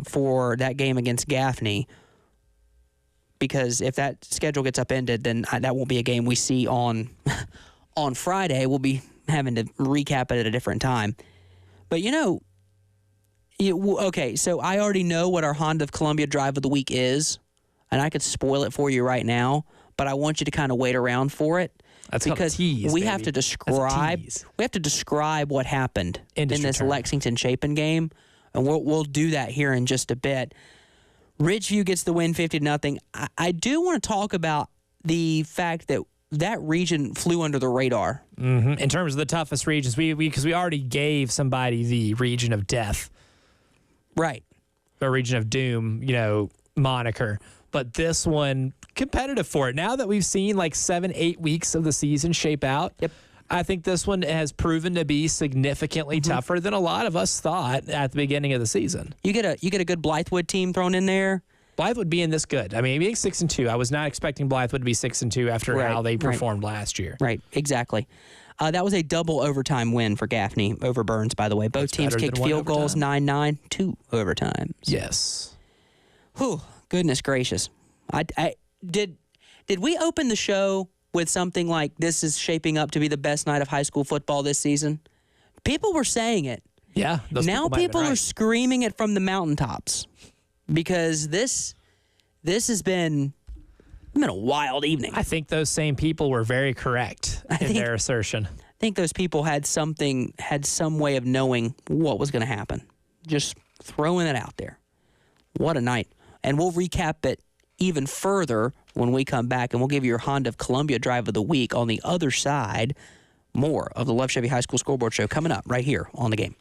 for that game against Gaffney. Because if that schedule gets upended, then that won't be a game we see on Friday. We'll be having to recap it at a different time. But, okay, so I already know what our Honda of Columbia Drive of the Week is, and I could spoil it for you right now, but I want you to kind of wait around for it. That's because tease, we have to describe what happened in this Lexington Chapin game, and we'll do that here in just a bit. Ridgeview gets the win 50-0. I do want to talk about the fact that region flew under the radar. Mm-hmm. In terms of the toughest regions, because we already gave somebody the region of death. Right. A region of doom, moniker. But this one, competitive for it. Now that we've seen 7-8 weeks of the season shape out, I think this one has proven to be significantly tougher than a lot of us thought at the beginning of the season. You get a good Blythewood team thrown in there. Blythewood being this good. Being 6-2, I was not expecting Blythewood to be 6-2 after how they performed last year. Right, exactly. That was a double overtime win for Gaffney over Burns, by the way. Both teams kicked field goals, 9-9, 2 overtimes. Yes. Whew, goodness gracious. Did we open the show with something like this is shaping up to be the best night of high school football this season? People were saying it. Yeah. Now people are screaming it from the mountaintops because this has been a wild evening. I think those same people were very correct in their assertion. I think those people had some way of knowing what was going to happen. Just throwing it out there. What a night. And we'll recap it even further when we come back, and we'll give you your Honda of Columbia Drive of the Week on the other side. More of the Love Chevy High School Scoreboard Show coming up right here on The Game.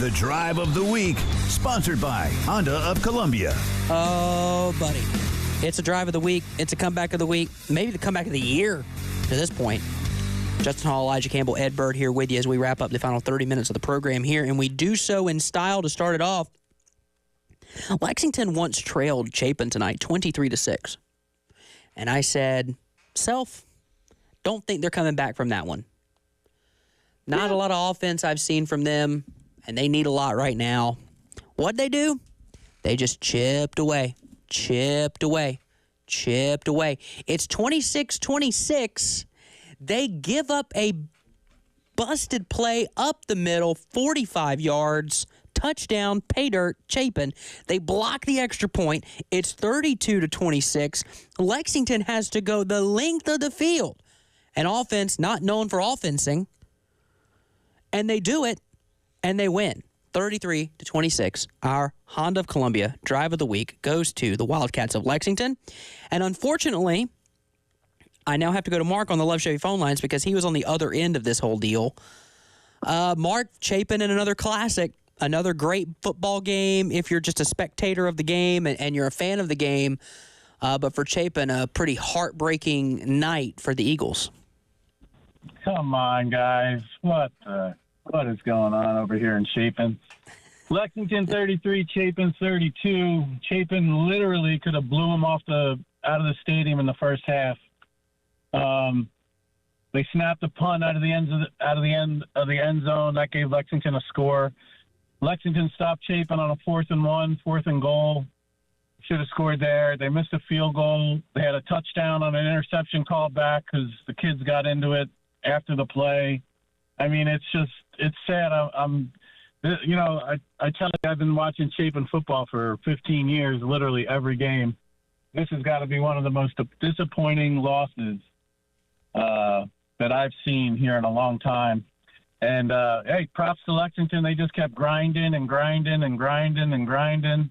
The Drive of the Week, sponsored by Honda of Columbia. Oh, buddy. It's a Drive of the Week. It's a Comeback of the Week. Maybe the Comeback of the Year to this point. Justin Hall, Elijah Campbell, Ed Bird here with you as we wrap up the final 30 minutes of the program here, and we do so in style to start it off. Lexington once trailed Chapin tonight, 23-6. And I said, Self, don't think they're coming back from that one. Not a lot of offense I've seen from them, and they need a lot right now. What'd they do? They just chipped away. It's 26-26. They give up a busted play up the middle, 45 yards, touchdown, pay dirt, Chapin. They block the extra point. It's 32-26. Lexington has to go the length of the field. An offense not known for offensing. And they do it, and they win. 33-26. Our Honda of Columbia Drive of the Week goes to the Wildcats of Lexington. And unfortunately, I now have to go to Mark on the Love Chevy phone lines because he was on the other end of this whole deal. Mark, Chapin in another classic, another great football game if you're just a spectator of the game and you're a fan of the game. But for Chapin, a pretty heartbreaking night for the Eagles. Come on, guys. What is going on over here in Chapin? Lexington 33, Chapin 32. Chapin literally could have blew them out of the stadium in the first half. They snapped a punt out of the end of the end zone. That gave Lexington a score. Lexington stopped Chapin on a 4th and 1, 4th and goal. Should have scored there. They missed a field goal. They had a touchdown on an interception called back because the kids got into it after the play. I mean, it's sad. I tell you, I've been watching Chapin football for 15 years, literally every game. This has got to be one of the most disappointing losses that I've seen here in a long time. And, hey, props to Lexington. They just kept grinding and grinding and grinding and grinding.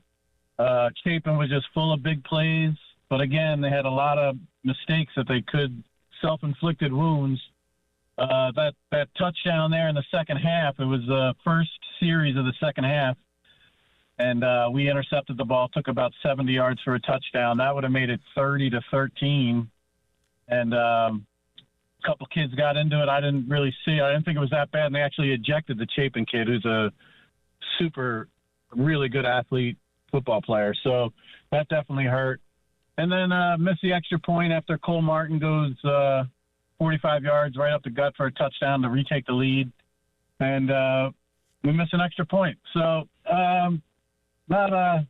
Chapin was just full of big plays. But, again, they had a lot of mistakes that they could, self-inflicted wounds. That touchdown there in the second half, it was the first series of the second half. And we intercepted the ball, took about 70 yards for a touchdown. That would have made it 30-13. And a couple kids got into it. I didn't really see it. I didn't think it was that bad. And they actually ejected the Chapin kid, who's a really good athlete, football player. So that definitely hurt. And then missed the extra point after Cole Martin goes 45 yards right up the gut for a touchdown to retake the lead. And we missed an extra point. So not a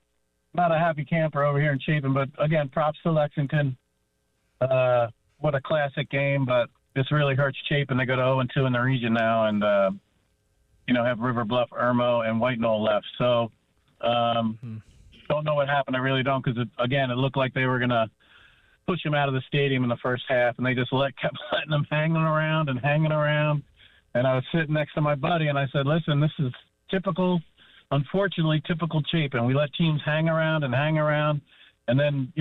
happy camper over here in Chapin. But, again, props to Lexington. What a classic game. But this really hurts Chapin. They go to 0-2 in the region now and, have River Bluff, Irmo, and White Knoll left. So don't know what happened. I really don't because, it looked like they were going to push him out of the stadium in the first half, and they just kept letting him hanging around. And I was sitting next to my buddy, and I said, listen, this is unfortunately typical Chapin. We let teams hang around, and then,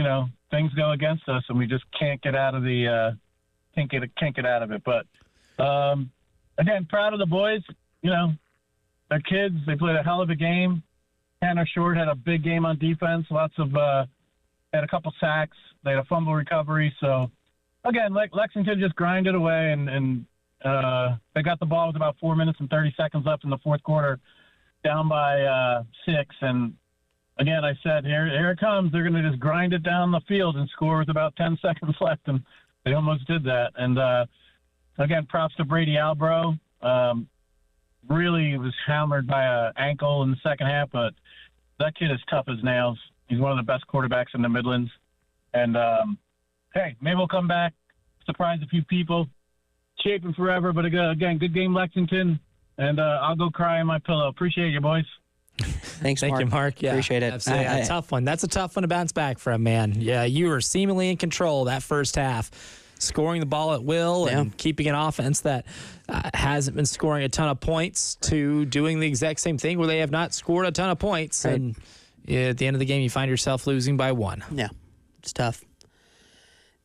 things go against us, and we just can't get out of can't get out of it. But, again, proud of the boys. They're kids. They played a hell of a game. Tanner Short had a big game on defense. Had a couple sacks. They had a fumble recovery. So, again, Lexington just grinded away, and they got the ball with about 4 minutes and 30 seconds left in the fourth quarter, down by 6. And, again, I said, here it comes. They're going to just grind it down the field and score with about 10 seconds left, and they almost did that. And, again, props to Brady Albro. Really was hammered by an ankle in the second half, but that kid is tough as nails. He's one of the best quarterbacks in the Midlands. And, hey, maybe we'll come back, surprise a few people. Chapin forever, but again, good game, Lexington. And I'll go cry in my pillow. Appreciate you, boys. Thank you, Mark. Yeah, appreciate it. A tough one. That's a tough one to bounce back from, man. Yeah, you were seemingly in control that first half, scoring the ball at will and keeping an offense that hasn't been scoring a ton of points to doing the exact same thing where they have not scored a ton of points. Right. And at the end of the game, you find yourself losing by 1. Yeah, it's tough.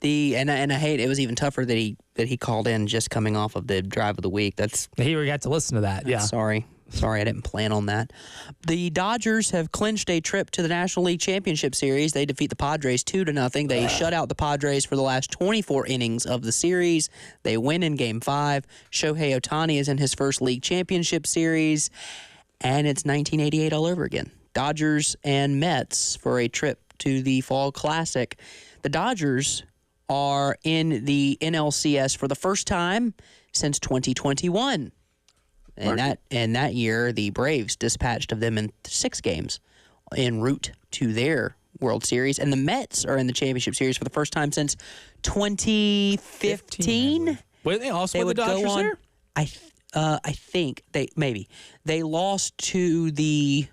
And I hate it was even tougher that he called in just coming off of the drive of the week. He got to listen to that. Yeah, sorry, I didn't plan on that. The Dodgers have clinched a trip to the National League Championship Series. They defeat the Padres 2-0. They shut out the Padres for the last 24 innings of the series. They win in Game 5. Shohei Ohtani is in his first League Championship Series, and it's 1988 all over again. Dodgers and Mets for a trip to the Fall Classic. The Dodgers are in the NLCS for the first time since 2021. And that year, the Braves dispatched of them in 6 games en route to their World Series. And the Mets are in the Championship Series for the first time since 2015. Were they also the Dodgers there? I think they lost to the.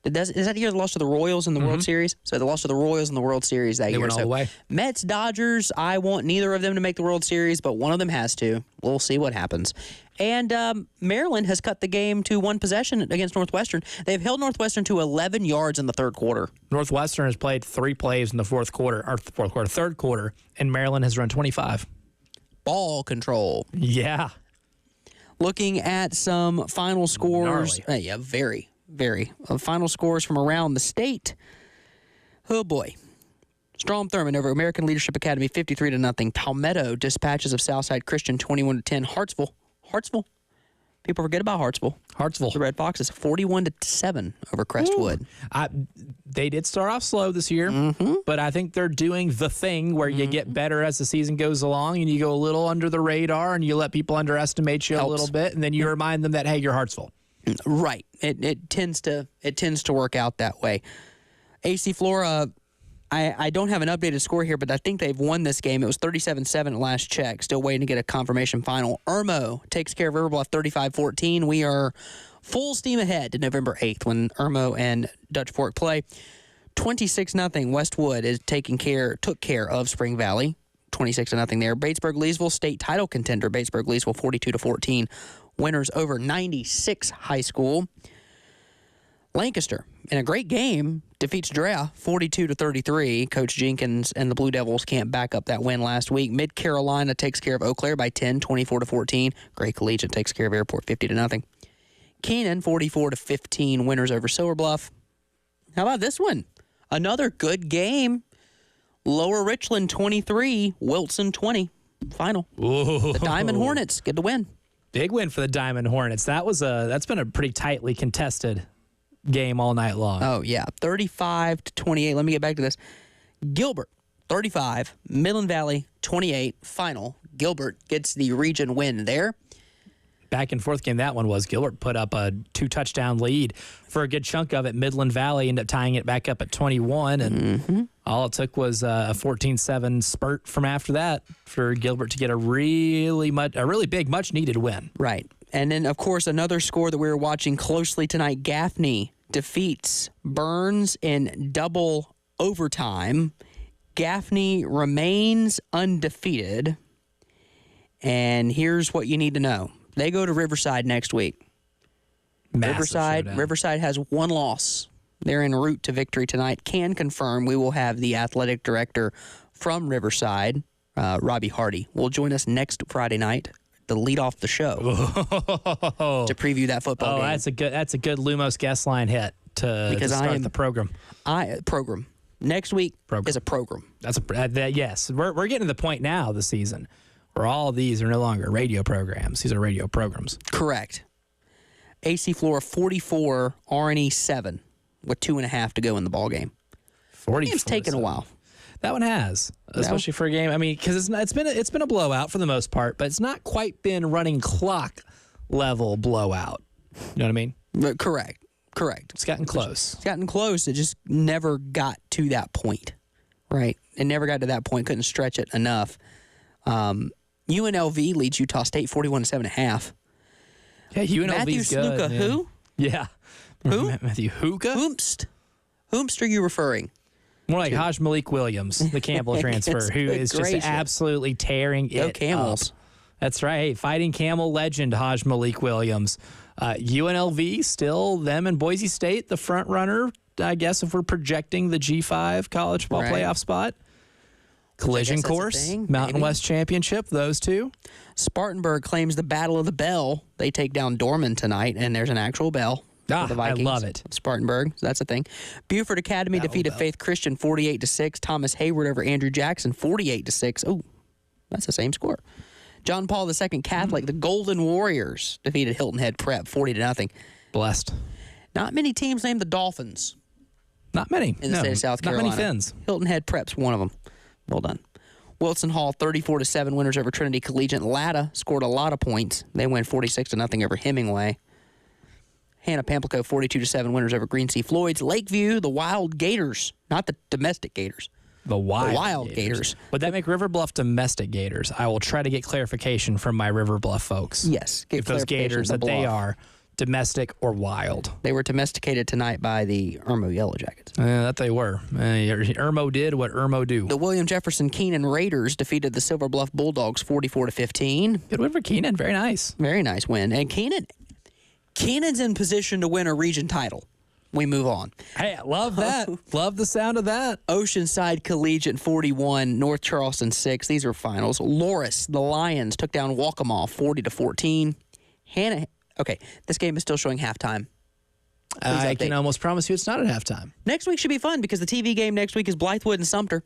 Is that the year they lost to the Royals in the World Series? So they lost to the Royals in the World Series that year. They went all the way. Mets, Dodgers, I want neither of them to make the World Series, but one of them has to. We'll see what happens. And Maryland has cut the game to 1 possession against Northwestern. They've held Northwestern to 11 yards in the third quarter. Northwestern has played 3 plays in the third quarter, and Maryland has run 25. Ball control. Yeah. Looking at some final scores. Very. Final scores from around the state. Oh, boy. Strom Thurmond over American Leadership Academy, 53-0. Palmetto dispatches of Southside Christian, 21-10. Hartsville People forget about Hartsville. The Red Foxes, 41-7 over Crestwood. They did start off slow this year, but I think they're doing the thing where you get better as the season goes along and you go a little under the radar and you let people underestimate you a little bit, and then you remind them that, hey, you're Hartsville. Right. It tends to work out that way. AC Flora, I don't have an updated score here, but I think they've won this game. It was 37-7 at last check. Still waiting to get a confirmation final. Irmo takes care of River Bluff 35-14. We are full steam ahead to November 8th when Irmo and Dutch Fork play. 26-0. Westwood took care of Spring Valley. 26-0 there. Batesburg-Leesville, state title contender. Batesburg-Leesville 42-14. Winners over 96 High School. Lancaster, in a great game, defeats Drea 42-33. Coach Jenkins and the Blue Devils can't back up that win last week. Mid Carolina takes care of Eau Claire by 10, 24-14. Great Collegiate takes care of Airport 50-0. Keenan 44-15. Winners over Silver Bluff. How about this one? Another good game. Lower Richland 23, Wilson 20. Final. Ooh. The Diamond Hornets get the win. Big win for the Diamond Hornets. That's been a pretty tightly contested game all night long. Oh, yeah. 35-28. Let me get back to this. Gilbert, 35. Midland Valley, 28. Final. Gilbert gets the region win there. Back and forth game that one was. Gilbert put up a 2-touchdown lead for a good chunk of it. Midland Valley ended up tying it back up at 21, and all it took was a 14-7 spurt from after that for Gilbert to get a really big, much-needed win. Right. And then, of course, another score that we were watching closely tonight, Gaffney defeats Burns in double overtime. Gaffney remains undefeated. And here's what you need to know. They go to Riverside next week. Riverside has one loss. They're en route to victory tonight. Can confirm we will have the athletic director from Riverside, Robbie Hardy, will join us next Friday night to lead off the show to preview that football game. That's a good Lumos guest line hit to start the program. Program. Next week is a program. Yes. We're getting to the point now this season where all of these are no longer radio programs. These are radio programs. Correct. AC Flora 44, RNE 7 with 2.5 to go in the ball game. 44. It's taken a while. That one has, especially for a game. I mean, because it's been a blowout for the most part, but it's not quite been running clock level blowout. You know what I mean? Correct. It's gotten close. It just never got to that point, right? It never got to that point. Couldn't stretch it enough. UNLV leads Utah State 41-7.5. Yeah, UNLV's Matthew good. Sluka, who? Yeah. Who? Matthew Hookah? Whomst are you referring? More like Haj Malik Williams, the Campbell transfer, who is just absolutely tearing Go it Camels. up. That's right. Hey, Fighting Camel legend Haj Malik Williams. UNLV, still them and Boise State, the front runner, I guess, if we're projecting the G5 college football playoff spot. Collision Course, Mountain West Championship, those two. Spartanburg claims the Battle of the Bell. They take down Dorman tonight, and there's an actual bell. For the Vikings. I love it. Spartanburg, so that's a thing. Buford Academy defeated Faith Christian 48-6. Thomas Hayward over Andrew Jackson 48-6. Oh, that's the same score. John Paul II Catholic, the Golden Warriors defeated Hilton Head Prep 40-0. Blessed. Not many teams named the Dolphins. Not many. In the state of South Carolina. Not many Finns. Hilton Head Prep's one of them. Well done. Wilson Hall 34-7 winners over Trinity Collegiate. Latta scored a lot of points. They win 46-0 over Hemingway. Hannah Pamplico 42-7 winners over Green Sea Floyds. Lakeview, the Wild Gators, not the domestic Gators. The Wild Gators. Would that make River Bluff domestic Gators? I will try to get clarification from my River Bluff folks. Yes. If those Gators that they are domestic or wild. They were domesticated tonight by the Irmo Yellow Jackets. That they were. Irmo did what Irmo do. The William Jefferson Keenan Raiders defeated the Silver Bluff Bulldogs 44-15. Good win for Keenan. Very nice. Very nice win. And Keenan's in position to win a region title. We move on. Hey, I love that. Love the sound of that. Oceanside Collegiate 41, North Charleston 6. These are finals. Loris, the Lions, took down Waccamaw 40-14. Okay, this game is still showing halftime. I can almost promise you it's not at halftime. Next week should be fun because the TV game next week is Blythewood and Sumter.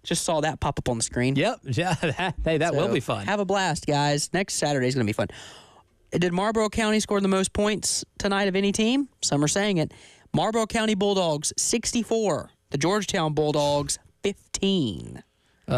Just saw that pop up on the screen. Yep. Yeah, that will be fun. Have a blast, guys. Next Saturday is going to be fun. Did Marlboro County score the most points tonight of any team? Some are saying it. Marlboro County Bulldogs, 64. The Georgetown Bulldogs, 15.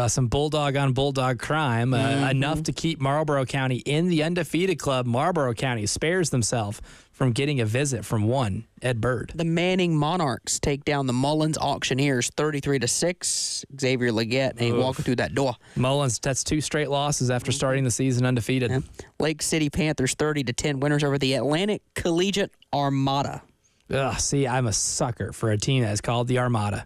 Some bulldog on bulldog crime, enough to keep Marlboro County in the undefeated club. Marlboro County spares themselves from getting a visit from one Ed Bird. The Manning Monarchs take down the Mullins Auctioneers 33-6. Xavier Leggett ain't walking through that door. Mullins, that's 2 straight losses after starting the season undefeated. Yeah. Lake City Panthers 30-10 winners over the Atlantic Collegiate Armada. See, I'm a sucker for a team that's called the Armada.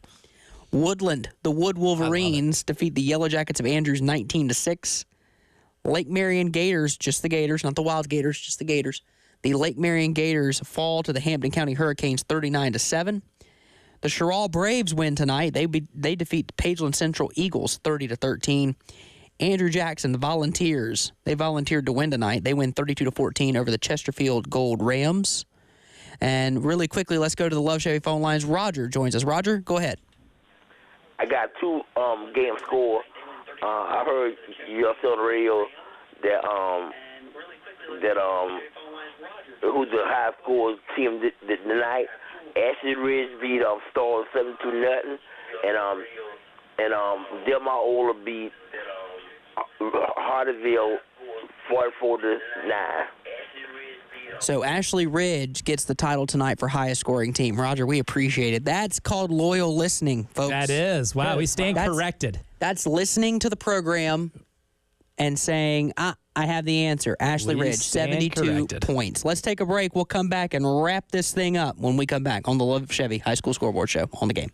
Woodland, the Wood Wolverines defeat the Yellow Jackets of Andrews 19-6. Lake Marion Gators, just the Gators, not the Wild Gators, just the Gators. The Lake Marion Gators fall to the Hampton County Hurricanes 39-7. The Sherall Braves win tonight. They defeat the Pageland Central Eagles 30-13. Andrew Jackson, the Volunteers, they volunteered to win tonight. They win 32-14 over the Chesterfield Gold Rams. And really quickly, let's go to the Love Chevy phone lines. Roger joins us. Roger, go ahead. I got 2 game score. I heard you on the radio that who's the high score team tonight. Ashley Ridge beat Stars 7-0, and Del Mar Ola beat Hardeeville 44-9. So Ashley Ridge gets the title tonight for highest scoring team. Roger, we appreciate it. That's called loyal listening, folks. That is. Wow, we stand corrected. That's listening to the program and saying, I have the answer. Ashley Ridge, 72 points. Let's take a break. We'll come back and wrap this thing up when we come back on the Love Chevy High School Scoreboard Show on the game.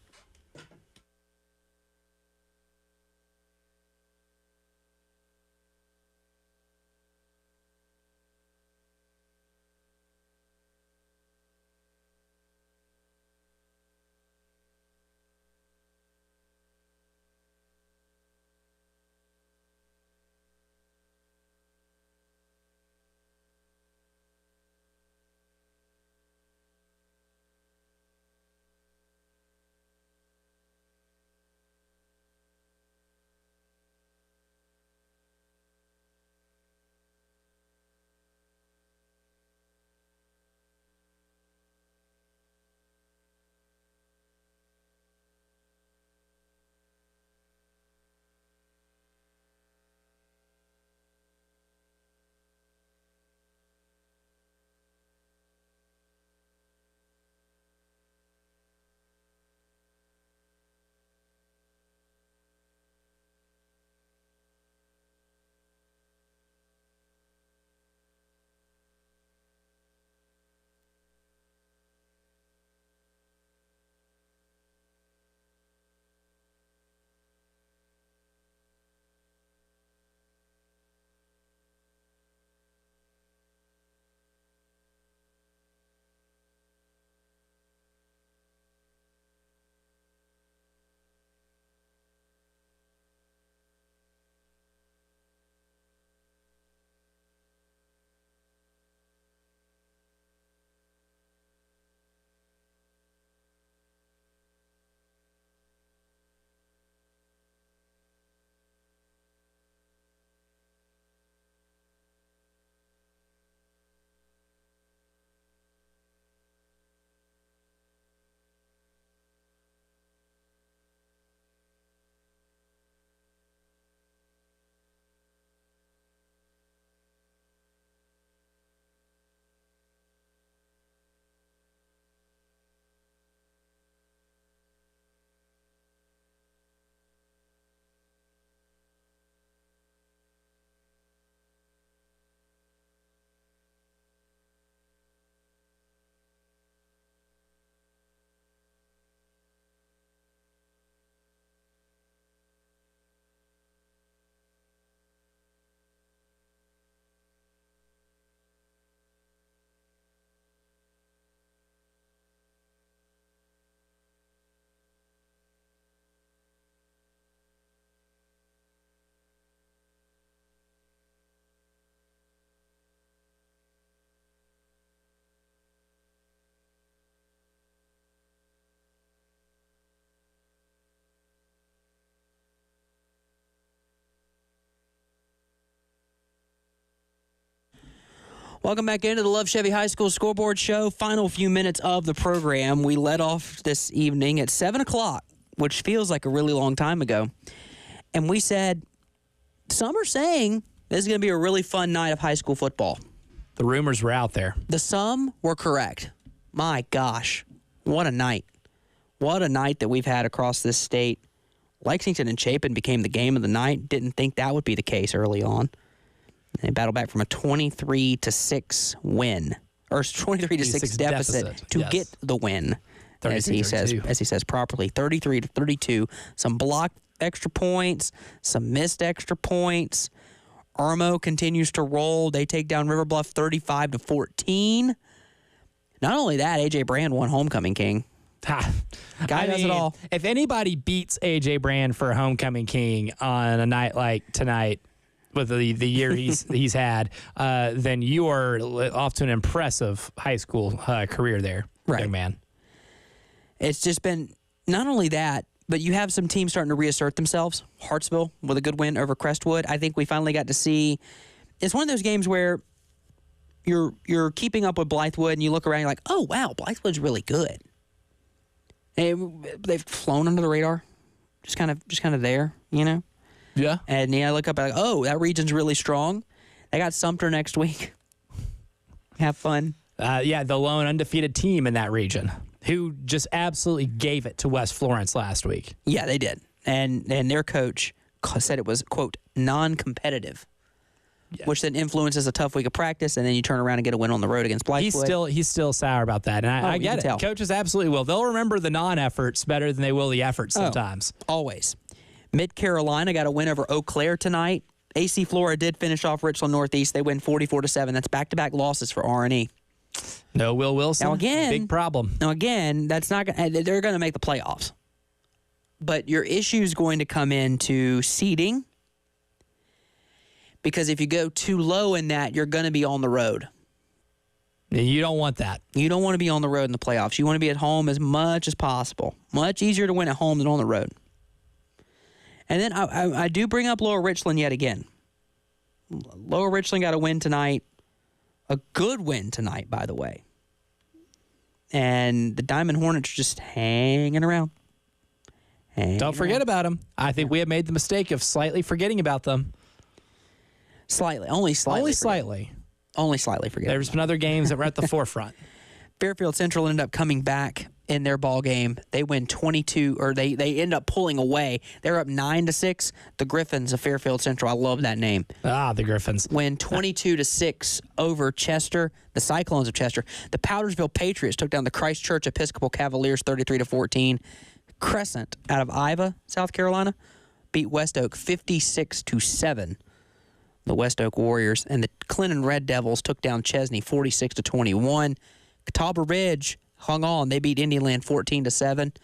Welcome back into the Love Chevy High School Scoreboard Show. Final few minutes of the program. We led off this evening at 7 o'clock, which feels like a really long time ago. And we said, some are saying this is going to be a really fun night of high school football. The rumors were out there. The some were correct. My gosh, what a night. What a night that we've had across this state. Lexington and Chapin became the game of the night. Didn't think that would be the case early on. They battled back from a 23-6 win, or 23-6 deficit to get the win, as he says properly. 33-32. Some blocked extra points, some missed extra points. Armo continues to roll. They take down River Bluff 35-14. Not only that, A.J. Brand won Homecoming King. Guy does it all. If anybody beats A.J. Brand for Homecoming King on a night like tonight, with the year he's had, then you are off to an impressive high school career there, young man. It's just been not only that, but you have some teams starting to reassert themselves. Hartsville with a good win over Crestwood. I think we finally got to see. It's one of those games where you're keeping up with Blythewood, and you look around, and you're like, oh wow, Blythewood's really good. And they've flown under the radar, just kind of there, you know. Yeah. And I look up, like, oh, that region's really strong. They got Sumter next week. Have fun. The lone undefeated team in that region, who just absolutely gave it to West Florence last week. Yeah, they did. And their coach said it was, quote, non-competitive, which then influences a tough week of practice, and then you turn around and get a win on the road against Blythewood. He's still sour about that, and I get it. Tell. Coaches absolutely will. They'll remember the non-efforts better than they will the efforts sometimes. Always. Mid-Carolina got a win over Eau Claire tonight. AC Flora did finish off Richland Northeast. They win 44-7. That's back-to-back losses for R&E. No Will Wilson. Now again, big problem. Now again, that's not. They're going to make the playoffs, but your issue is going to come into seeding, because if you go too low in that, you're going to be on the road. You don't want that. You don't want to be on the road in the playoffs. You want to be at home as much as possible. Much easier to win at home than on the road. And then I do bring up Lower Richland yet again. Lower Richland got a win tonight. A good win tonight, by the way. And the Diamond Hornets just hanging around. Don't forget about them. I think we have made the mistake of slightly forgetting about them. Slightly. Only slightly. Only slightly forgetting. There's been other games that were at the forefront. Fairfield Central ended up coming back in their ball game. They win 22, or they end up pulling away. They're up 9-6. The Griffins of Fairfield Central. I love that name. The Griffins win 22-6 over Chester. The Cyclones of Chester. The Powdersville Patriots took down the Christchurch Episcopal Cavaliers 33-14. Crescent out of Iva, South Carolina, beat West Oak 56-7. The West Oak Warriors. And the Clinton Red Devils took down Chesney 46-21. Catawba Ridge hung on. They beat Indianland 14-7.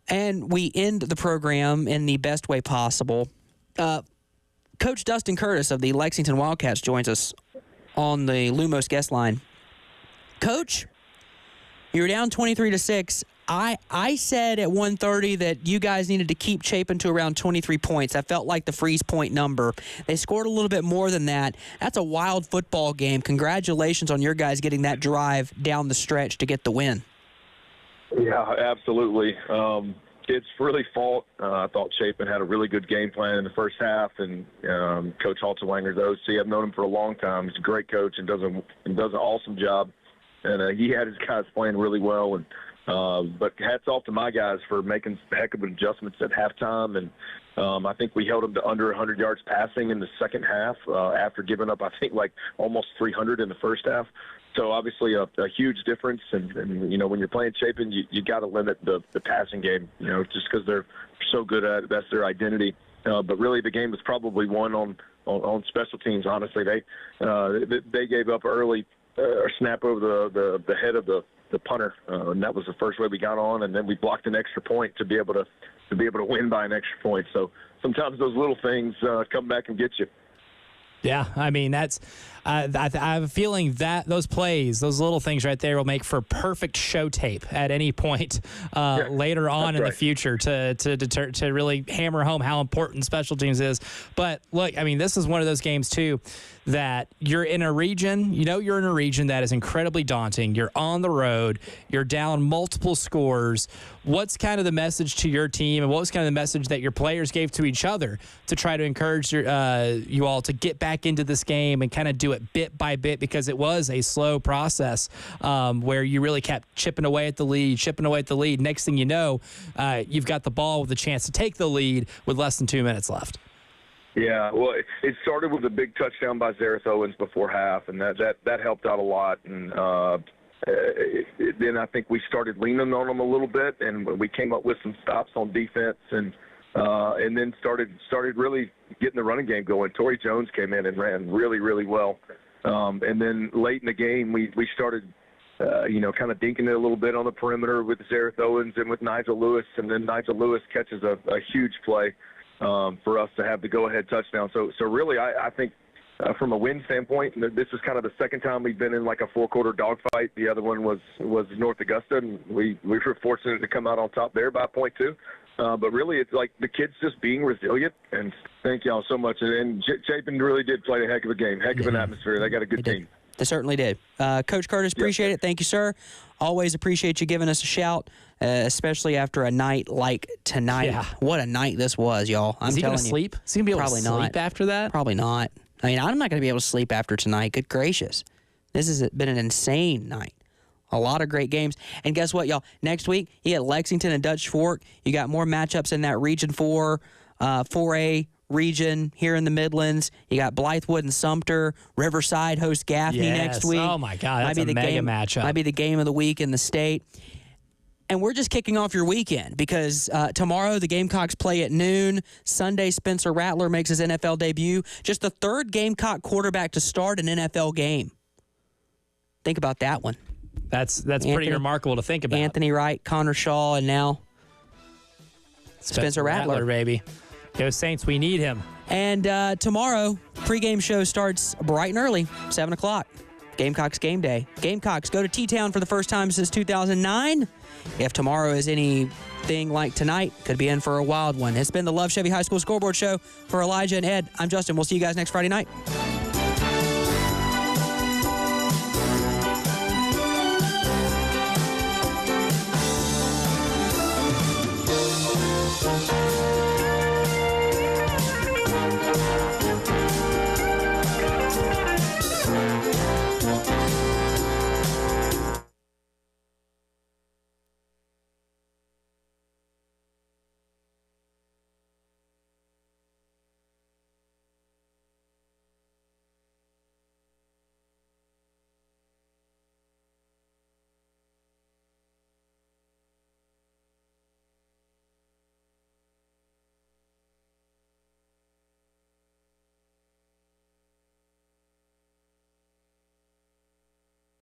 And we end the program in the best way possible. Coach Dustin Curtis of the Lexington Wildcats joins us on the Lumos guest line. Coach, you were down 23-6. I said at 1:30 that you guys needed to keep Chapin to around 23 points. I felt like the freeze point number. They scored a little bit more than that. That's a wild football game. Congratulations on your guys getting that drive down the stretch to get the win. Yeah, absolutely. It's really fought. I thought Chapin had a really good game plan in the first half, and Coach Halterwanger, the OC, I've known him for a long time. He's a great coach and does an awesome job. And he had his guys playing really well. And but hats off to my guys for making heck of adjustments at halftime. And I think we held them to under 100 yards passing in the second half after giving up, I think, like almost 300 in the first half. So obviously a huge difference. And, you know, when you're playing Chapin, you got to limit the passing game, you know, just because they're so good at it. That's their identity. But really the game was probably won on special teams, honestly. They gave up early snap over the head of the punter, and that was the first way we got on, and then we blocked an extra point to be able to win by an extra point. So sometimes those little things come back and get you. Yeah, I mean, that's I have a feeling that those plays, those little things right there will make for perfect show tape at any point later on in the future to really hammer home how important special teams is. But look, I mean, this is one of those games too that you're in a region, you're in a region that is incredibly daunting. You're on the road. You're down multiple scores. What's kind of the message to your team, and what was kind of the message that your players gave to each other to try to encourage you all to get back into this game and kind of do it bit by bit, because it was a slow process where you really kept chipping away at the lead. Next thing you know, you've got the ball with a chance to take the lead with less than 2 minutes left. Yeah, well, it started with a big touchdown by Zareth Owens before half, and that helped out a lot. And then I think we started leaning on them a little bit, and we came up with some stops on defense, and then started really getting the running game going. Torrey Jones came in and ran really, really well. And then late in the game, we started, kind of dinking it a little bit on the perimeter with Zareth Owens and with Nigel Lewis, and then Nigel Lewis catches a huge play for us to have the go-ahead touchdown. So really, I think from a win standpoint, this is kind of the second time we've been in like a four-quarter dogfight. The other one was North Augusta, and we were fortunate to come out on top there by a point too. But really, it's like the kids just being resilient, and thank y'all so much. And Chapin really did play a heck of a game, heck of an atmosphere. They got a good team. They certainly did. Coach Curtis, appreciate it. Thank you, sir. Always appreciate you giving us a shout, especially after a night like tonight. Yeah. What a night this was, y'all. I'm Is he telling going to you. sleep? Is he going to be able Probably to sleep not. after that? Probably not. I mean, I'm not going to be able to sleep after tonight. Good gracious. This has been an insane night. A lot of great games. And guess what, y'all? Next week, you got Lexington and Dutch Fork. You got more matchups in that Region 4, 4A region here in the Midlands. You got Blythewood and Sumter. Riverside hosts Gaffney next week. Oh, my God. That's a mega matchup. Might be the game of the week in the state. And we're just kicking off your weekend because tomorrow the Gamecocks play at noon. Sunday, Spencer Rattler makes his NFL debut. Just the third Gamecock quarterback to start an NFL game. Think about that one. That's pretty remarkable to think about. Anthony Wright, Connor Shaw, and now Spencer Rattler. Baby. Go Saints, we need him. And tomorrow, pregame show starts bright and early, 7 o'clock. Gamecocks game day. Gamecocks go to T-Town for the first time since 2009. If tomorrow is anything like tonight, could be in for a wild one. It's been the Love Chevy High School Scoreboard Show. For Elijah and Ed, I'm Justin. We'll see you guys next Friday night.